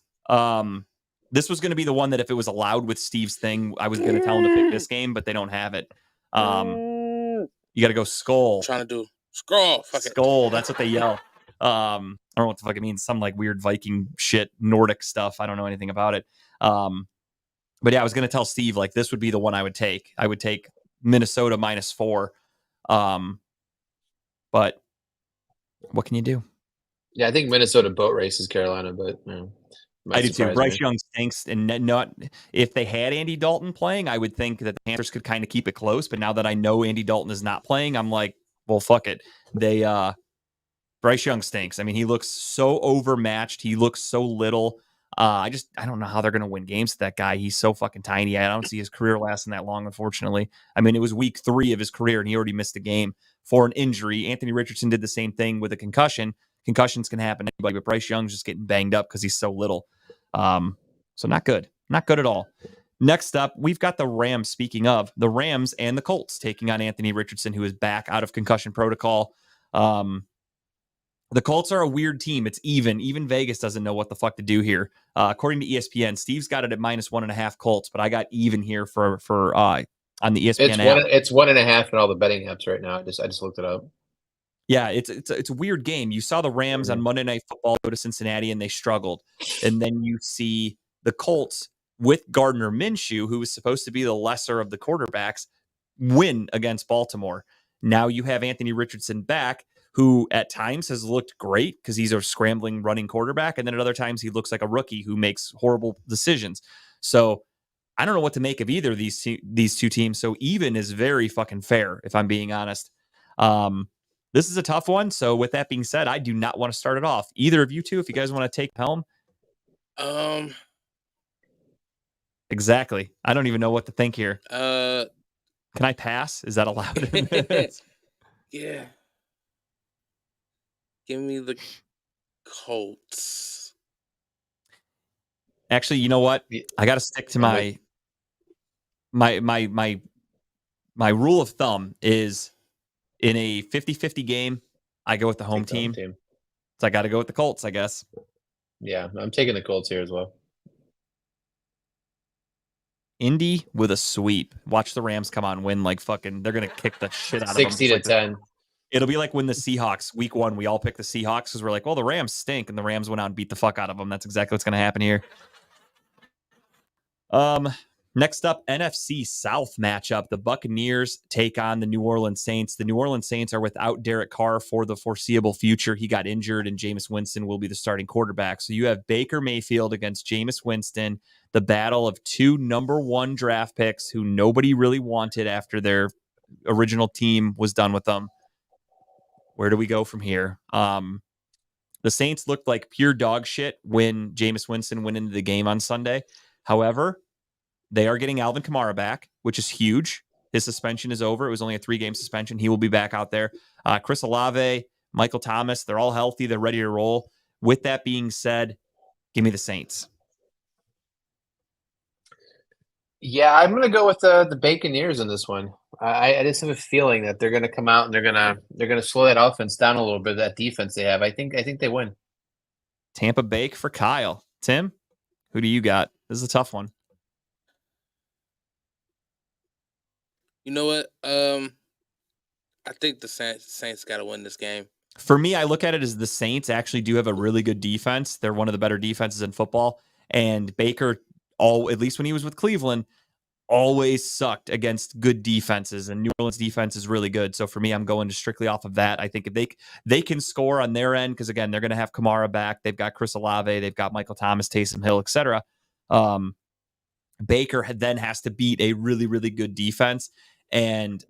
This was going to be the one that if it was allowed with Steve's thing, I was going to tell him to pick this game, but they don't have it. You got to go Skull. I'm trying to do Skull. Fuck it. Skull. That's what they yell. I don't know what the fuck it means. Some like weird Viking shit, Nordic stuff. I don't know anything about it. But yeah, I was going to tell Steve, like, this would be the one I would take. I would take Minnesota -4. But what can you do? Yeah, I think Minnesota boat races Carolina, but I do too. Bryce Young stinks, and not if they had Andy Dalton playing, I would think that the Panthers could kind of keep it close. But now that I know Andy Dalton is not playing, I'm like, well, fuck it. Bryce Young stinks. I mean, he looks so overmatched. He looks so little. I don't know how they're going to win games with that guy. He's so fucking tiny. I don't see his career lasting that long, unfortunately. I mean, it was week 3 of his career, and he already missed a game for an injury. Anthony Richardson did the same thing with a concussion. Concussions can happen to anybody, but Bryce Young's just getting banged up because he's so little. So not good. Not good at all. Next up, we've got the Rams. Speaking of the Rams and the Colts taking on Anthony Richardson, who is back out of concussion protocol. The Colts are a weird team. It's even. Even Vegas doesn't know what the fuck to do here. According to ESPN, Steve's got it at -1.5 Colts, but I got even here for on the ESPN app. It's 1.5 in all the betting apps right now. I just looked it up. Yeah, it's a weird game. You saw the Rams on Monday Night Football go to Cincinnati and they struggled. And then you see the Colts with Gardner Minshew, who was supposed to be the lesser of the quarterbacks, win against Baltimore. Now you have Anthony Richardson back, who at times has looked great because he's a scrambling running quarterback. And then at other times he looks like a rookie who makes horrible decisions. So I don't know what to make of either of these two teams. So even is very fucking fair, if I'm being honest. This is a tough one. So with that being said, I do not want to start it off. Either of you two, if you guys want to take helm. Exactly. I don't even know what to think here. Can I pass? Is that allowed? Yeah. Give me the Colts. Actually, you know what? I got to stick to my rule of thumb is in a 50-50 game, I go with the home team. So I got to go with the Colts, I guess. Yeah, I'm taking the Colts here as well. Indy with a sweep. Watch the Rams come on, win like fucking. They're gonna kick the shit out of them. 60-10. It'll be like when the Seahawks, week 1, we all picked the Seahawks because we're like, well, the Rams stink, and the Rams went out and beat the fuck out of them. That's exactly what's gonna happen here. Next up, NFC South matchup. The Buccaneers take on the New Orleans Saints. The New Orleans Saints are without Derek Carr for the foreseeable future. He got injured, and Jameis Winston will be the starting quarterback. So you have Baker Mayfield against Jameis Winston, the battle of 2 number 1 draft picks who nobody really wanted after their original team was done with them. Where do we go from here? The Saints looked like pure dog shit when Jameis Winston went into the game on Sunday. However, they are getting Alvin Kamara back, which is huge. His suspension is over. It was only a 3-game suspension. He will be back out there. Chris Olave, Michael Thomas, they're all healthy. They're ready to roll. With that being said, give me the Saints. Yeah, I'm gonna go with the Buccaneers in this one. I just have a feeling that they're gonna come out and they're gonna slow that offense down a little bit. That defense they have, I think they win. Tampa Bake for Kyle. Tim, who do you got? This is a tough one. You know what? I think the Saints got to win this game. For me, I look at it as the Saints actually do have a really good defense. They're one of the better defenses in football. And Baker, at least when he was with Cleveland, always sucked against good defenses. And New Orleans defense is really good. So for me, I'm going strictly off of that. I think if they can score on their end, because again, they're going to have Kamara back. They've got Chris Olave. They've got Michael Thomas, Taysom Hill, etc. Baker then has to beat a really, really good defense. And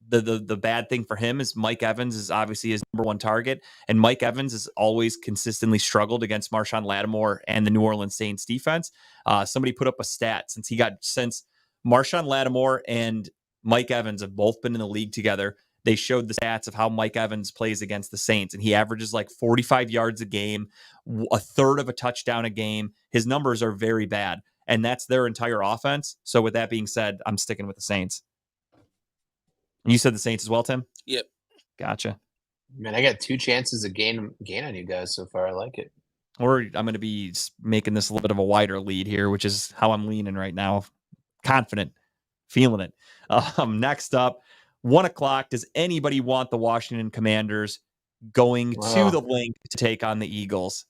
the bad thing for him is Mike Evans is obviously his number one target. And Mike Evans has always consistently struggled against Marshawn Lattimore and the New Orleans Saints defense. Somebody put up a stat since Marshawn Lattimore and Mike Evans have both been in the league together. They showed the stats of how Mike Evans plays against the Saints, and he averages like 45 yards a game, a third of a touchdown a game. His numbers are very bad, and that's their entire offense. So with that being said, I'm sticking with the Saints. You said the Saints as well, Tim? Yep. Gotcha. Man, I got 2 chances to gain on you guys so far. I like it. Or I'm going to be making this a little bit of a wider lead here, which is how I'm leaning right now. Confident, feeling it. Next up, 1:00. Does anybody want the Washington Commanders going to the Link to take on the Eagles?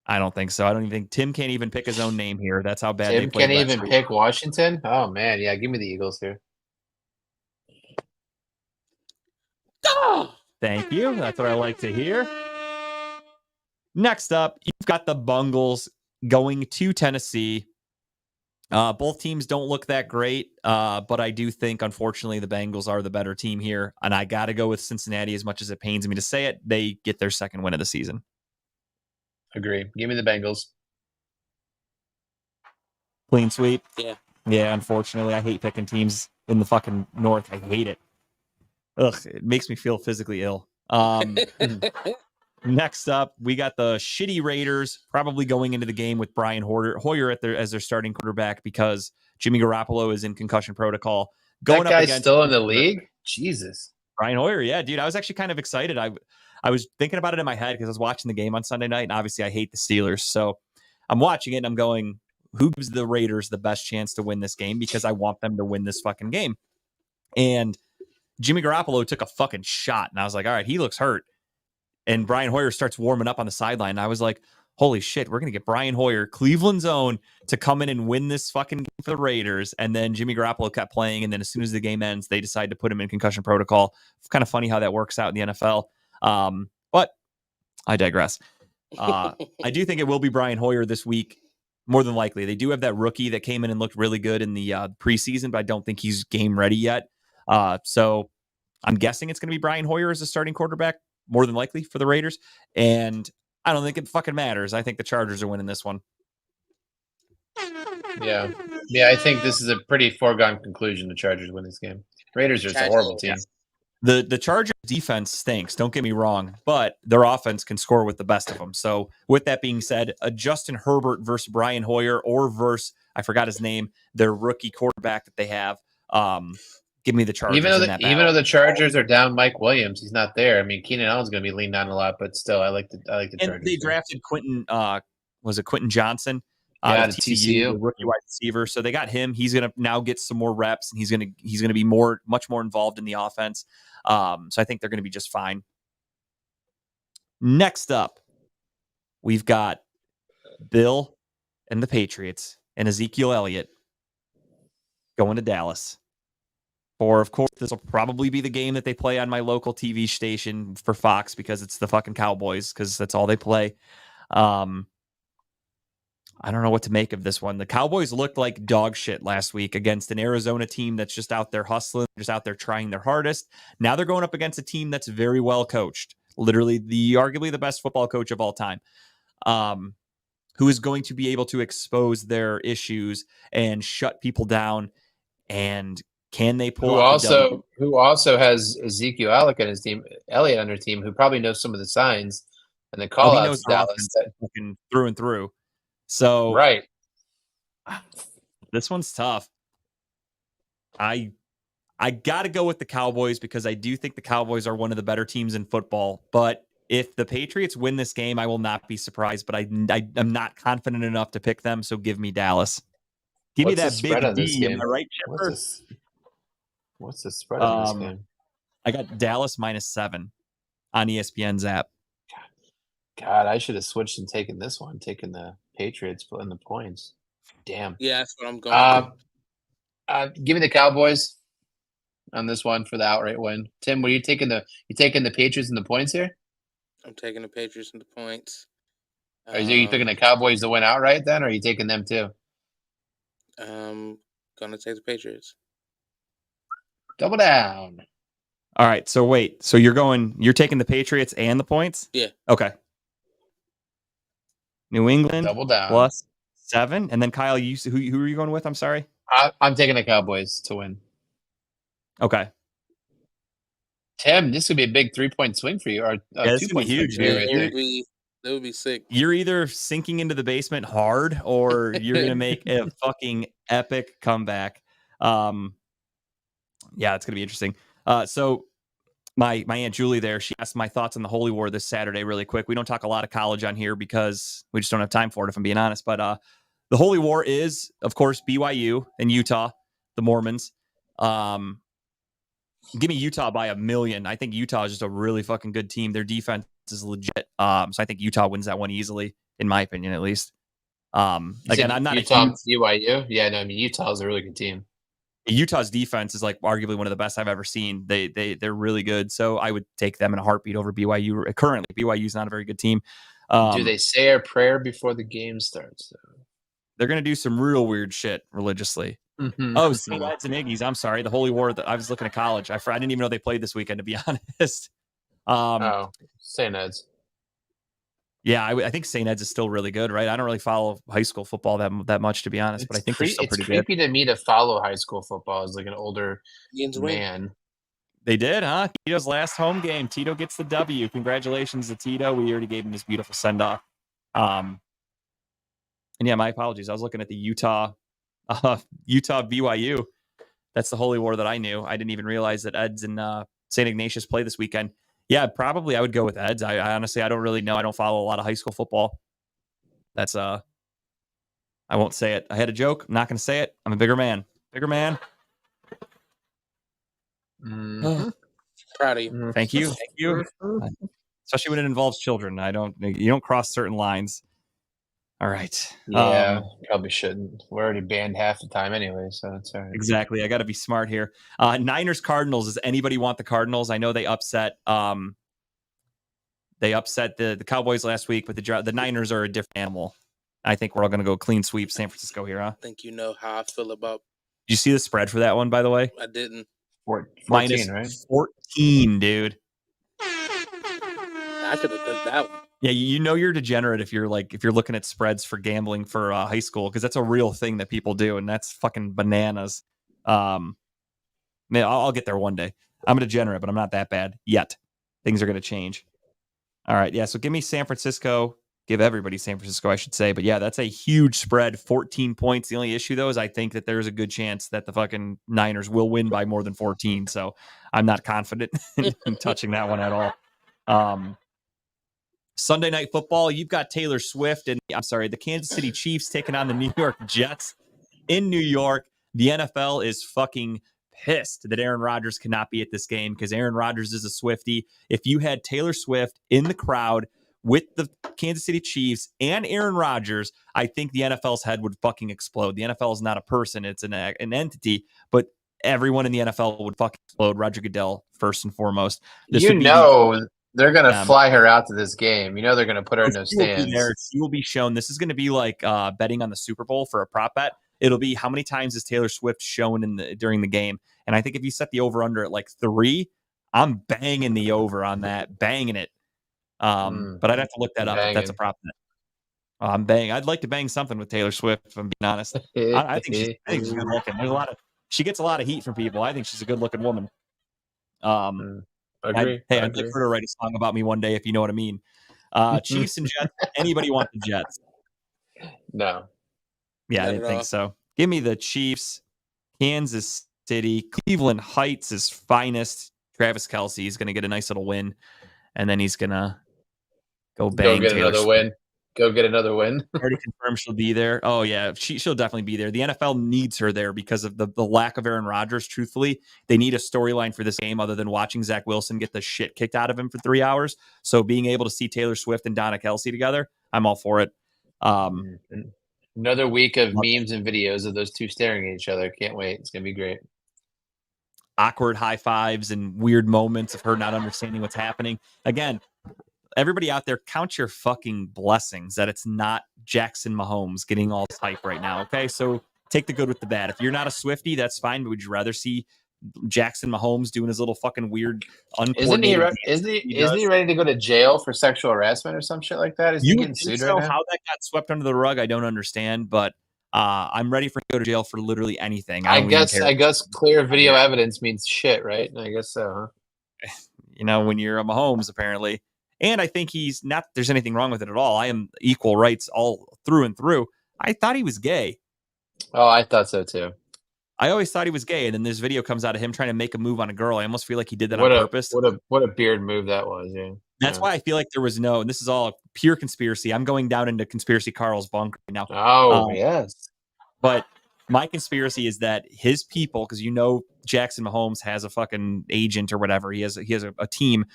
I don't think so. I don't even think Tim can't even pick his own name here. That's how bad Tim they played. can't even pick Washington. Oh man, yeah, give me the Eagles here. Thank you. That's what I like to hear. Next up, you've got the Bungles going to Tennessee. Both teams don't look that great, but I do think, unfortunately, the Bengals are the better team here. And I got to go with Cincinnati as much as it pains me to say it. They get their second win of the season. Agree. Give me the Bengals. Clean sweep. Yeah. Yeah, unfortunately, I hate picking teams in the fucking North. I hate it. Ugh, it makes me feel physically ill. Next up, we got the shitty Raiders probably going into the game with Brian Hoyer as their starting quarterback because Jimmy Garoppolo is in concussion protocol. That guy's still in the league? Jesus. Brian Hoyer, yeah, dude. I was actually kind of excited. I was thinking about it in my head because I was watching the game on Sunday night, and obviously I hate the Steelers. So I'm watching it, and I'm going, who gives the Raiders the best chance to win this game? Because I want them to win this fucking game. And Jimmy Garoppolo took a fucking shot, and I was like, all right, he looks hurt. And Brian Hoyer starts warming up on the sideline. And I was like, holy shit, we're going to get Brian Hoyer, Cleveland's own, to come in and win this fucking game for the Raiders. And then Jimmy Garoppolo kept playing. And then as soon as the game ends, they decide to put him in concussion protocol. It's kind of funny how that works out in the NFL. But I digress. I do think it will be Brian Hoyer this week, more than likely. They do have that rookie that came in and looked really good in the preseason, but I don't think he's game ready yet. So I'm guessing it's going to be Brian Hoyer as a starting quarterback, more than likely, for the Raiders. And I don't think it fucking matters. I think the Chargers are winning this one. Yeah. Yeah, I think this is a pretty foregone conclusion. The Chargers win this game. Raiders are just a horrible team. The Chargers defense stinks, don't get me wrong, but their offense can score with the best of them. So with that being said, a Justin Herbert versus Brian Hoyer or versus, I forgot his name, their rookie quarterback that they have. Give me the Chargers. Even though the Chargers are down Mike Williams, he's not there. I mean, Keenan Allen's going to be leaned on a lot, but still, I like the Chargers. And they drafted Quentin Johnson? Out of TCU, rookie wide receiver. So they got him. He's going to now get some more reps, and he's going to be much more involved in the offense. So I think they're going to be just fine. Next up, we've got Bill and the Patriots and Ezekiel Elliott going to Dallas. Or, of course, this will probably be the game that they play on my local TV station for Fox because it's the fucking Cowboys, because that's all they play. I don't know what to make of this one. The Cowboys looked like dog shit last week against an Arizona team that's just out there hustling, just out there trying their hardest. Now they're going up against a team that's very well coached. literally arguably the best football coach of all time, who is going to be able to expose their issues and shut people down. And can they pull off a W? Who also has Ezekiel Elliott on his team, who probably knows some of the signs and the call He outs knows to their Dallas. offense fucking through and through. So Right. this one's tough. I got to go with the Cowboys because I do think the Cowboys are one of the better teams in football. But if the Patriots win this game, I will not be surprised. But I'm not confident enough to pick them. So give me Dallas. Give me that big D. Am I right, Chipper? What's the spread on this game? I got Dallas -7 on ESPN's app. God, I should have switched and taken this one, taking the Patriots and the points. Damn. Yeah, that's what I'm going with. Give me the Cowboys on this one for the outright win. Tim, were you taking the Patriots and the points here? I'm taking the Patriots and the points. Are you picking the Cowboys to win outright then, or are you taking them too? Gonna take the Patriots. Double down. All right. So wait. So you're taking the Patriots and the points? Yeah. Okay. New England Double down. +7. And then Kyle, who are you going with? I'm sorry. I'm taking the Cowboys to win. Okay. Tim, this could be a big 3-point swing for you, or this could be huge, dude. That would be sick. You're either sinking into the basement hard, or you're gonna make a fucking epic comeback. Yeah, it's gonna be interesting. So my Aunt Julie there, she asked my thoughts on the Holy War this Saturday really quick. We don't talk a lot of college on here because we just don't have time for it, if I'm being honest. But the Holy War is, of course, BYU and Utah, the Mormons. Give me Utah by 1,000,000. I think Utah is just a really fucking good team. Their defense is legit. So I think Utah wins that one easily, in my opinion, at least. Again, I'm not Utah, BYU. Yeah, no, I mean Utah is a really good team. Utah's defense is like arguably one of the best I've ever seen. They're really good. So I would take them in a heartbeat over BYU. Currently, BYU is not a very good team. Do they say a prayer before the game starts? They're going to do some real weird shit religiously. Mm-hmm. Oh, St. Ed's and Iggy's. I'm sorry. The Holy War. I was looking at college. I didn't even know they played this weekend, to be honest. St. Ed's. Yeah, I think St. Ed's is still really good, right? I don't really follow high school football that much, to be honest, but I think they're still pretty good. It's creepy to me to follow high school football as like an older man. They did, huh? Tito's last home game. Tito gets the W. Congratulations to Tito. We already gave him this beautiful send-off. And yeah, my apologies. I was looking at the Utah BYU. That's the Holy War that I knew. I didn't even realize that Eds and St. Ignatius play this weekend. Yeah, probably I would go with Eds. I honestly, I don't really know. I don't follow a lot of high school football. That's I won't say it. I had a joke. I'm not going to say it. I'm a bigger man. Bigger man. Mm-hmm. Proud of you. Thank you. Thank you. Especially when it involves children. You don't cross certain lines. All right. Yeah, probably shouldn't. We're already banned half the time anyway, so it's all right. Exactly. I got to be smart here. Niners Cardinals. Does anybody want the Cardinals? I know they upset. The Cowboys last week, but the Niners are a different animal. I think we're all going to go clean sweep San Francisco here, huh? I think you know how I feel about. Did you see the spread for that one, by the way? I didn't. 14, right? 14, dude. I should have took that one. Yeah, you know you're degenerate if you're looking at spreads for gambling for high school, because that's a real thing that people do, and that's fucking bananas. Man, I'll get there one day. I'm a degenerate, but I'm not that bad yet. Things are going to change. All right, yeah. So give me San Francisco. Give everybody San Francisco, I should say. But yeah, that's a huge spread, 14 points. The only issue though is I think that there's a good chance that the fucking Niners will win by more than 14. So I'm not confident in touching that one at all. Sunday Night Football, you've got Taylor Swift and the Kansas City Chiefs taking on the New York Jets in New York. The NFL is fucking pissed that Aaron Rodgers cannot be at this game because Aaron Rodgers is a Swiftie. If you had Taylor Swift in the crowd with the Kansas City Chiefs and Aaron Rodgers, I think the NFL's head would fucking explode. The NFL is not a person, it's an entity, but everyone in the NFL would fucking explode. Roger Goodell, first and foremost. They're going to fly her out to this game. You know they're going to put her in those stands. She will be shown. This is going to be like betting on the Super Bowl for a prop bet. It'll be how many times is Taylor Swift shown during the game. And I think if you set the over-under at like 3, I'm banging the over on that, banging it. But I'd have to look that up if that's a Banging. prop. I'm banging. I'd like to bang something with Taylor Swift, if I'm being honest. I think she's good looking. She gets a lot of heat from people. I think she's a good looking woman. Agree. I'd like her to write a song about me one day, if you know what I mean. Chiefs and Jets. Anybody want the Jets? No. Yeah, Not I didn't at think all. so. Give me the Chiefs. Kansas City. Cleveland Heights is finest. Travis Kelce is going to get a nice little win, and then he's going to go bang Go get Taylor another Swift. win. Go get another win. Already confirmed she'll be there. Oh yeah, she'll definitely be there. The NFL needs her there because of the lack of Aaron Rodgers. Truthfully, they need a storyline for this game other than watching Zach Wilson get the shit kicked out of him for 3 hours. So being able to see Taylor Swift and Donna Kelce together, I'm all for it. Another week of memes and videos of those two staring at each other. Can't wait. It's gonna be great. Awkward high fives and weird moments of her not understanding what's happening. Again, everybody out there, count your fucking blessings that it's not Jackson Mahomes getting all this hype right now. Okay, so take the good with the bad. If you're not a Swiftie, that's fine. But would you rather see Jackson Mahomes doing his little fucking weird uncoordinated? Isn't he ready to go to jail for sexual harassment or some shit like that? Is he getting sued right now? How that got swept under the rug, I don't understand. But I'm ready for him to go to jail for literally anything. I guess clear video evidence means shit, right? I guess so, huh? You know, when you're a Mahomes, apparently. And I think he's not, there's anything wrong with it at all. I am equal rights all through and through. I thought he was gay. Oh, I thought so too. I always thought he was gay. And then this video comes out of him trying to make a move on a girl. I almost feel like he did that on purpose. What a beard move that was. Yeah. That's why I feel like there was and this is all pure conspiracy. I'm going down into conspiracy Carl's bunker right now. Oh, yes. But my conspiracy is that his people, because Jackson Mahomes has a fucking agent or whatever. He has a team.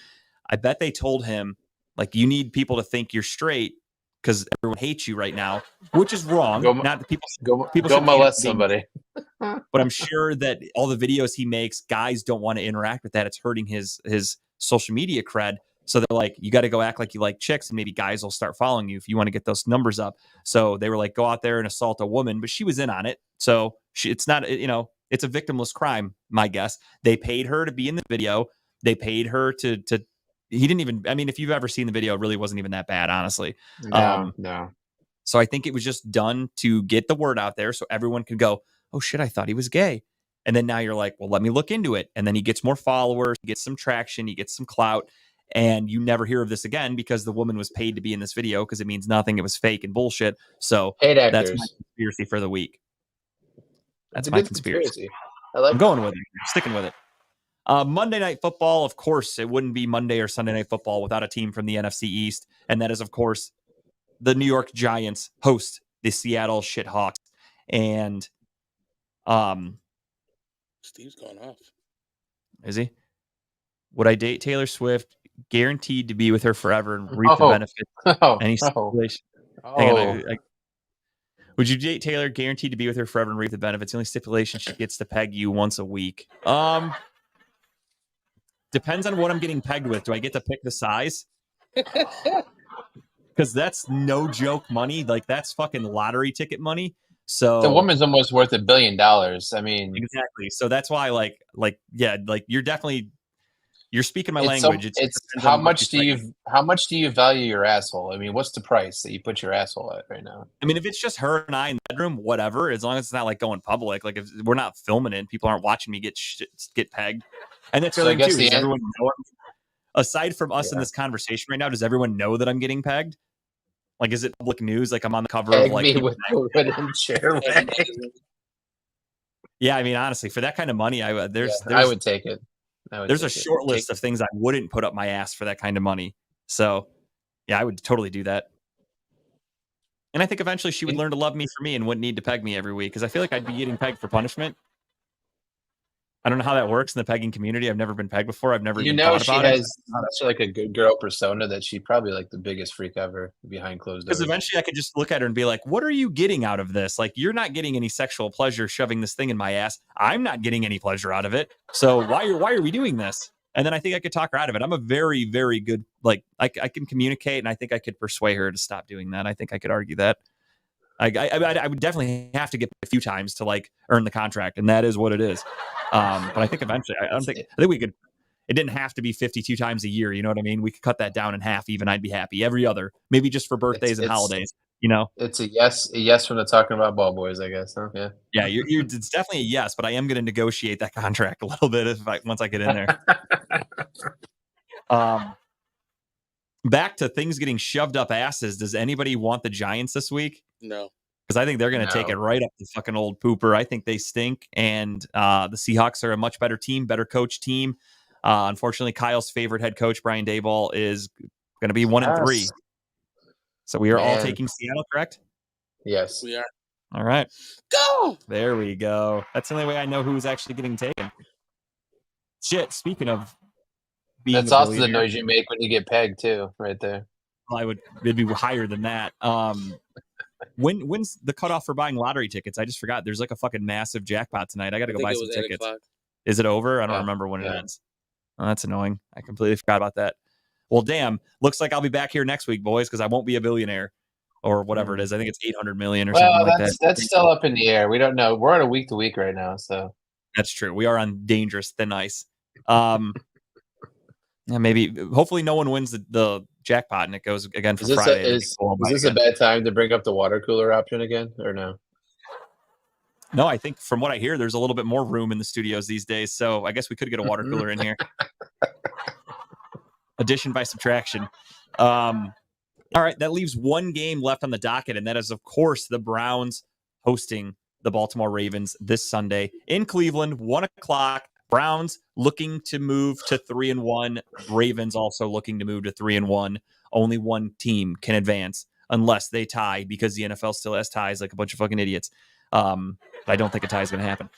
I bet they told him, like, you need people to think you're straight because everyone hates you right now, which is wrong. Not the people. Go molest somebody. But I'm sure that all the videos he makes, guys don't want to interact with that. It's hurting his social media cred. So they're like, you got to go act like you like chicks, and maybe guys will start following you if you want to get those numbers up. So they were like, go out there and assault a woman, but she was in on it. So it's not, it's a victimless crime, my guess. They paid her to be in the video. They paid her to he didn't even, I mean, if you've ever seen the video, it really wasn't even that bad, honestly. No. So I think it was just done to get the word out there so everyone could go, oh shit, I thought he was gay. And then now you're like, well, let me look into it. And then he gets more followers, he gets some traction, he gets some clout, and you never hear of this again because the woman was paid to be in this video because it means nothing. It was fake and bullshit. So that's my conspiracy for the week. That's my conspiracy. I'm going with it. I'm sticking with it. Monday Night Football, of course, it wouldn't be Monday or Sunday Night Football without a team from the NFC East. And that is, of course, the New York Giants host the Seattle Shithawks. And Steve's going off. Is he? Would I date Taylor Swift? Guaranteed to be with her forever and reap the benefits. Any stipulation? Would you date Taylor? Guaranteed to be with her forever and reap the benefits. The only stipulation, she gets to peg you once a week. Depends on what I'm getting pegged with. Do I get to pick the size? Because that's no joke money. Like, that's fucking lottery ticket money. So the woman's almost worth $1 billion. I mean, exactly. So that's why, you're speaking my language. It's how much do you value your asshole? I mean, what's the price that you put your asshole at right now? I mean, if it's just her and I in the bedroom, whatever, as long as it's not like going public, like if we're not filming it, people aren't watching me get pegged. And that's really too. Does everyone know? Aside from us in this conversation right now, does everyone know that I'm getting pegged? Like, is it public news? Like, I'm on the cover of like. Me with wooden chair. Yeah, I mean, honestly, for that kind of money, I would take it. There's a short list of things I wouldn't put up my ass for that kind of money. So, yeah, I would totally do that. And I think eventually she would learn to love me for me and wouldn't need to peg me every week because I feel like I'd be getting pegged for punishment. I don't know how that works in the pegging community. I've never been pegged before. I've never even thought about it. She has such like a good girl persona that she probably like the biggest freak ever behind closed doors. Because eventually I could just look at her and be like, what are you getting out of this? Like, you're not getting any sexual pleasure shoving this thing in my ass. I'm not getting any pleasure out of it. So why are we doing this? And then I think I could talk her out of it. I'm a very, very good, like, I can communicate, and I think I could persuade her to stop doing that. I think I could argue that. I would definitely have to get a few times to like earn the contract, and that is what it is. But I think eventually, I think we could. It didn't have to be 52 times a year. You know what I mean? We could cut that down in half. Even I'd be happy. Every other, maybe just for birthdays and holidays. You know? It's a yes from the Talking About Ball boys, I guess. Huh? Yeah. Yeah, it's definitely a yes, but I am going to negotiate that contract a little bit once I get in there. Back to things getting shoved up asses. Does anybody want the Giants this week? No. Because I think they're going to take it right up the fucking old pooper. I think they stink, and the Seahawks are a much better team, better coach team. Unfortunately, Kyle's favorite head coach, Brian Daboll, is going to be 1-3. So we are all taking Seattle, correct? Yes. We are. All right. Go! There we go. That's the only way I know who's actually getting taken. Shit, speaking of being That's also the noise you make when you get pegged, too, right there. Well, it'd be higher than that. When's the cutoff for buying lottery tickets? I just forgot. There's like a fucking massive jackpot tonight. I got to go buy some tickets. Is it over? I don't remember when it ends. Oh, that's annoying. I completely forgot about that. Well, damn. Looks like I'll be back here next week, boys, because I won't be a billionaire or whatever it is. I think it's 800 million or something like that. That's still up in the air. We don't know. We're on a week to week right now, so that's true. We are on dangerous thin ice. Maybe, hopefully, no one wins the jackpot and it goes again for Friday. Is this a bad time to bring up the water cooler option again, or no? No, I think from what I hear, there's a little bit more room in the studios these days. So I guess we could get a water cooler in here. Addition by subtraction. All right, that leaves one game left on the docket, and that is, of course, the Browns hosting the Baltimore Ravens this Sunday in Cleveland, 1:00. Browns looking to move to 3-1. Ravens also looking to move to 3-1. Only one team can advance unless they tie, because the NFL still has ties like a bunch of fucking idiots. I don't think a tie is going to happen.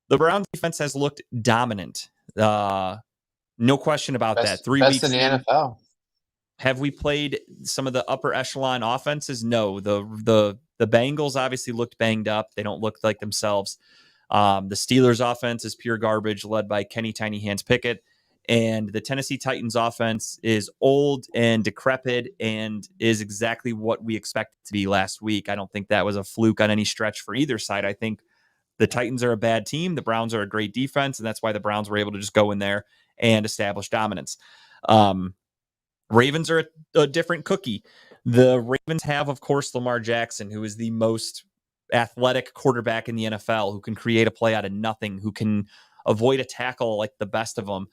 The Browns defense has looked dominant. No question about that. 3 weeks in the NFL. Have we played some of the upper echelon offenses? No. The Bengals obviously looked banged up. They don't look like themselves. The Steelers offense is pure garbage, led by Kenny Tiny Hands Pickett. And the Tennessee Titans offense is old and decrepit and is exactly what we expected to be last week. I don't think that was a fluke on any stretch for either side. I think the Titans are a bad team. The Browns are a great defense, and that's why the Browns were able to just go in there and establish dominance. Ravens are a different cookie. The Ravens have, of course, Lamar Jackson, who is the most athletic quarterback in the NFL, who can create a play out of nothing, who can avoid a tackle like the best of them.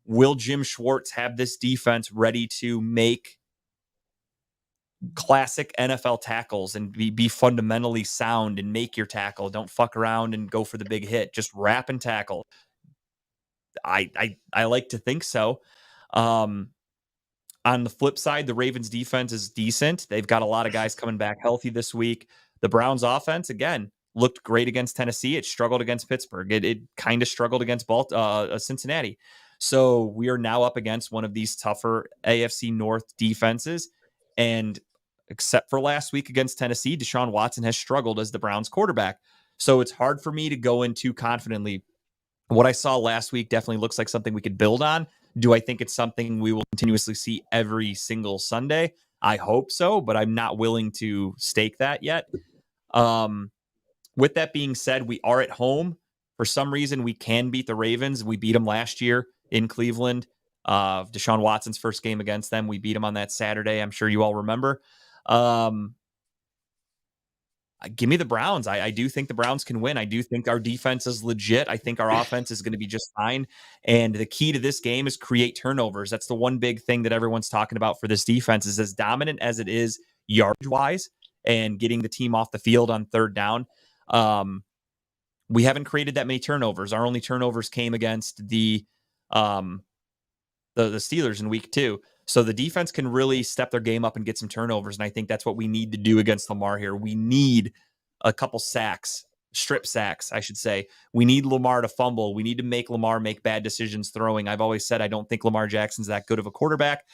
Will Jim Schwartz have this defense ready to make classic NFL tackles and be fundamentally sound and make your tackle? Don't fuck around and go for the big hit. Just wrap and tackle. I like to think so. On the flip side, the Ravens defense is decent. They've got a lot of guys coming back healthy this week. The Browns offense, again, looked great against Tennessee. It struggled against Pittsburgh. It kind of struggled against Cincinnati. So we are now up against one of these tougher AFC North defenses. And except for last week against Tennessee, Deshaun Watson has struggled as the Browns quarterback. So it's hard for me to go in too confidently. What I saw last week definitely looks like something we could build on. Do I think it's something we will continuously see every single Sunday? I hope so, but I'm not willing to stake that yet. With that being said, we are at home. For some reason, we can beat the Ravens. We beat them last year in Cleveland. Deshaun Watson's first game against them. We beat him on that Saturday. I'm sure you all remember. Give me the Browns. I do think the Browns can win. I do think our defense is legit. I think our offense is going to be just fine. And the key to this game is create turnovers. That's the one big thing that everyone's talking about for this defense, is as dominant as it is yardage-wise and getting the team off the field on third down. We haven't created that many turnovers. Our only turnovers came against the Steelers in week 2. So the defense can really step their game up and get some turnovers. And I think that's what we need to do against Lamar here. We need a couple sacks, strip sacks, I should say. We need Lamar to fumble. We need to make Lamar make bad decisions throwing. I've always said I don't think Lamar Jackson's that good of a quarterback.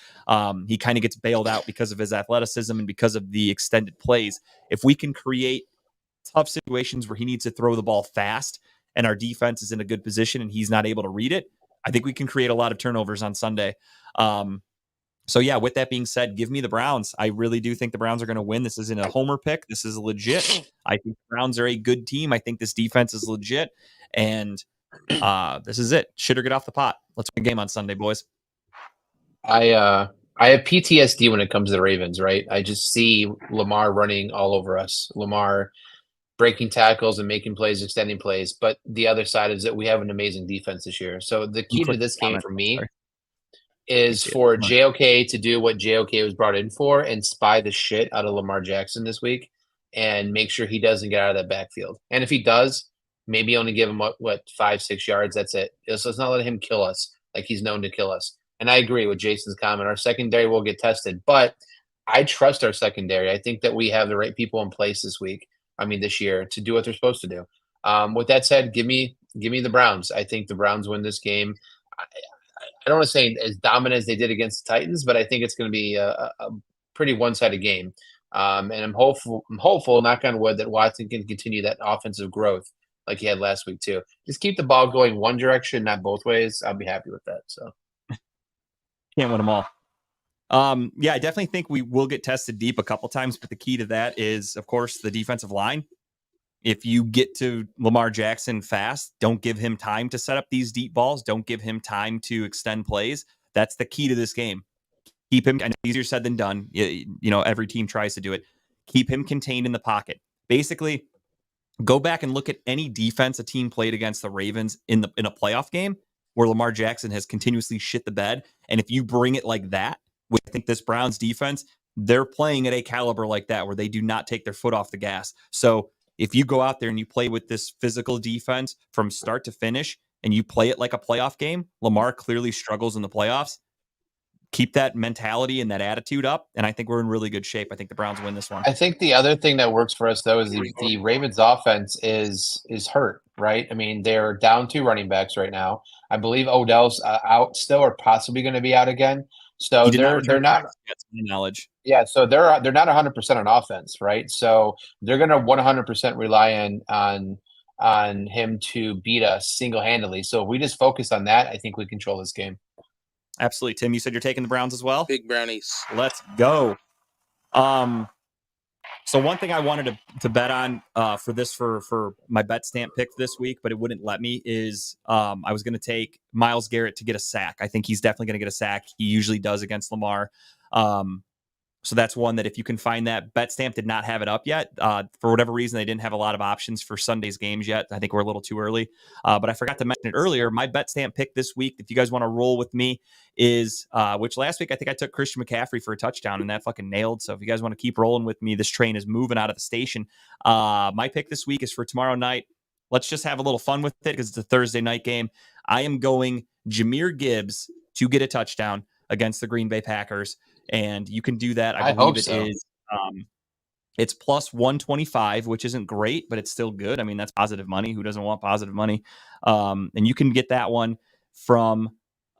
He kind of gets bailed out because of his athleticism and because of the extended plays. If we can create tough situations where he needs to throw the ball fast and our defense is in a good position and he's not able to read it, I think we can create a lot of turnovers on Sunday. So yeah, with that being said, give me the Browns. I really do think the Browns are going to win. This isn't a homer pick. This is legit. I think the Browns are a good team. I think this defense is legit. And this is it. Shit or get off the pot. Let's win a game on Sunday, boys. I have PTSD when it comes to the Ravens, right? I just see Lamar running all over us. Lamar breaking tackles and making plays, extending plays. But the other side is that we have an amazing defense this year. So the key to this game for me is for JOK to do what JOK was brought in for and spy the shit out of Lamar Jackson this week and make sure he doesn't get out of that backfield. And if he does, maybe only give him what 5-6 yards. That's it. So let's not let him kill us like he's known to kill us. And I agree with Jason's comment. Our secondary will get tested, but I trust our secondary. I think that we have the right people in place this year to do what they're supposed to do. With that said, give me the Browns. I think the Browns win this game. I don't want to say as dominant as they did against the Titans, but I think it's going to be a pretty one-sided game. And I'm hopeful, knock on wood, that Watson can continue that offensive growth like he had last week too. Just keep the ball going one direction, not both ways. I'll be happy with that. So can't win them all. I definitely think we will get tested deep a couple times, but the key to that is, of course, the defensive line. If you get to Lamar Jackson fast, don't give him time to set up these deep balls. Don't give him time to extend plays. That's the key to this game. Keep him, I know easier said than done. Every team tries to do it. Keep him contained in the pocket. Basically, go back and look at any defense a team played against the Ravens in a playoff game where Lamar Jackson has continuously shit the bed. And if you bring it like that, I think this Browns defense, they're playing at a caliber like that where they do not take their foot off the gas. So if you go out there and you play with this physical defense from start to finish and you play it like a playoff game, Lamar clearly struggles in the playoffs. Keep that mentality and that attitude up, and I think we're in really good shape. I think the Browns win this one. I think the other thing that works for us, though, is the Ravens offense is hurt, right? I mean, they're down 2 running backs right now. I believe Odell's out still or possibly going to be out again. So they're not knowledge. Yeah, so they're not 100% on offense, right? So they're going to 100% rely on him to beat us single-handedly. So if we just focus on that, I think we control this game. Absolutely. Tim, you said you're taking the Browns as well? Big Brownies. Let's go. So one thing I wanted to bet on for my bet stamp pick this week, but it wouldn't let me, is I was going to take Myles Garrett to get a sack. I think he's definitely going to get a sack. He usually does against Lamar. So that's one that if you can find that. BetStamp did not have it up yet. For whatever reason, they didn't have a lot of options for Sunday's games yet. I think we're a little too early. But I forgot to mention it earlier. My BetStamp pick this week, if you guys want to roll with me, is which last week I think I took Christian McCaffrey for a touchdown, and that fucking nailed. So if you guys want to keep rolling with me, this train is moving out of the station. My pick this week is for tomorrow night. Let's just have a little fun with it because it's a Thursday night game. I am going Jahmyr Gibbs to get a touchdown against the Green Bay Packers. And you can do that. I believe it is. It's plus 125, which isn't great, but it's still good. I mean, that's positive money. Who doesn't want positive money? And you can get that one from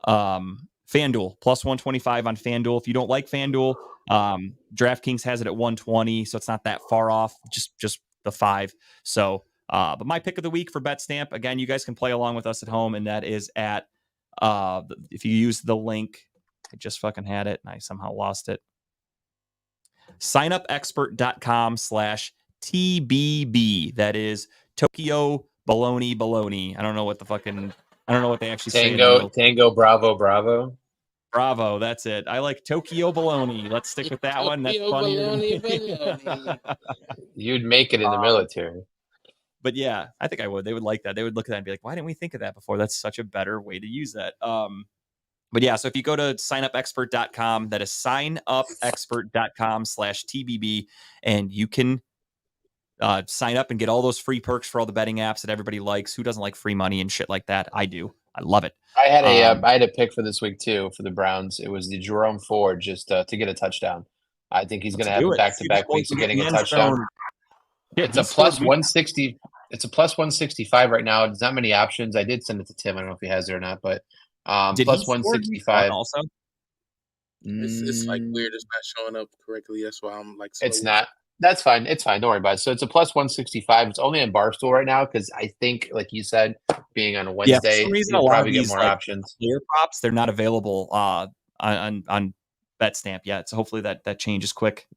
FanDuel, plus 125 on FanDuel. If you don't like FanDuel, DraftKings has it at 120, so it's not that far off. Just the 5. So, but my pick of the week for BetStamp, again, you guys can play along with us at home, and that is at if you use the link. I just fucking had it and I somehow lost it. Signupexpert.com/TBB. That is Tokyo Baloney. I don't know what they actually say. Tango, Bravo. Bravo, that's it. I like Tokyo Baloney. Let's stick with that one. That's funny. Baloney. You'd make it in the military. But yeah, I think I would. They would like that. They would look at that and be like, why didn't we think of that before? That's such a better way to use that. But yeah, so if you go to signupexpert.com, that is signupexpert.com/TBB, and you can sign up and get all those free perks for all the betting apps that everybody likes. Who doesn't like free money and shit like that? I do. I love it. I had a pick for this week too for the Browns. It was the Jerome Ford just to get a touchdown. I think he's going to have back-to-back weeks of getting a touchdown. It's a plus 160. It's a plus 165 right now. There's not many options. I did send it to Tim. I don't know if he has it or not, but plus 165 also. It's like weird. It's not showing up correctly. That's why I'm like. It's not. That's fine. It's fine. Don't worry about it. So it's a plus 165. It's only in Barstool right now because I think, like you said, being on a Wednesday, for some reason, you'll probably get more options. Player props, they're not available on BetStamp yet. So hopefully that changes quick.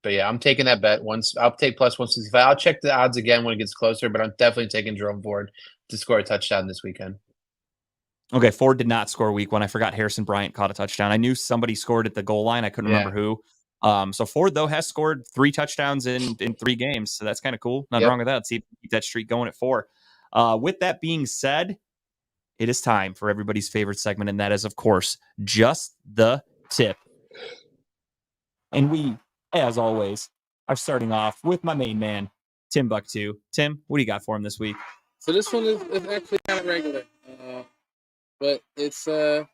But yeah, I'm taking that bet. I'll take plus 165. I'll check the odds again when it gets closer, but I'm definitely taking Jerome Ford to score a touchdown this weekend. Okay, Ford did not score week one. I forgot Harrison Bryant caught a touchdown. I knew somebody scored at the goal line. I couldn't remember who. So Ford, though, has scored 3 touchdowns in 3 games. So that's kind of cool. Nothing wrong with that. Let's see if we can keep that streak going at 4. With that being said, it is time for everybody's favorite segment, and that is, of course, Just the Tip. And we, as always, are starting off with my main man, Timbuktu. Tim, what do you got for him this week? So this one is actually kind of regular, but it's a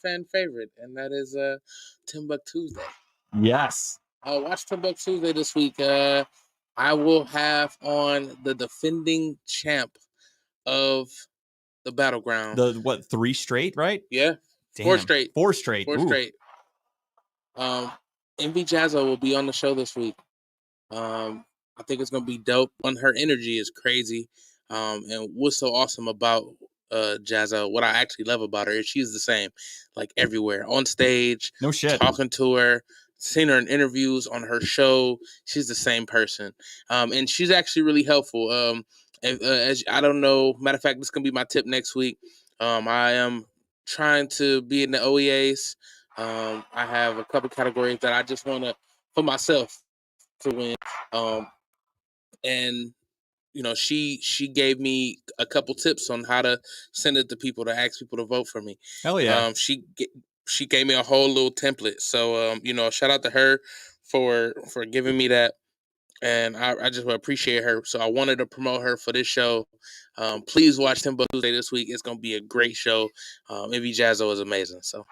fan favorite, and that is Timbuktu Tuesday. Yes. Watch Timbuktu Tuesday this week. I will have on the defending champ of the Battleground. The what? 3 straight, right? Yeah. Damn. 4 straight. 4 straight. 4 straight. MV Jazzo will be on the show this week. I think it's gonna be dope. Her energy is crazy. And what's so awesome about Jazzo, what I actually love about her is she's the same, like everywhere, on stage, No shit. talking to her, seen her in interviews on her show. She's the same person. And she's actually really helpful. As I don't know, matter of fact, this is gonna be my tip next week. I am trying to be in the OEAs. I have a couple categories that I just want to, for myself, to win. And she gave me a couple tips on how to send it to people, to ask people to vote for me. Hell yeah. She gave me a whole little template. So shout out to her for giving me that. And I just appreciate her. So I wanted to promote her for this show. Please watch Timbuktu Tuesday this week. It's going to be a great show. MV Jazzo is amazing. So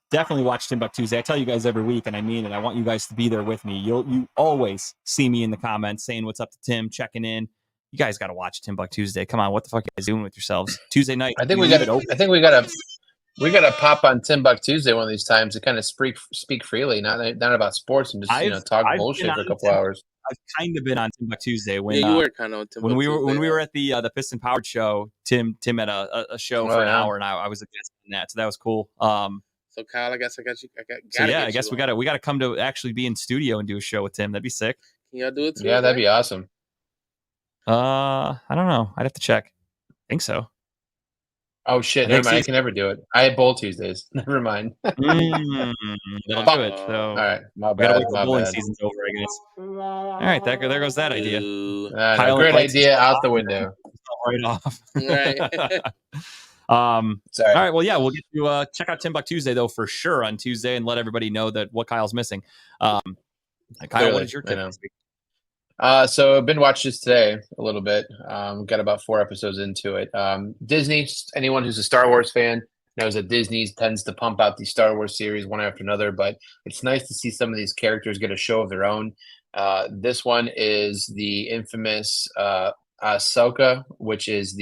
definitely watch Timbuktu Tuesday. I tell you guys every week, and I mean it. I want you guys to be there with me. You always see me in the comments saying what's up to Tim, checking in. You guys got to watch Timbuktu Tuesday. Come on, what the fuck are you guys doing with yourselves? Tuesday night. I think we got to pop on Timbuktu Tuesday one of these times to kind of speak freely, not about sports, and just talk bullshit for a couple hours. I've kind of been on Timbuktu Tuesday when you were kind of on Timbuktu when we were at the Piston Powered show. Tim had a show for an hour, and I was a guest on that, so that was cool. So Kyle, I guess I got you. I guess we got to come to actually be in studio and do a show with Tim. That'd be sick. Can y'all do it too? Yeah, that'd be awesome. I don't know. I'd have to check. I think so. Oh shit! Never mind. I can never do it. I had bowl Tuesdays. Never mind. Don't do it. So all right, my we gotta bad. wait till bowling season's over, I guess. All right, there goes that idea. Great idea out the window. Right off. Right. Sorry. All right. Well, yeah, we'll get to check out Timbuktu Tuesday though for sure on Tuesday, and let everybody know that what Kyle's missing. Kyle, what is your tip this week? So I've been watching this today a little bit. Got about 4 episodes into it. Disney, anyone who's a Star Wars fan knows that Disney tends to pump out these Star Wars series one after another, but it's nice to see some of these characters get a show of their own. This one is the infamous Ahsoka, which is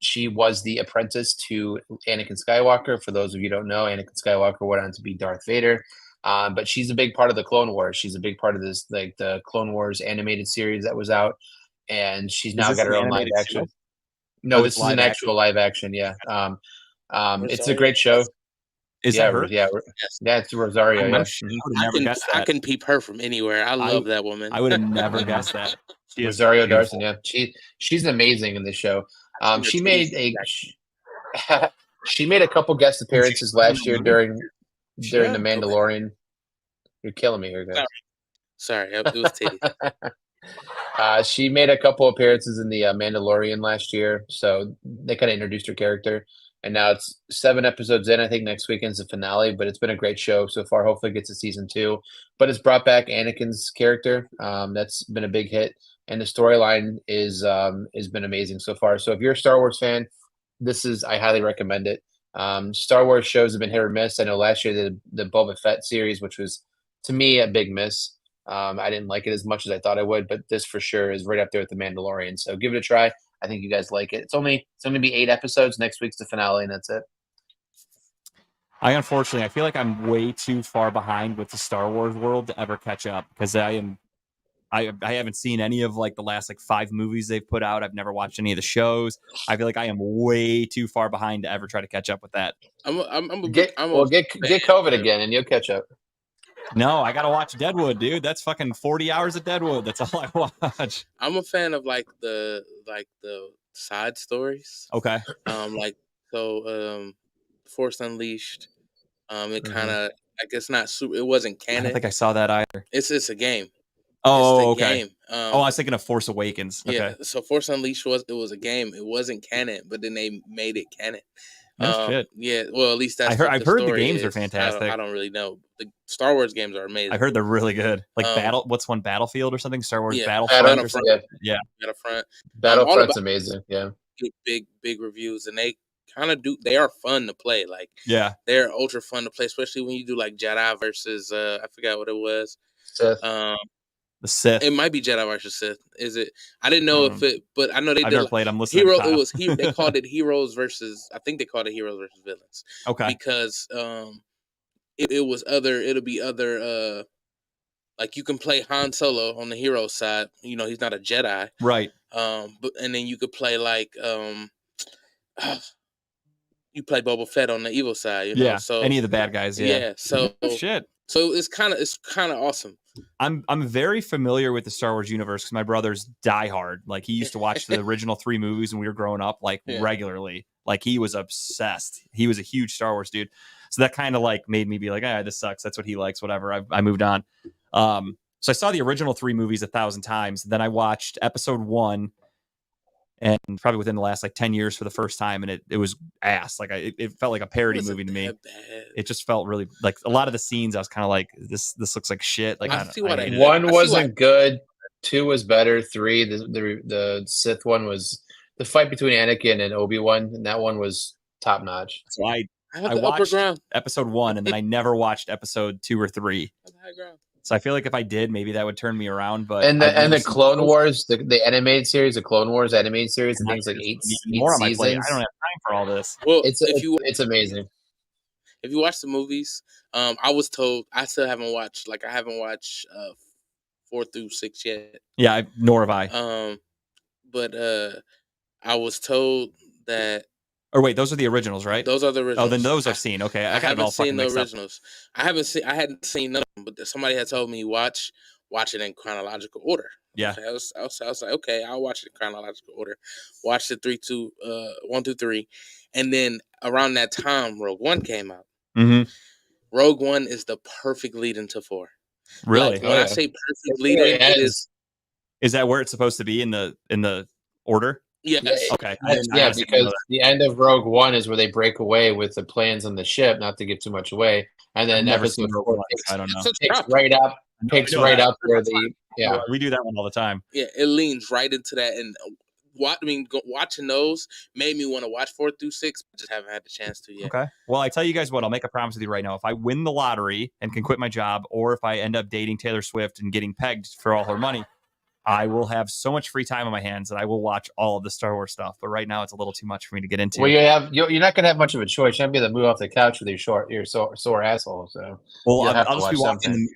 she was the apprentice to Anakin Skywalker. For those of you who don't know, Anakin Skywalker went on to be Darth Vader. But she's a big part of the Clone Wars. She's a big part of this, like the Clone Wars animated series that was out, and she's now got her own live action. No, this is an actual live action. Yeah, it's a great show. Is that her? Yeah, it's Rosario. I can peep her from anywhere. I love that woman. I would have never guessed that. Rosario Dawson. Yeah, she's amazing in this show. She made a couple guest appearances last year during The Mandalorian. You're killing me here, guys. Sorry, it was titties. She made a couple appearances in the Mandalorian last year, so they kind of introduced her character. And now it's 7 episodes in. I think next weekend's the finale, but it's been a great show so far. Hopefully it gets a season 2. But it's brought back Anakin's character. That's been a big hit. And the storyline has been amazing so far. So if you're a Star Wars fan, I highly recommend it. Star Wars shows have been hit or miss. I know last year the Boba Fett series, which was to me a big miss. I didn't like it as much as I thought I would, but this for sure is right up there with the Mandalorian. So give it a try. I think you guys like it. It's only be 8 episodes. Next week's the finale, and that's it. Unfortunately, I feel like I'm way too far behind with the Star Wars world to ever catch up, because I haven't seen any of like the last 5 movies they've put out. I've never watched any of the shows. I feel like I am way too far behind to ever try to catch up with that. Get COVID again, and you'll catch up. No, I gotta watch Deadwood, dude. That's fucking 40 hours of Deadwood. That's all I watch. I'm a fan of like the side stories. Okay. Like Force Unleashed. It kind of like it's not super. It wasn't I don't canon. think I saw that either. It's a game. Oh, It's the okay. game. Oh, I was thinking of Force Awakens. Okay. Yeah. So Force Unleashed was a game. It wasn't canon, but then they made it canon. No shit. Yeah. Well, at least that's. I've heard the story games are is. fantastic. I don't really know. The Star Wars games are amazing. I heard they're really good. Like what's one Battlefield or something? Star Wars Battlefront. Battlefront. Yeah. Battlefront. Battlefront's amazing. Yeah. Big reviews, and they kind of do. They are fun to play. Like yeah, they're ultra fun to play, especially when you do like Jedi versus I forgot what it was. Sith. The Sith. It might be Jedi versus Sith. Is it? I didn't know if it, but I know they I've did. Never played. I'm listening. Hero. It was. They called it Heroes versus. I think they called it Heroes versus Villains. Okay. Because it was other. It'll be other. Like you can play Han Solo on the hero side. You know he's not a Jedi. Right. But and then you could play like you play Boba Fett on the evil side. You know? Yeah. So any of the bad guys. Yeah. So shit. So it's kind of awesome. I'm very familiar with the Star Wars universe because my brother's diehard. Like he used to watch the original 3 movies when we were growing up, like regularly. Like he was obsessed. He was a huge Star Wars dude. So that kind of like made me be like, this sucks. That's what he likes. Whatever. I moved on. So I saw the original 3 movies 1,000 times. Then I watched episode 1, and probably within the last like 10 years for the first time, and it was ass. Like it felt like a parody movie to me. It just felt really like a lot of the scenes. I was kind of like, this looks like shit. Like one wasn't good, 2 was better, 3 the Sith one was the fight between Anakin and Obi-Wan, and that one was top notch. So I watched episode 1, and then I never watched episode 2 or 3. So I feel like if I did, maybe that would turn me around. But the Clone Wars, the animated series, the Clone Wars animated series, I think it's like 8 more on my seasons. plate. I don't have time for all this. Well, it's amazing. If you watch the movies, I was told I still haven't watched. Like I haven't watched 4 through 6 yet. Yeah, nor have I. But I was told that. Or wait, those are the originals, right? Those are the originals. Oh, then those I've seen. Okay, I haven't seen the originals. I hadn't seen none of them, but somebody had told me watch it in chronological order. Yeah. Okay, I was like, okay, I'll watch it in chronological order. Watch the 1 through 3, and then around that time, Rogue One came out. Mm-hmm. Rogue One is the perfect lead into 4. Really? Like, when I say perfect lead in, it is. Is that where it's supposed to be in the order? Yes. Okay. Because the end of Rogue One is where they break away with the plans on the ship, not to give too much away. And then episode 4 I don't know. Picks right up where we do that one all the time. Yeah, it leans right into that, and watching those made me want to watch 4 through 6, but just haven't had the chance to yet. Okay. Well, I tell you guys what, I'll make a promise with you right now. If I win the lottery and can quit my job, or if I end up dating Taylor Swift and getting pegged for all her money, I will have so much free time on my hands that I will watch all of the Star Wars stuff. But right now, it's a little too much for me to get into. Well, you're not going to have much of a choice. You're not going to be able to move off the couch with your sore asshole. So, well, I'll just be watching.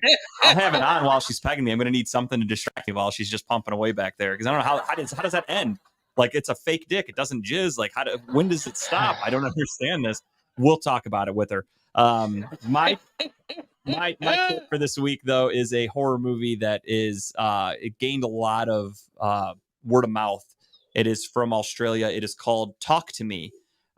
I'll have it on while she's pegging me. I'm going to need something to distract me while she's just pumping away back there, because I don't know how does that end? Like, it's a fake dick. It doesn't jizz. Like, when does it stop? I don't understand this. We'll talk about it with her. My tip for this week, though, is a horror movie that is it gained a lot of word of mouth. It is from Australia. It is called Talk to Me.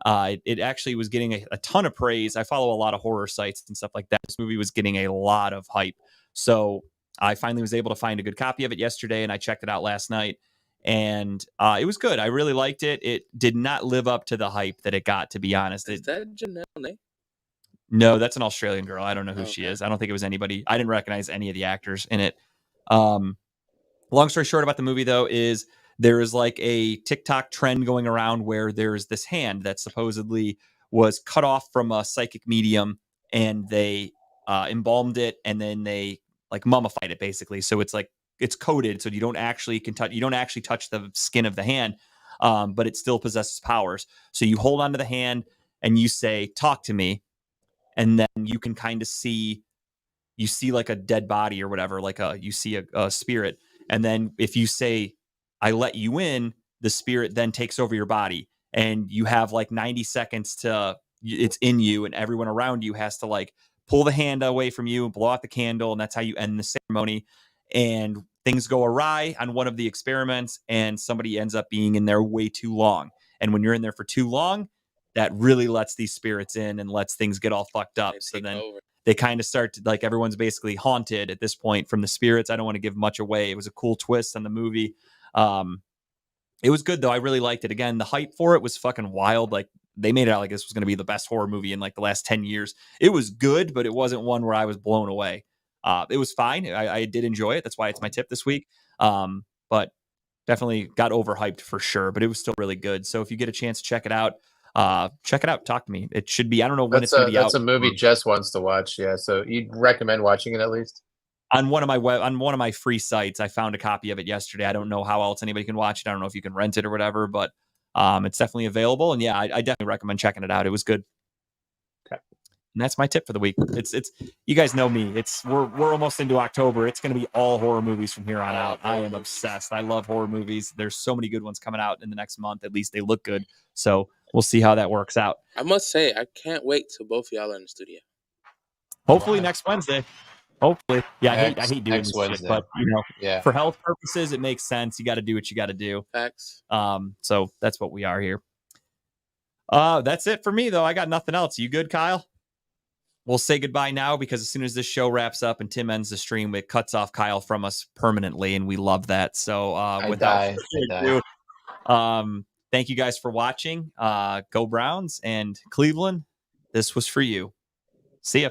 It actually was getting a ton of praise. I follow a lot of horror sites and stuff like that. This movie was getting a lot of hype. So I finally was able to find a good copy of it yesterday, and I checked it out last night. And it was good. I really liked it. It did not live up to the hype that it got, to be honest. Is that Janelle Nay? No, that's an Australian girl. I don't know who she is. I don't think it was anybody. I didn't recognize any of the actors in it. Long story short about the movie, though, is there is like a TikTok trend going around where there's this hand that supposedly was cut off from a psychic medium, and they embalmed it, and then they like mummified it, basically. So it's like it's coated, so you don't actually touch the skin of the hand, but it still possesses powers. So you hold onto the hand and you say, "Talk to me." And then you can kind of see like a dead body or whatever, like you see a spirit. And then if you say, "I let you in," the spirit then takes over your body, and you have like 90 seconds it's in you, and everyone around you has to like pull the hand away from you and blow out the candle, and that's how you end the ceremony. And things go awry on one of the experiments, and somebody ends up being in there way too long. And when you're in there for too long, that really lets these spirits in and lets things get all fucked up. They So take then over. they kind of start to, like, everyone's basically haunted at this point from the spirits. I don't want to give much away. It was a cool twist on the movie. It was good though. I really liked it. Again, the hype for it was fucking wild. Like, they made it out like this was going to be the best horror movie in like the last 10 years. It was good, but it wasn't one where I was blown away. It was fine. I did enjoy it. That's why it's my tip this week. But definitely got overhyped for sure, but it was still really good. So if you get a chance to check it out, talk to me. It should be, I don't know when it's going to be out. That's a movie Jess wants to watch. Yeah. So you'd recommend watching it at least? On one of my free sites, I found a copy of it yesterday. I don't know how else anybody can watch it. I don't know if you can rent it or whatever, but it's definitely available. And yeah, I definitely recommend checking it out. It was good. Okay. And that's my tip for the week. It's you guys know me. We're almost into October. It's going to be all horror movies from here on out. I am obsessed. I love horror movies. There's so many good ones coming out in the next month. At least they look good. So we'll see how that works out. I must say, I can't wait till both of y'all are in the studio. Hopefully next Wednesday. Hopefully. Yeah, I hate doing next this shit, Wednesday. but Yeah. for health purposes, it makes sense. You got to do what you got to do. Facts. So that's what we are here. That's it for me though. I got nothing else. You good, Kyle? We'll say goodbye now because as soon as this show wraps up and Tim ends the stream, it cuts off Kyle from us permanently, and we love that. So without further ado, thank you guys for watching. Go Browns and Cleveland. This was for you. See ya.